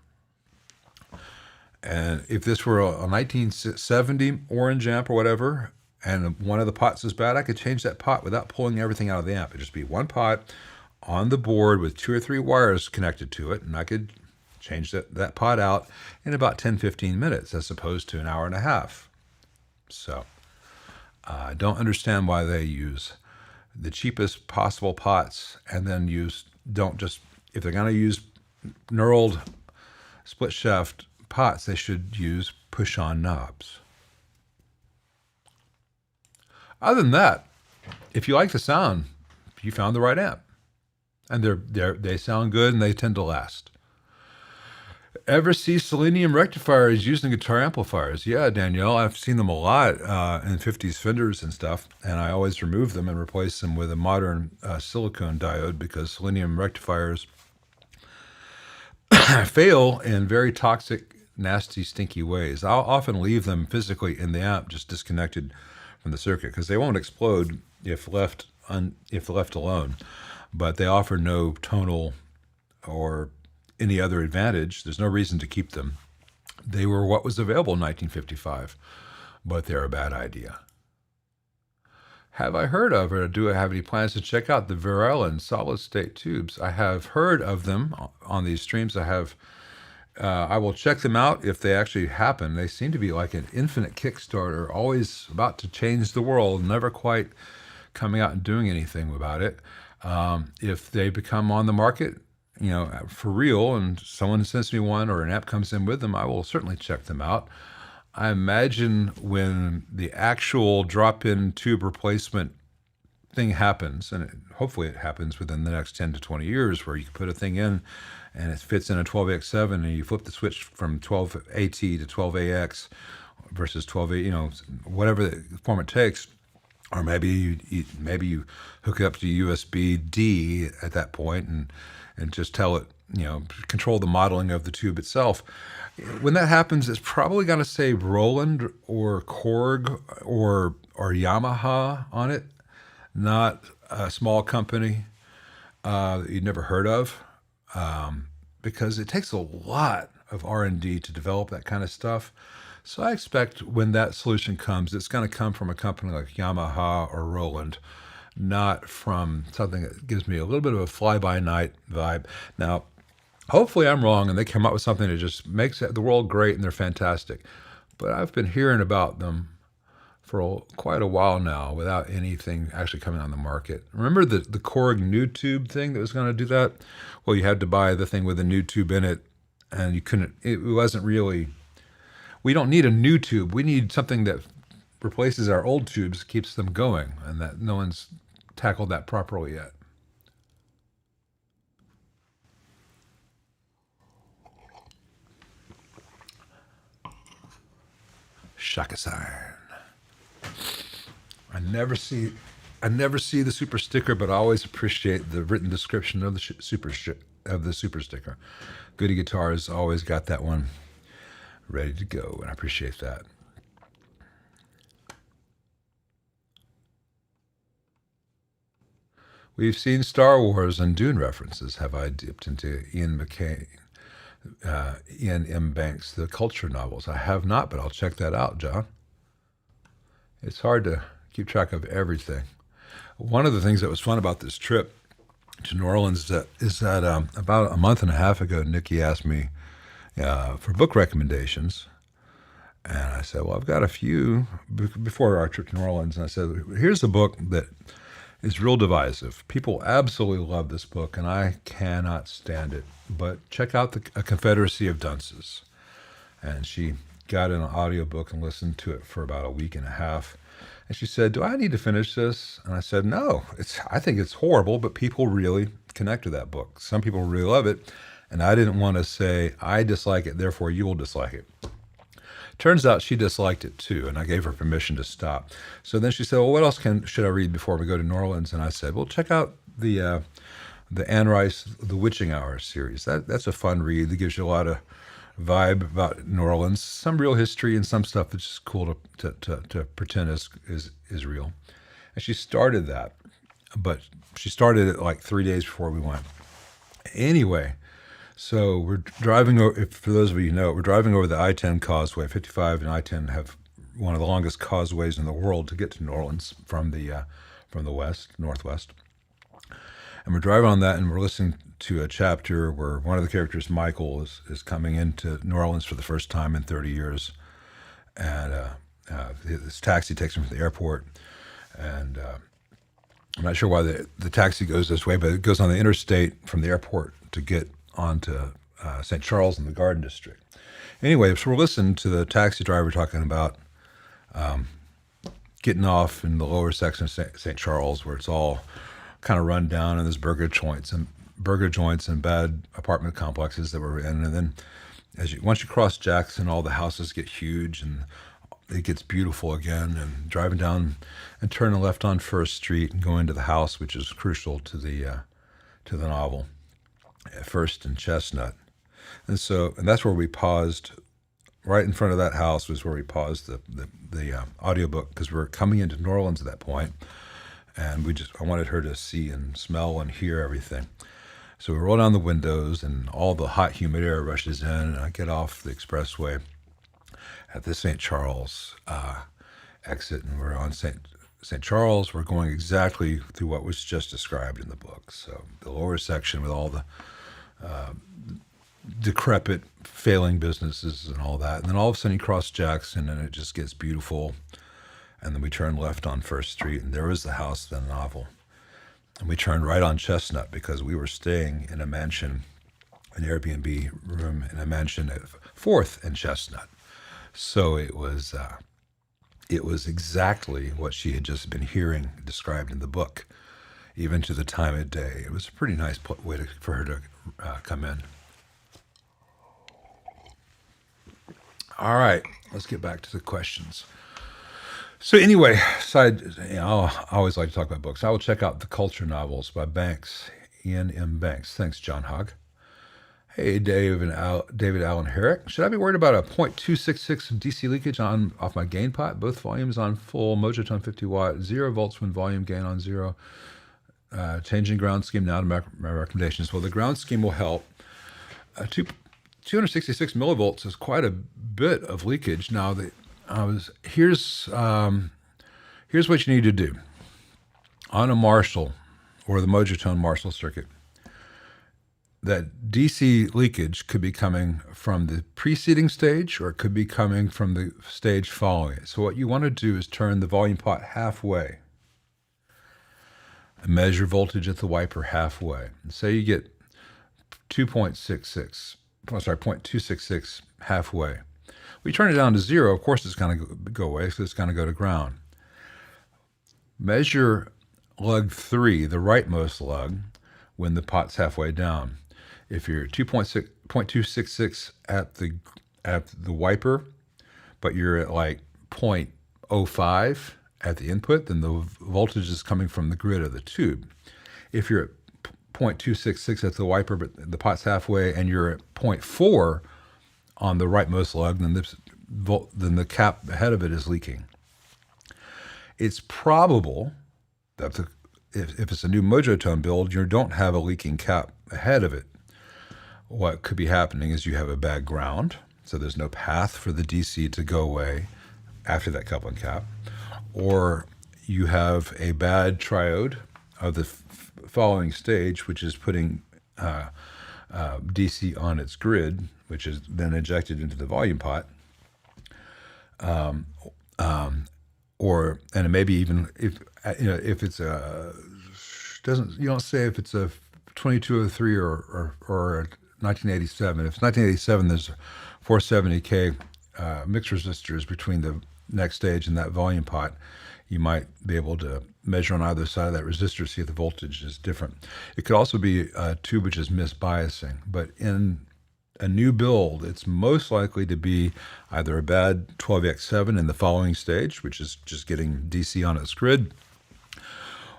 And if this were a 1970 Orange amp or whatever, and one of the pots is bad, I could change that pot without pulling everything out of the amp. It'd just be one pot on the board with 2 or 3 wires connected to it, and I could change that pot out in about 10, 15 minutes as opposed to an hour and a half. So I don't understand why they use the cheapest possible pots and then if they're going to use knurled split shaft pots, they should use push-on knobs. Other than that, if you like the sound, you found the right amp. And they sound good and they tend to last. Ever see selenium rectifiers used in guitar amplifiers? Yeah, Danielle, I've seen them a lot in 50s Fenders and stuff, and I always remove them and replace them with a modern silicone diode because selenium rectifiers fail in very toxic, nasty, stinky ways. I'll often leave them physically in the amp, just disconnected from the circuit, because they won't explode if left if left alone, but they offer no tonal or any other advantage. There's no reason to keep them. They were what was available in 1955, but they're a bad idea. Have I heard of, or do I have any plans to check out the Verellen solid-state tubes? I have heard of them on these streams. I will check them out if they actually happen. They seem to be like an infinite Kickstarter, always about to change the world, never quite coming out and doing anything about it. If they become on the market, for real, and someone sends me one or an app comes in with them, I will certainly check them out. I imagine when the actual drop-in tube replacement thing happens, and hopefully it happens within the next 10 to 20 years, where you can put a thing in and it fits in a 12AX7 and you flip the switch from 12AT to 12AX versus 12A, whatever the form it takes. Or maybe you hook it up to USB-D at that point and just tell it, control the modeling of the tube itself. When that happens, it's probably going to say Roland or Korg or Yamaha on it, not a small company that you'd never heard of, because it takes a lot of R&D to develop that kind of stuff. So I expect when that solution comes, it's going to come from a company like Yamaha or Roland, not from something that gives me a little bit of a fly-by-night vibe. Now, hopefully I'm wrong and they come up with something that just makes the world great and they're fantastic. But I've been hearing about them for quite a while now without anything actually coming on the market. Remember the Korg new tube thing that was going to do that? Well, you had to buy the thing with a new tube in it, and it wasn't really, we don't need a new tube. We need something that replaces our old tubes, keeps them going, and that no one's tackled that properly yet. Shaka-san. I never see the super sticker, but I always appreciate the written description of the super sticker. Goody Guitars always got that one ready to go, and I appreciate that. We've seen Star Wars and Dune references. Have I dipped into Ian M. Banks, the culture novels? I have not, but I'll check that out, John. It's hard to keep track of everything. One of the things that was fun about this trip to New Orleans is that about a month and a half ago, Nikki asked me for book recommendations. And I said, well, I've got a few before our trip to New Orleans. And I said, here's a book that is real divisive. People absolutely love this book, and I cannot stand it. But check out A Confederacy of Dunces. And she got an audiobook and listened to it for about a week and a half. And she said, do I need to finish this? And I said, no, I think it's horrible, but people really connect to that book. Some people really love it. And I didn't want to say, I dislike it, therefore you will dislike it. Turns out she disliked it too, and I gave her permission to stop. So then she said, well, what else should I read before we go to New Orleans? And I said, well, check out the Anne Rice, The Witching Hour series. That's a fun read that gives you a lot of vibe about New Orleans, some real history and some stuff that's just cool to pretend is real. And she started that, but she started it like 3 days before we went. Anyway, so we're driving over, for those of you who know, we're driving over the I-10 causeway. 55 and I-10 have one of the longest causeways in the world to get to New Orleans from the northwest. And we're driving on that, and we're listening to a chapter where one of the characters, Michael, is coming into New Orleans for the first time in 30 years. And this taxi takes him from the airport. And I'm not sure why the taxi goes this way, but it goes on the interstate from the airport to get onto St. Charles in the Garden District. Anyway, so we're listening to the taxi driver talking about getting off in the lower section of St. Charles, where it's all kind of run down, and there's burger joints and bad apartment complexes that we're in. And then once you cross Jackson, all the houses get huge and it gets beautiful again. And driving down and turning left on First Street and going to the house, which is crucial to the novel, First and Chestnut. And that's where we paused. Right in front of that house was where we paused the audiobook, because we're coming into New Orleans at that point. and I wanted her to see and smell and hear everything. So we roll down the windows, and all the hot, humid air rushes in, and I get off the expressway at the St. Charles exit, and we're on St. Charles. We're going exactly through what was just described in the book. So the lower section with all the decrepit, failing businesses and all that. And then all of a sudden you cross Jackson, and it just gets beautiful. And then we turn left on First Street, and there was the house, the novel. And we turned right on Chestnut because we were staying in a mansion, an Airbnb room in a mansion at 4th and Chestnut. So it was exactly what she had just been hearing described in the book, even to the time of day. It was a pretty nice way for her to come in. All right, let's get back to the questions. So anyway, I always like to talk about books. I will check out The Culture Novels by Banks, Ian M. Banks. Thanks, John Hogg. Hey, David Allen Herrick. Should I be worried about a 0.266 DC leakage off my gain pot? Both volumes on full, Mojotone 50 watt, 0 volts when volume gain on 0. Changing ground scheme now to my recommendations. Well, the ground scheme will help. 266 millivolts is quite a bit of leakage. Now, here's what you need to do. On a Marshall or the Mojotone Marshall circuit, that DC leakage could be coming from the preceding stage, or it could be coming from the stage following it. So what you want to do is turn the volume pot halfway and measure voltage at the wiper halfway. And say you get 0.266 halfway. We turn it down to 0, of course it's going to go away, so it's going to go to ground. Measure lug 3, the rightmost lug, when the pot's halfway down. If you're 0.266 at the wiper, but you're at like 0.05 at the input, then the voltage is coming from the grid of the tube. If you're at 0.266 at the wiper, but the pot's halfway, and you're at 0.4 on the rightmost lug, then the cap ahead of it is leaking. It's probable that if it's a new Mojotone build, you don't have a leaking cap ahead of it. What could be happening is you have a bad ground, so there's no path for the DC to go away after that coupling cap, or you have a bad triode of the following stage, which is putting DC on its grid, which is then injected into the volume pot, or maybe even if it's a you don't say if it's a 2203 or a 1987. If it's 1987, there's 470K mixed resistors between the next stage and that volume pot. You might be able to measure on either side of that resistor, see if the voltage is different. It could also be a tube which is misbiasing, but in a new build, it's most likely to be either a bad 12X7 in the following stage, which is just getting DC on its grid,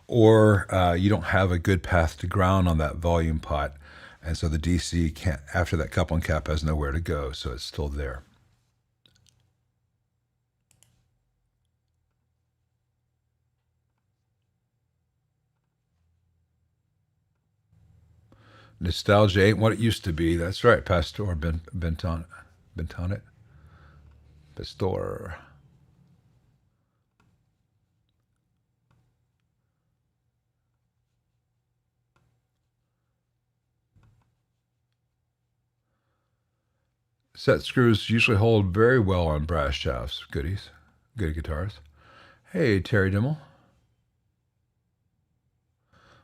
or you don't have a good path to ground on that volume pot, and so the DC can't, after that coupling cap, has nowhere to go, so it's still there. Nostalgia ain't what it used to be. That's right, Pastor Bentonet. Pastor. Set screws usually hold very well on brass shafts. Good guitars. Hey, Terry Dimmel.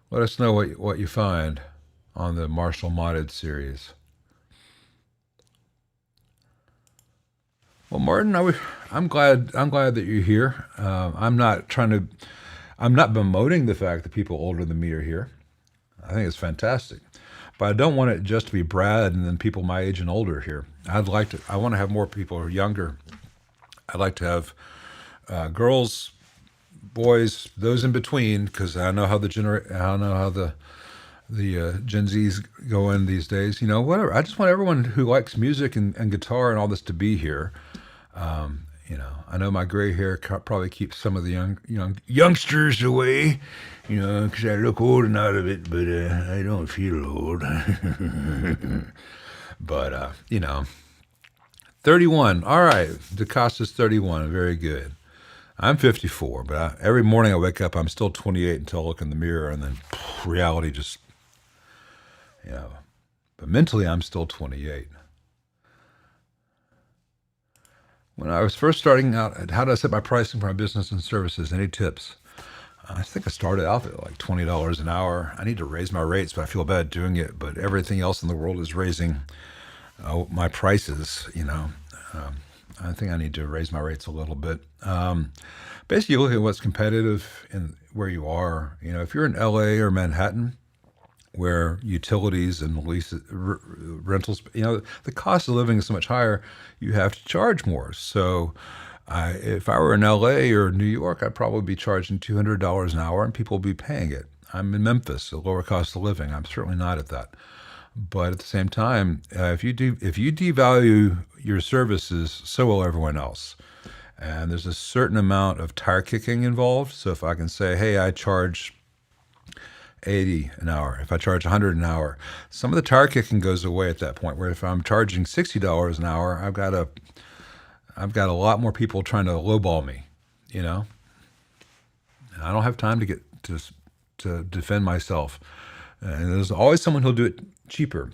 Let us know what you find on the Marshall modded series. Well, Martin, I'm glad that you're here. I'm not bemoaning the fact that people older than me are here. I think it's fantastic, but I don't want it just to be Brad and then people my age and older here. I want to have more people who are younger. I'd like to have girls, boys, those in between, because I know how the Gen Zs go in these days. Whatever. I just want everyone who likes music and guitar and all this to be here. You know, I know my gray hair probably keeps some of the youngsters away, you know, because I look old and out of it, but I don't feel old. But, you know, 31. All right. DaCosta's 31. Very good. I'm 54, but every morning I wake up, I'm still 28 until I look in the mirror, and then reality just, you know. But mentally, I'm still 28. When I was first starting out, how did I set my pricing for my business and services? Any tips? I think I started out at like $20 an hour. I need to raise my rates, but I feel bad doing it. But everything else in the world is raising my prices, you know. I think I need to raise my rates a little bit. Basically, you look at what's competitive in where you are. You know, if you're in LA or Manhattan, where utilities and leases, rentals, you know, the cost of living is so much higher, you have to charge more. So if I were in LA or New York, I'd probably be charging $200 an hour and people would be paying it. I'm in Memphis, a lower cost of living. I'm certainly not at that. But at the same time, if you devalue your services, so will everyone else. And there's a certain amount of tire kicking involved. So if I can say, hey, I charge 80 an hour, if I charge 100 an hour, some of the tire kicking goes away at that point. Where if I'm charging $60 an hour, I've got a lot more people trying to lowball me, you know. And I don't have time to get to defend myself. And there's always someone who'll do it cheaper.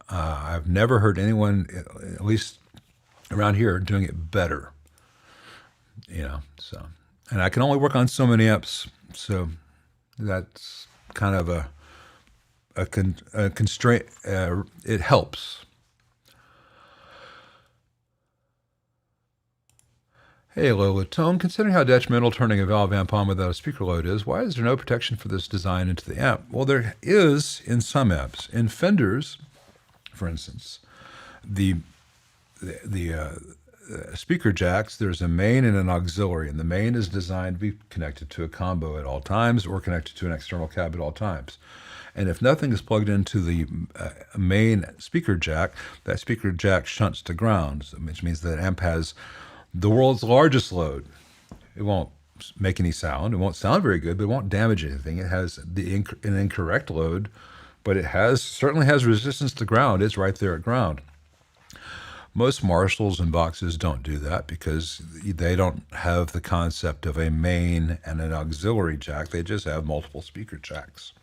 I've never heard anyone, at least around here, doing it better. You know, so, and I can only work on so many amps, so that's kind of a constraint. It helps. Hey, Lola Tone, considering how detrimental turning a valve amp on without a speaker load is, why is there no protection for this design into the amp? Well, there is in some amps. In Fenders, for instance, the speaker jacks, there's a main and an auxiliary, and the main is designed to be connected to a combo at all times or connected to an external cab at all times. And if nothing is plugged into the main speaker jack, that speaker jack shunts to ground, which means that amp has the world's largest load. It won't make any sound. It won't sound very good, but it won't damage anything. It has an incorrect load, but it certainly has resistance to ground. It's right there at ground. Most Marshalls and Voxes don't do that because they don't have the concept of a main and an auxiliary jack. They just have multiple speaker jacks.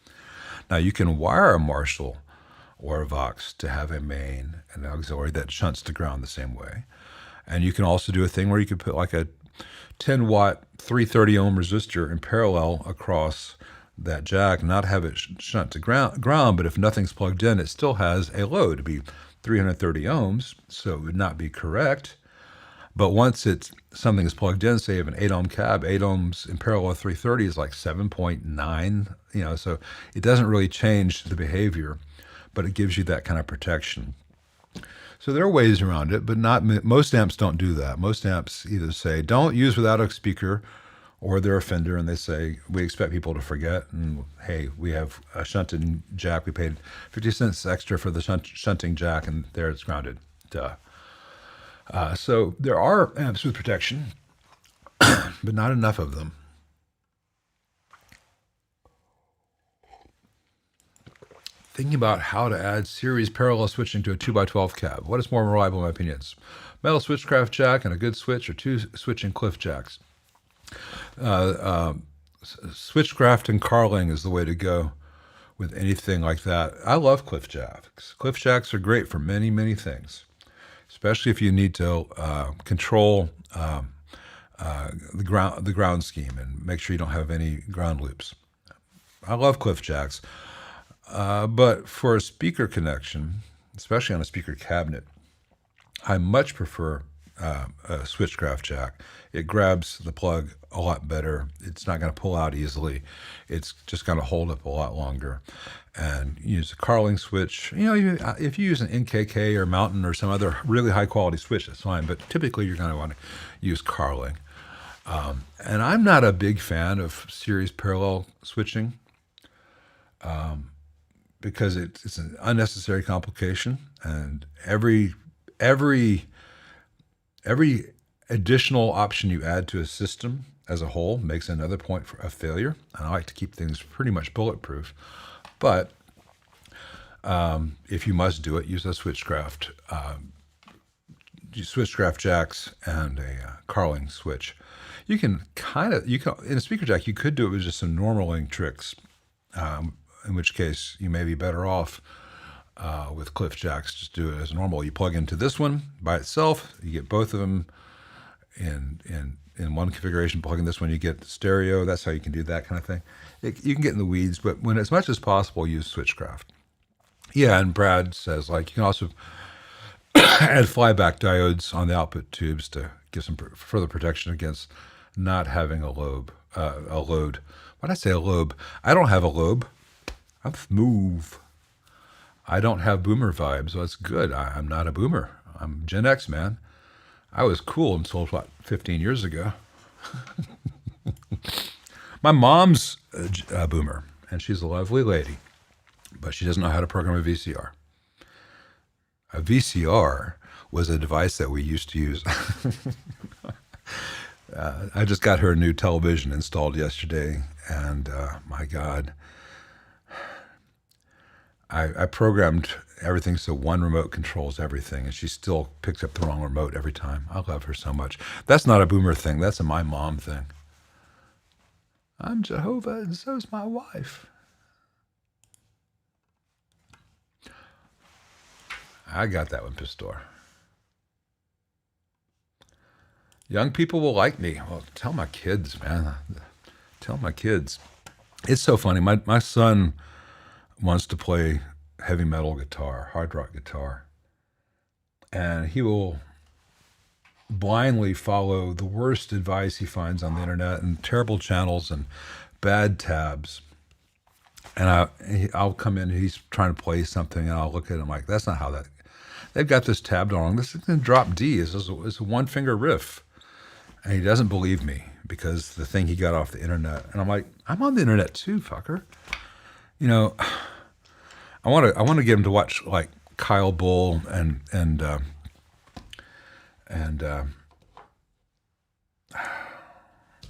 Now, you can wire a Marshall or a Vox to have a main and an auxiliary that shunts to ground the same way. And you can also do a thing where you could put like a 10-watt, 330 ohm resistor in parallel across that jack, not have it shunt to ground, but if nothing's plugged in, it still has a load. It'd be 330 ohms, so it would not be correct. But once something is plugged in, say you have an 8 ohm cab, 8 ohms in parallel with 330 is like 7.9, you know, so it doesn't really change the behavior, but it gives you that kind of protection. So there are ways around it, but most amps don't do that. Most amps either say, don't use without a speaker, or they're a Fender and they say, we expect people to forget. And hey, we have a shunting jack. We paid 50 cents extra for the shunting jack, and there it's grounded. Duh. So there are amps with protection, but not enough of them. Thinking about how to add series parallel switching to a 2x12 cab. What is more reliable in my opinions? Metal switchcraft jack and a good switch, or 2 switching cliff jacks? Switchcraft and Carling is the way to go with anything like that. I love cliff jacks. Cliff jacks are great for many, many things, especially if you need to control the ground scheme and make sure you don't have any ground loops. I love cliff jacks. But for a speaker connection, especially on a speaker cabinet, I much prefer a switchcraft jack. It grabs the plug a lot better. It's not going to pull out easily. It's just going to hold up a lot longer. And use a Carling switch. You know, if you use an NKK or Mountain or some other really high quality switch, that's fine. But typically you're going to want to use Carling. And I'm not a big fan of series parallel switching. Because it's an unnecessary complication, and every additional option you add to a system as a whole makes another point for a failure. And I like to keep things pretty much bulletproof. But if you must do it, use a switchcraft, switchcraft jacks and a Carling switch. You can in a speaker jack, you could do it with just some normal link tricks, in which case you may be better off with cliff jacks. Just do it as normal. You plug into this one by itself, you get both of them in one configuration. Plug in this one, you get stereo. That's how you can do that kind of thing. You can get in the weeds, but when as much as possible, use switchcraft. Yeah, and Brad says, like, you can also add flyback diodes on the output tubes to give some further protection against not having a load. Why did I say a lobe? I don't have a lobe. I'm smooth. I don't have boomer vibes. Well, that's good. I'm not a boomer. I'm Gen X, man. I was cool until about 15 years ago. My mom's a boomer, and she's a lovely lady, but she doesn't know how to program a VCR. A VCR was a device that we used to use. I just got her a new television installed yesterday, and my God, I programmed everything so one remote controls everything, and she still picks up the wrong remote every time. I love her so much. That's not a boomer thing. That's a my mom thing. I'm Jehovah, and so's my wife. I got that one, Pistor. Young people will like me. Well, tell my kids, man. Tell my kids. It's so funny. My son wants to play heavy metal guitar, hard rock guitar. And he will blindly follow the worst advice he finds on the internet and terrible channels and bad tabs. And I'll come in, he's trying to play something, and I'll look at him like, that's not how that... They've got this tabbed wrong. This is in drop D. It's a one-finger riff. And he doesn't believe me because the thing he got off the internet. And I'm like, I'm on the internet too, fucker. You know, I want to get him to watch like Kyle Bull and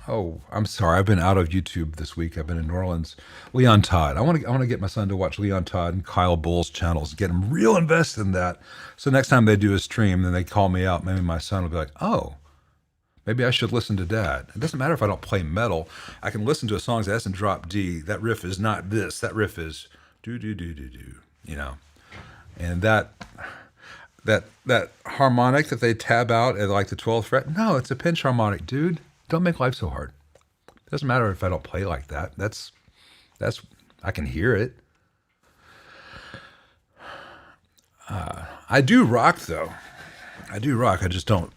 oh, I'm sorry, I've been out of YouTube this week. I've been in New Orleans. Leon Todd. I want to get my son to watch Leon Todd and Kyle Bull's channels, get him real invested in that. So next time they do a stream, then they call me out. Maybe my son will be like, oh, maybe I should listen to Dad. It doesn't matter if I don't play metal. I can listen to a song that's in drop D. That riff is not this. That riff is do do do do do. You know, and that harmonic that they tab out at like the 12th fret. No, it's a pinch harmonic, dude. Don't make life so hard. It doesn't matter if I don't play like that. That's I can hear it. I do rock though. I do rock. I just don't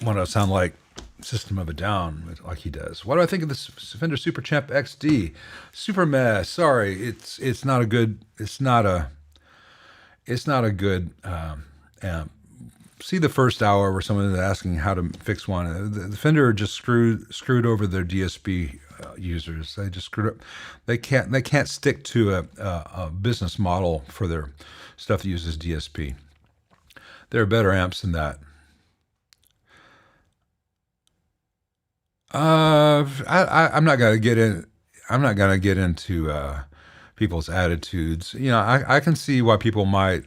want to sound like System of a Down like he does. What do I think of this Fender Super Champ XD? Super meh. Sorry, it's not a good. It's not a good amp. See the first hour where someone is asking how to fix one. The Fender just screwed over their DSP users. They just screwed up. They can't stick to a business model for their stuff that uses DSP. There are better amps than that. I'm not gonna get in. I'm not gonna get into people's attitudes. You know, I can see why people might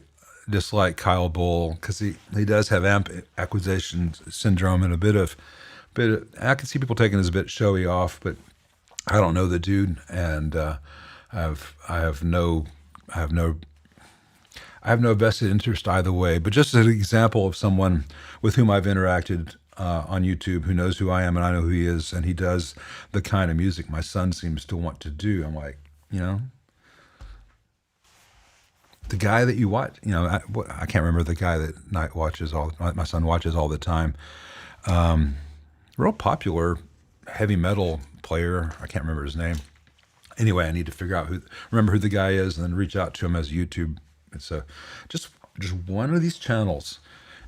dislike Kyle Bull because he does have amp acquisition syndrome and a bit of I can see people taking this a bit showy off, but I don't know the dude, and I have no vested interest either way. But just as an example of someone with whom I've interacted on YouTube, who knows who I am and I know who he is, and he does the kind of music my son seems to want to do. I'm like, you know. The guy that you watch, you know, I can't remember the guy that my son watches all the time. Real popular heavy metal player. I can't remember his name. Anyway, I need to remember who the guy is, and then reach out to him as YouTube. It's just one of these channels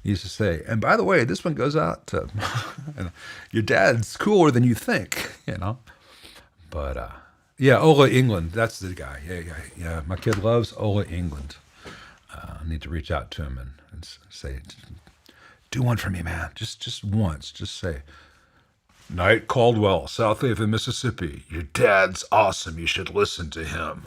needs to say. And by the way, this one goes out to your dad's cooler than you think, you know. But yeah, Ola England. That's the guy. Yeah. My kid loves Ola England. I need to reach out to him and say, Do one for me, man. Just once. Just say, Knight Caldwell, South Haven, Mississippi. Your dad's awesome. You should listen to him.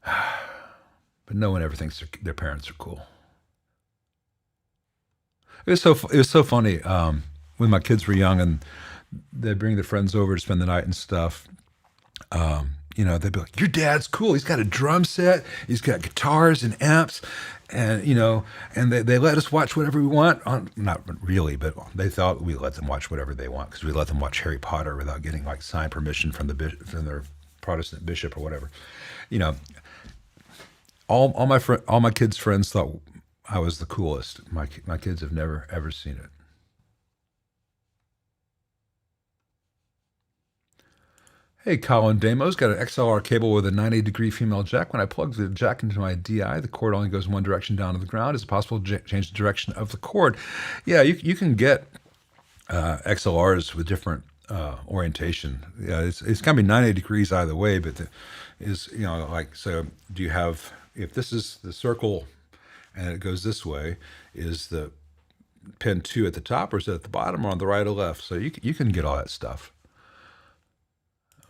But no one ever thinks their parents are cool. It was so funny when my kids were young and they'd bring their friends over to spend the night and stuff. You know, they'd be like, your dad's cool. He's got a drum set. He's got guitars and amps. And, you know, and they let us watch whatever we want. Not really, but they thought we let them watch whatever they want because we let them watch Harry Potter without getting like signed permission from their Protestant bishop or whatever. You know, all my kids' friends thought I was the coolest. My kids have never ever seen it. Hey, Colin Damos, got an XLR cable with a 90-degree female jack. When I plug the jack into my DI, the cord only goes one direction down to the ground. Is it possible to change the direction of the cord? Yeah, you can get XLRs with different orientation. Yeah, it's going to be 90 degrees either way, but you know, like, so do you have, if this is the circle and it goes this way, is the pin 2 at the top or is it at the bottom or on the right or left? So you can get all that stuff.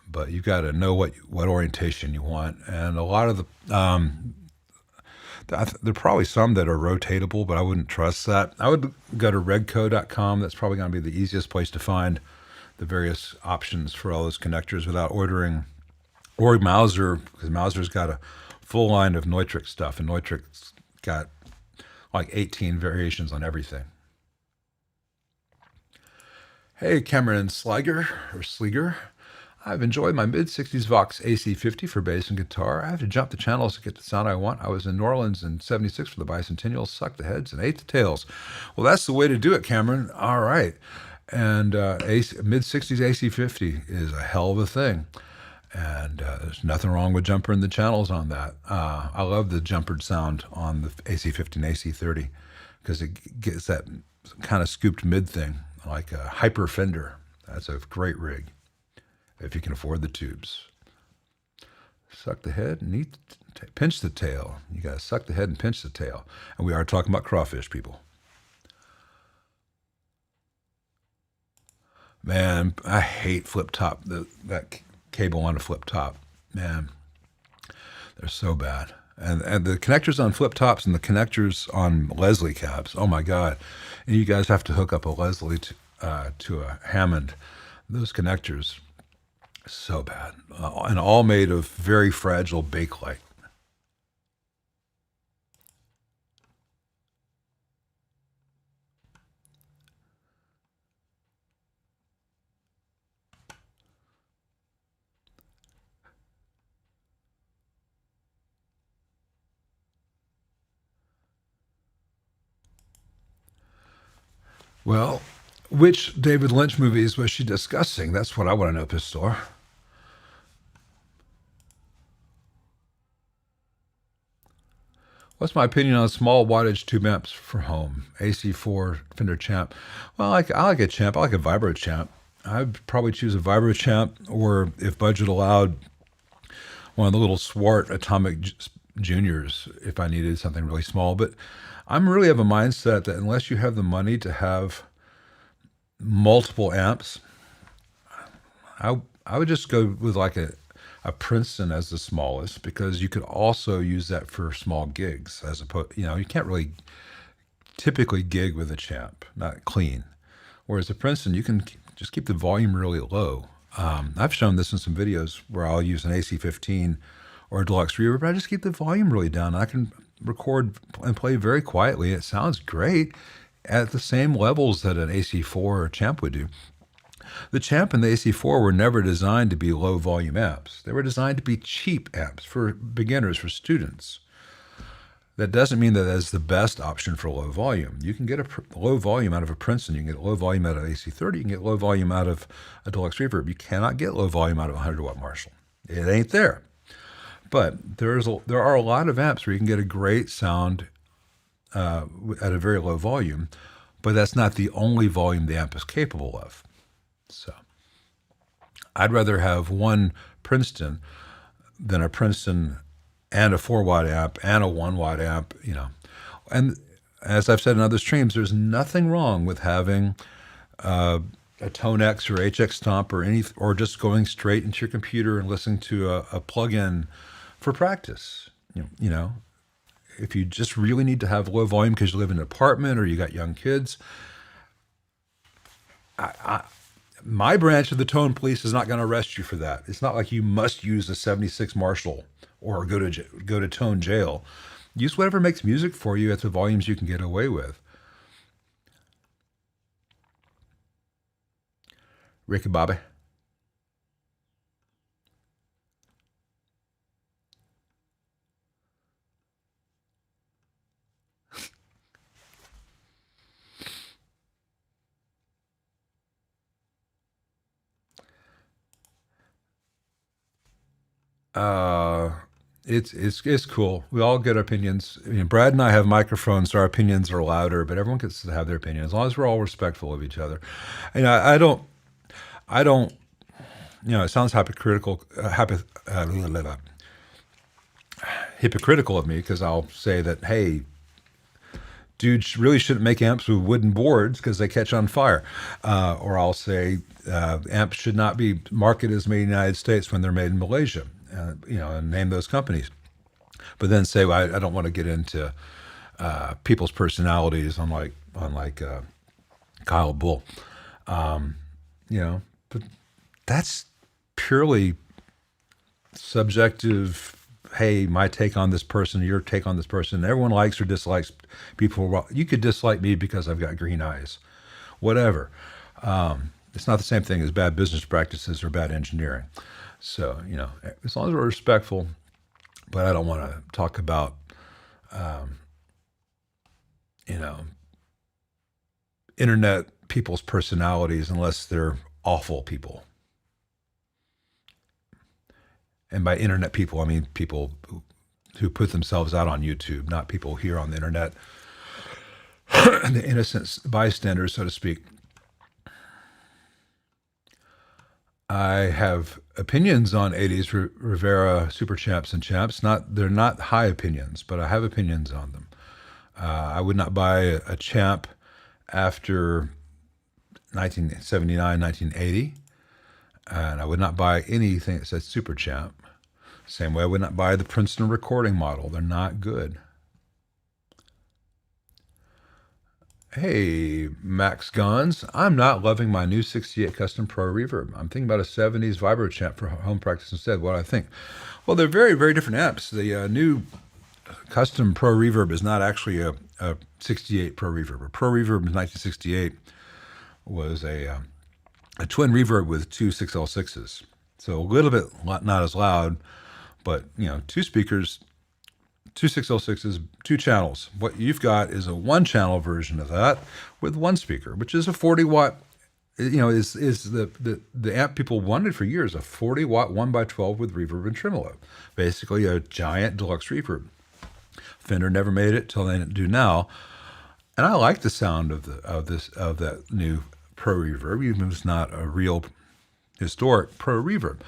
But you've got to know what orientation you want. And a lot of the, there are probably some that are rotatable, but I wouldn't trust that. I would go to redco.com. That's probably going to be the easiest place to find the various options for all those connectors without ordering, or Mauser, because Mauser's got a full line of Neutrik stuff, and Neutrik's got like 18 variations on everything. Hey, Cameron Slieger. I've enjoyed my mid-60s Vox AC50 for bass and guitar. I have to jump the channels to get the sound I want. I was in New Orleans in '76 for the bicentennial, sucked the heads and ate the tails. Well, that's the way to do it, Cameron. All right. And mid-60s AC50 is a hell of a thing. And there's nothing wrong with jumpering the channels on that. I love the jumpered sound on the AC50 and AC30 because it gets that kind of scooped mid thing, like a hyper Fender. That's a great rig if you can afford the tubes. Suck the head and pinch the tail. You got to suck the head and pinch the tail. And we are talking about crawfish, people. Man, I hate flip top. That cable on a flip top. Man, they're so bad. And the connectors on flip tops and the connectors on Leslie cabs, oh my God. And you guys have to hook up a Leslie to a Hammond. Those connectors, so bad. And all made of very fragile Bakelite. Well, which David Lynch movies was she discussing? That's what I want to know, Pistor. What's my opinion on small wattage tube amps for home? AC4 Fender Champ. Well, I like a Champ. I like a Vibro Champ. I'd probably choose a Vibro Champ, or if budget allowed, one of the little Swart Atomic Juniors if I needed something really small. But I'm really of a mindset that unless you have the money to have multiple amps, I would just go with like a Princeton as the smallest, because you could also use that for small gigs, as opposed, you know, you can't really typically gig with a Champ, not clean. Whereas a Princeton, you can just keep the volume really low. I've shown this in some videos where I'll use an AC15 or a deluxe reverb, but I just keep the volume really down. I can record and play very quietly. It sounds great at the same levels that an AC4 or Champ would do. The Champ and the AC4 were never designed to be low volume amps. They were designed to be cheap amps for beginners, for students. That doesn't mean that that's the best option for low volume. You can get a low volume out of a Princeton. You can get low volume out of AC30. You can get low volume out of a deluxe reverb. You cannot get low volume out of a 100-watt Marshall. It ain't there. But there are a lot of amps where you can get a great sound at a very low volume, but that's not the only volume the amp is capable of. So I'd rather have one Princeton than a Princeton and a 4-watt amp and a 1-watt amp, you know. and as I've said in other streams, there's nothing wrong with having a Tone X or HX Stomp or just going straight into your computer and listening to a plug-in for practice. You know, if you just really need to have low volume because you live in an apartment or you got young kids, my branch of the tone police is not going to arrest you for that. It's not like you must use a 76 Marshall or go to tone jail. Use whatever makes music for you at the volumes you can get away with. Ricky Bobby. It's cool. We all get opinions. I mean, Brad and I have microphones, so our opinions are louder, but everyone gets to have their opinion as long as we're all respectful of each other. And I don't. You know, it sounds hypocritical of me because I'll say that, hey, dude really shouldn't make amps with wooden boards because they catch on fire. Or I'll say amps should not be marketed as made in the United States when they're made in Malaysia. You know, and name those companies. But then say, well, I don't want to get into people's personalities unlike Kyle Bull. You know, but that's purely subjective. Hey, my take on this person, your take on this person. Everyone likes or dislikes people. You could dislike me because I've got green eyes. Whatever. It's not the same thing as bad business practices or bad engineering. So, you know, as long as we're respectful, but I don't want to talk about, you know, internet people's personalities unless they're awful people. And by internet people, I mean people who put themselves out on YouTube, not people here on the internet, the innocent bystanders, so to speak. I have opinions on 80s Rivera Super Champs and Champs. They're not high opinions, but I have opinions on them. I would not buy a Champ after 1979, 1980, and I would not buy anything that says Super Champ. Same way I would not buy the Princeton recording model. They're not good. Hey, Max Guns. I'm not loving my new 68 Custom Pro Reverb. I'm thinking about a 70s Vibro Champ for home practice instead. What do I think? Well, they're very, very different amps. The new Custom Pro Reverb is not actually a 68 Pro Reverb. A Pro Reverb in 1968 was a twin reverb with two 6L6s. So a little bit not as loud, but, you know, two speakers, two 6L6s, two channels. What you've got is a one-channel version of that with one speaker, which is a 40-watt, you know, is the amp people wanted for years, a 40-watt 1x12 with reverb and tremolo. Basically a giant deluxe reverb. Fender never made it till they do now. And I like the sound of that new Pro Reverb, even if it's not a real historic Pro Reverb.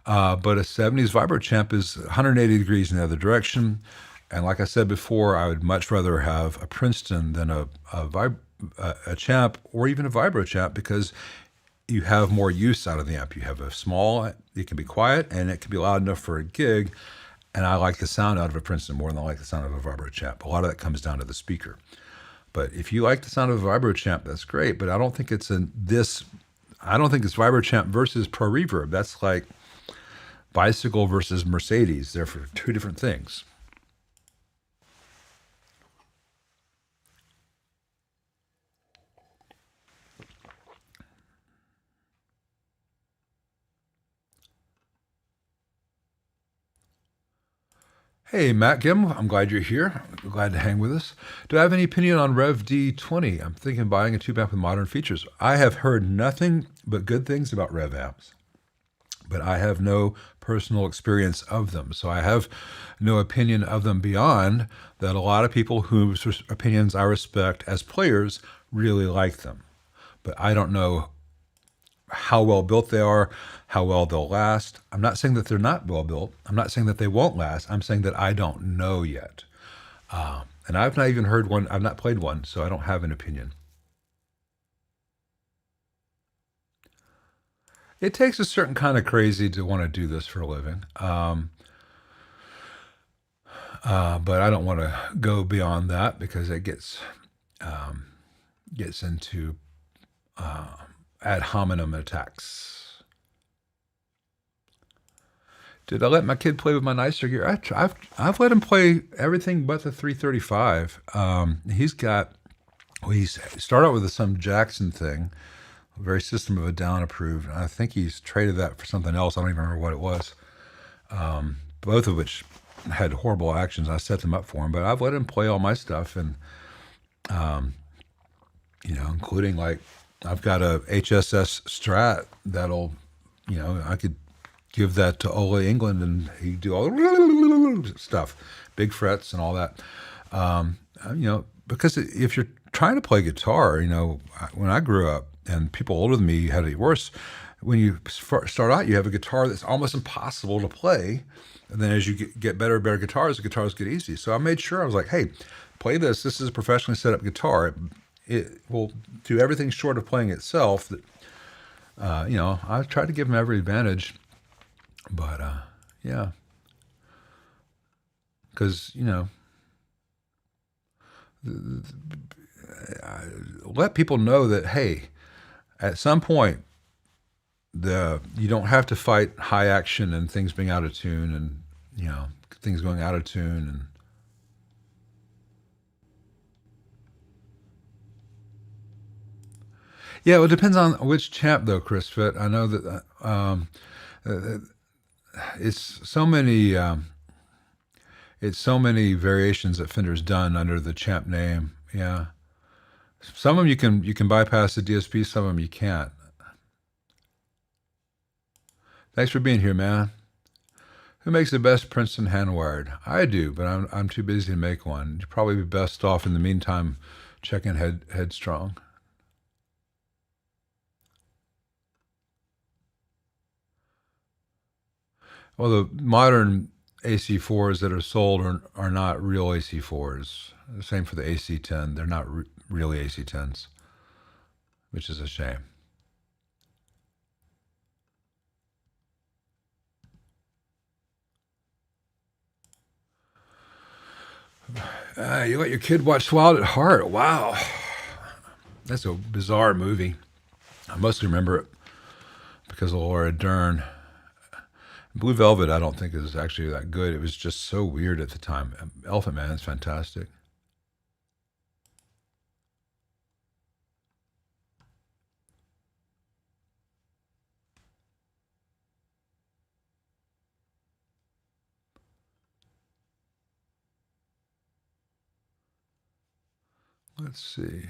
But a 70s Vibro Champ is 180 degrees in the other direction. And like I said before, I would much rather have a Princeton than a Champ or even a Vibro Champ because you have more use out of the amp. You have a small, it can be quiet and it can be loud enough for a gig. And I like the sound out of a Princeton more than I like the sound of a Vibro Champ. A lot of that comes down to the speaker. But if you like the sound of a Vibro Champ, that's great. But I don't think it's I don't think it's Vibro Champ versus Pro Reverb. That's like bicycle versus Mercedes. They're for two different things. Hey, Matt Gim, I'm glad you're here. I'm glad to hang with us. Do I have any opinion on Rev D20? I'm thinking of buying a tube amp with modern features. I have heard nothing but good things about Rev amps, but I have no personal experience of them. So I have no opinion of them beyond that a lot of people whose opinions I respect as players really like them. But I don't know how well built they are, how well they'll last. I'm not saying that they're not well built. I'm not saying that they won't last. I'm saying that I don't know yet. And I've not even heard one. I've not played one, so I don't have an opinion. It takes a certain kind of crazy to want to do this for a living. But I don't want to go beyond that because it gets into ad hominem attacks. Did I let my kid play with my nicer gear? I've let him play everything but the 335. He started out with some Jackson thing, very System of a Down approved. I think he's traded that for something else. I don't even remember what it was. Both of which had horrible actions. I set them up for him, but I've let him play all my stuff, and including like I've got a HSS Strat that'll, I could give that to Ole England and he'd do all the stuff, big frets and all that. Because if you're trying to play guitar, when I grew up and people older than me had it worse, when you start out, you have a guitar that's almost impossible to play. And then as you get better and better guitars, the guitars get easy. So I made sure, I was like, hey, play this. This is a professionally set up guitar. It will do everything short of playing itself. I tried to give him every advantage. But, yeah. Because, let people know that, hey, at some point, you don't have to fight high action and things being out of tune and, things going out of tune. And yeah, well, it depends on which champ, though, Chris Fit. I know that it's so many variations that Fender's done under the champ name. Yeah, some of them you can bypass the DSP, some of them you can't. Thanks for being here, man. Who makes the best Princeton hand-wired? I do, but I'm too busy to make one. You'd probably be best off in the meantime checking Headstrong. Well, the modern AC4s that are sold are not real AC4s. The same for the AC10. They're not really AC10s, which is a shame. You let your kid watch Wild at Heart. Wow. That's a bizarre movie. I mostly remember it because of Laura Dern. Blue Velvet, I don't think is actually that good. It was just so weird at the time. Elephant Man is fantastic. Let's see.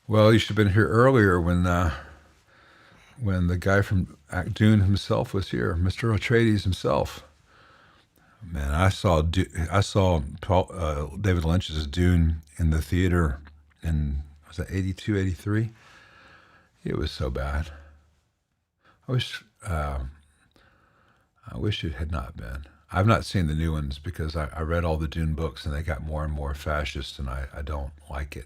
Well, you should have been here earlier when the guy from Dune himself was here, Mr. Atreides himself. Man, I saw David Lynch's Dune in the theater in, was that 82, 83? It was so bad. I wish it had not been. I've not seen the new ones because I read all the Dune books and they got more and more fascist, and I don't like it.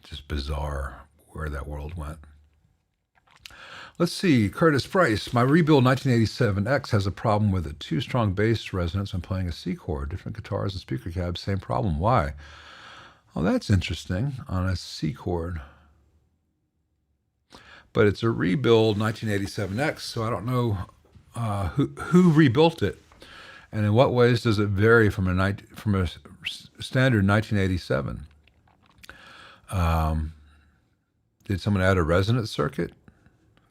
Just bizarre where that world went. Let's see, Curtis Price. My rebuild 1987X has a problem with a too strong bass resonance when playing a C chord. Different guitars and speaker cabs, same problem. Why? Oh, that's interesting. On a C chord. But it's a rebuild 1987X, so I don't know who rebuilt it, and in what ways does it vary from a standard 1987? Did someone add a resonance circuit?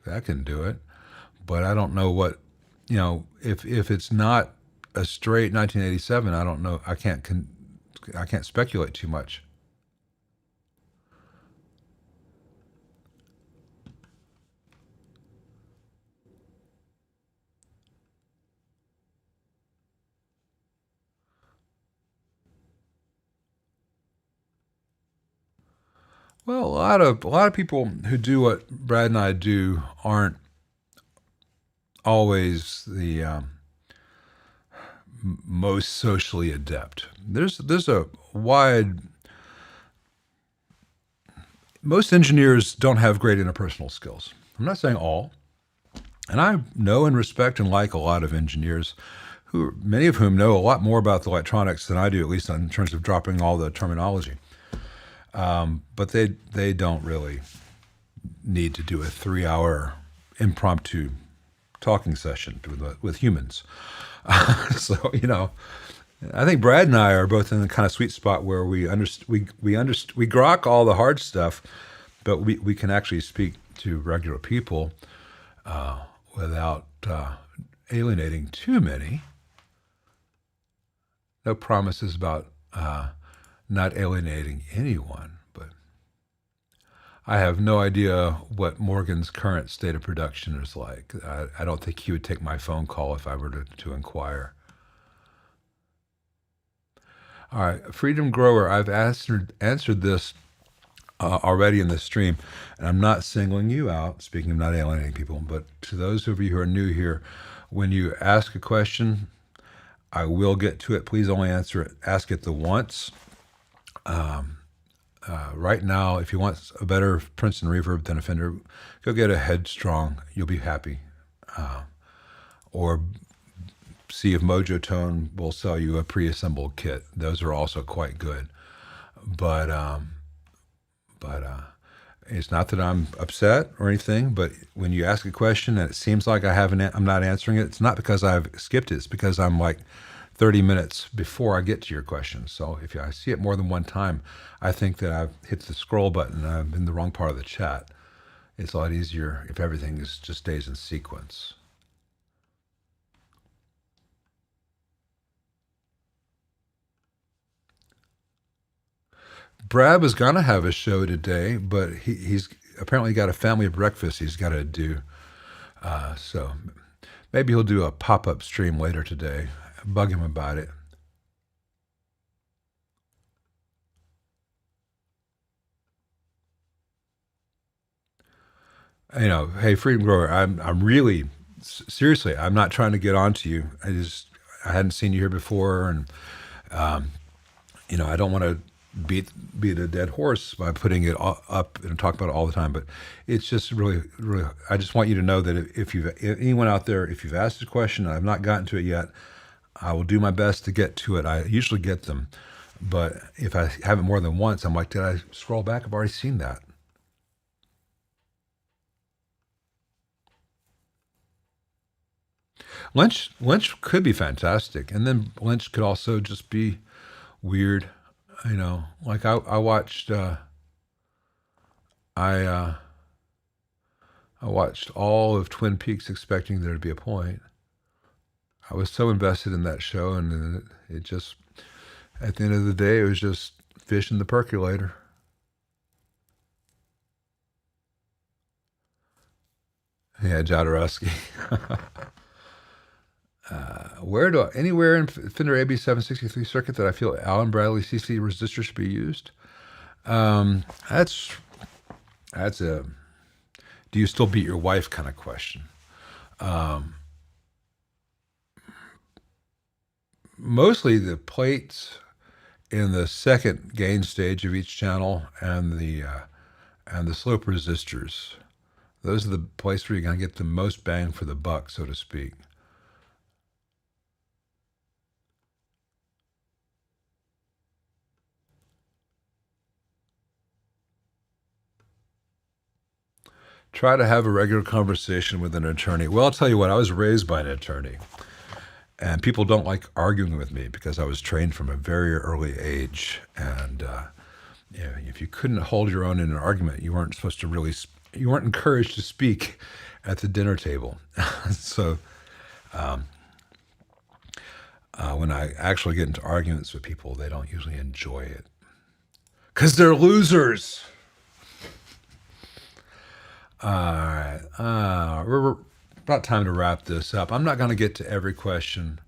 That can do it, but I don't know what, if it's not a straight 1987, I don't know. I can't speculate too much. Well, a lot of people who do what Brad and I do aren't always the most socially adept. There's a wide. Most engineers don't have great interpersonal skills. I'm not saying all, and I know and respect and like a lot of engineers, who many of whom know a lot more about the electronics than I do, at least in terms of dropping all the terminology. But they don't really need to do a 3-hour impromptu talking session with humans. So, I think Brad and I are both in the kind of sweet spot where we grok all the hard stuff, but we can actually speak to regular people without alienating too many. No promises about not alienating anyone, but I have no idea what Morgan's current state of production is like. I don't think he would take my phone call if I were to inquire. All right, Freedom Grower, I've answered this already in the stream, and I'm not singling you out, speaking of not alienating people, but to those of you who are new here, when you ask a question, I will get to it. Please only ask it the once. Right now, if you want a better Princeton reverb than a Fender, go get a Headstrong. You'll be happy. Or see if Tone will sell you a pre-assembled kit. Those are also quite good. But it's not that I'm upset or anything, but when you ask a question and it seems like I'm not answering it, it's not because I've skipped it. It's because I'm like 30 minutes before I get to your question. So if I see it more than one time, I think that I've hit the scroll button and I'm in the wrong part of the chat. It's a lot easier if everything just stays in sequence. Brad was going to have a show today, but he's apparently got a family breakfast he's got to do. So maybe he'll do a pop-up stream later today. Bug him about it. Hey, Freedom Grower, I'm really, seriously, I'm not trying to get on to you. I hadn't seen you here before, and, I don't want to beat a dead horse by putting it up and talk about it all the time, but it's just really, really, I just want you to know that if anyone out there, if you've asked a question and I've not gotten to it yet, I will do my best to get to it. I usually get them, but if I haven't more than once, I'm like, did I scroll back? I've already seen that. Lynch could be fantastic, and then Lynch could also just be weird. Like I watched I watched all of Twin Peaks expecting there to be a point. I was so invested in that show, and it just, at the end of the day, it was just fish in the percolator. Yeah, Jodorowsky. Anywhere in Fender AB763 circuit that I feel Allen Bradley CC resistor should be used? That's a do you still beat your wife kind of question. Mostly the plates in the second gain stage of each channel and the slope resistors. Those are the places where you're going to get the most bang for the buck, so to speak. Try to have a regular conversation with an attorney. Well, I'll tell you what, I was raised by an attorney. And people don't like arguing with me because I was trained from a very early age. And if you couldn't hold your own in an argument, you weren't encouraged to speak at the dinner table. So when I actually get into arguments with people, they don't usually enjoy it because they're losers. All right. We're about time to wrap this up. I'm not going to get to every question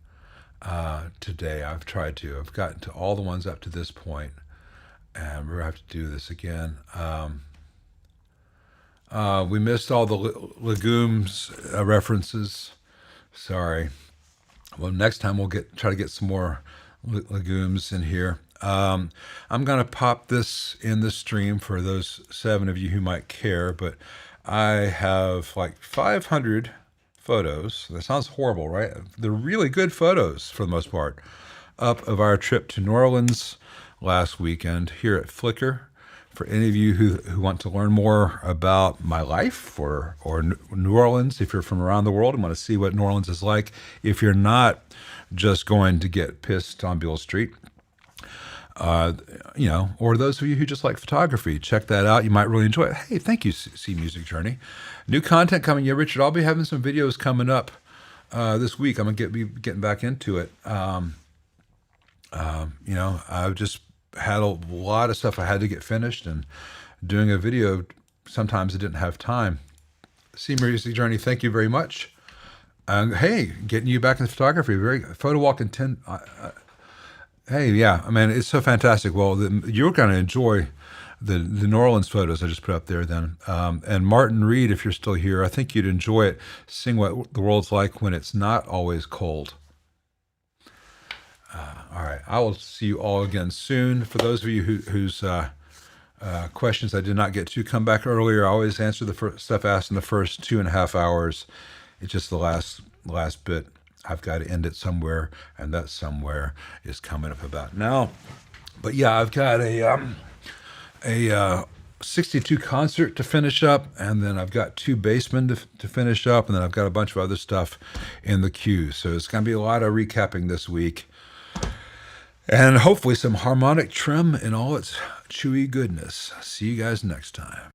today. I've tried to. I've gotten to all the ones up to this point, and we're going to have to do this again. We missed all the legumes references. Sorry. Well, next time we'll try to get some more legumes in here. I'm gonna pop this in the stream for those 7 of you who might care, but I have like 500 photos. That sounds horrible, right? They're really good photos for the most part, up of our trip to New Orleans last weekend here at Flickr. For any of you who want to learn more about my life or New Orleans, if you're from around the world and want to see what New Orleans is like, if you're not just going to get pissed on Beale Street, you know, or those of you who just like photography, check that out. You might really enjoy it. Hey, thank you, C Music Journey. New content coming. Yeah, Richard, I'll be having some videos coming up this week. I'm gonna be getting back into it. You know, I've just had a lot of stuff I had to get finished, and doing a video, sometimes I didn't have time. C Music Journey, thank you very much. Hey, getting you back in photography. Very photo walk in 10. Hey, yeah, I mean, it's so fantastic. Well, you're going to enjoy the New Orleans photos I just put up there then. And Martin Reed, if you're still here, I think you'd enjoy it, seeing what the world's like when it's not always cold. All right, I will see you all again soon. For those of you whose questions I did not get to, come back earlier. I always answer the stuff asked in the first 2.5 hours. It's just the last bit. I've got to end it somewhere, and that somewhere is coming up about now. But yeah, I've got a 62 concert to finish up, and then I've got 2 bassmen to finish up, and then I've got a bunch of other stuff in the queue. So it's going to be a lot of recapping this week, and hopefully some harmonic trim in all its chewy goodness. See you guys next time.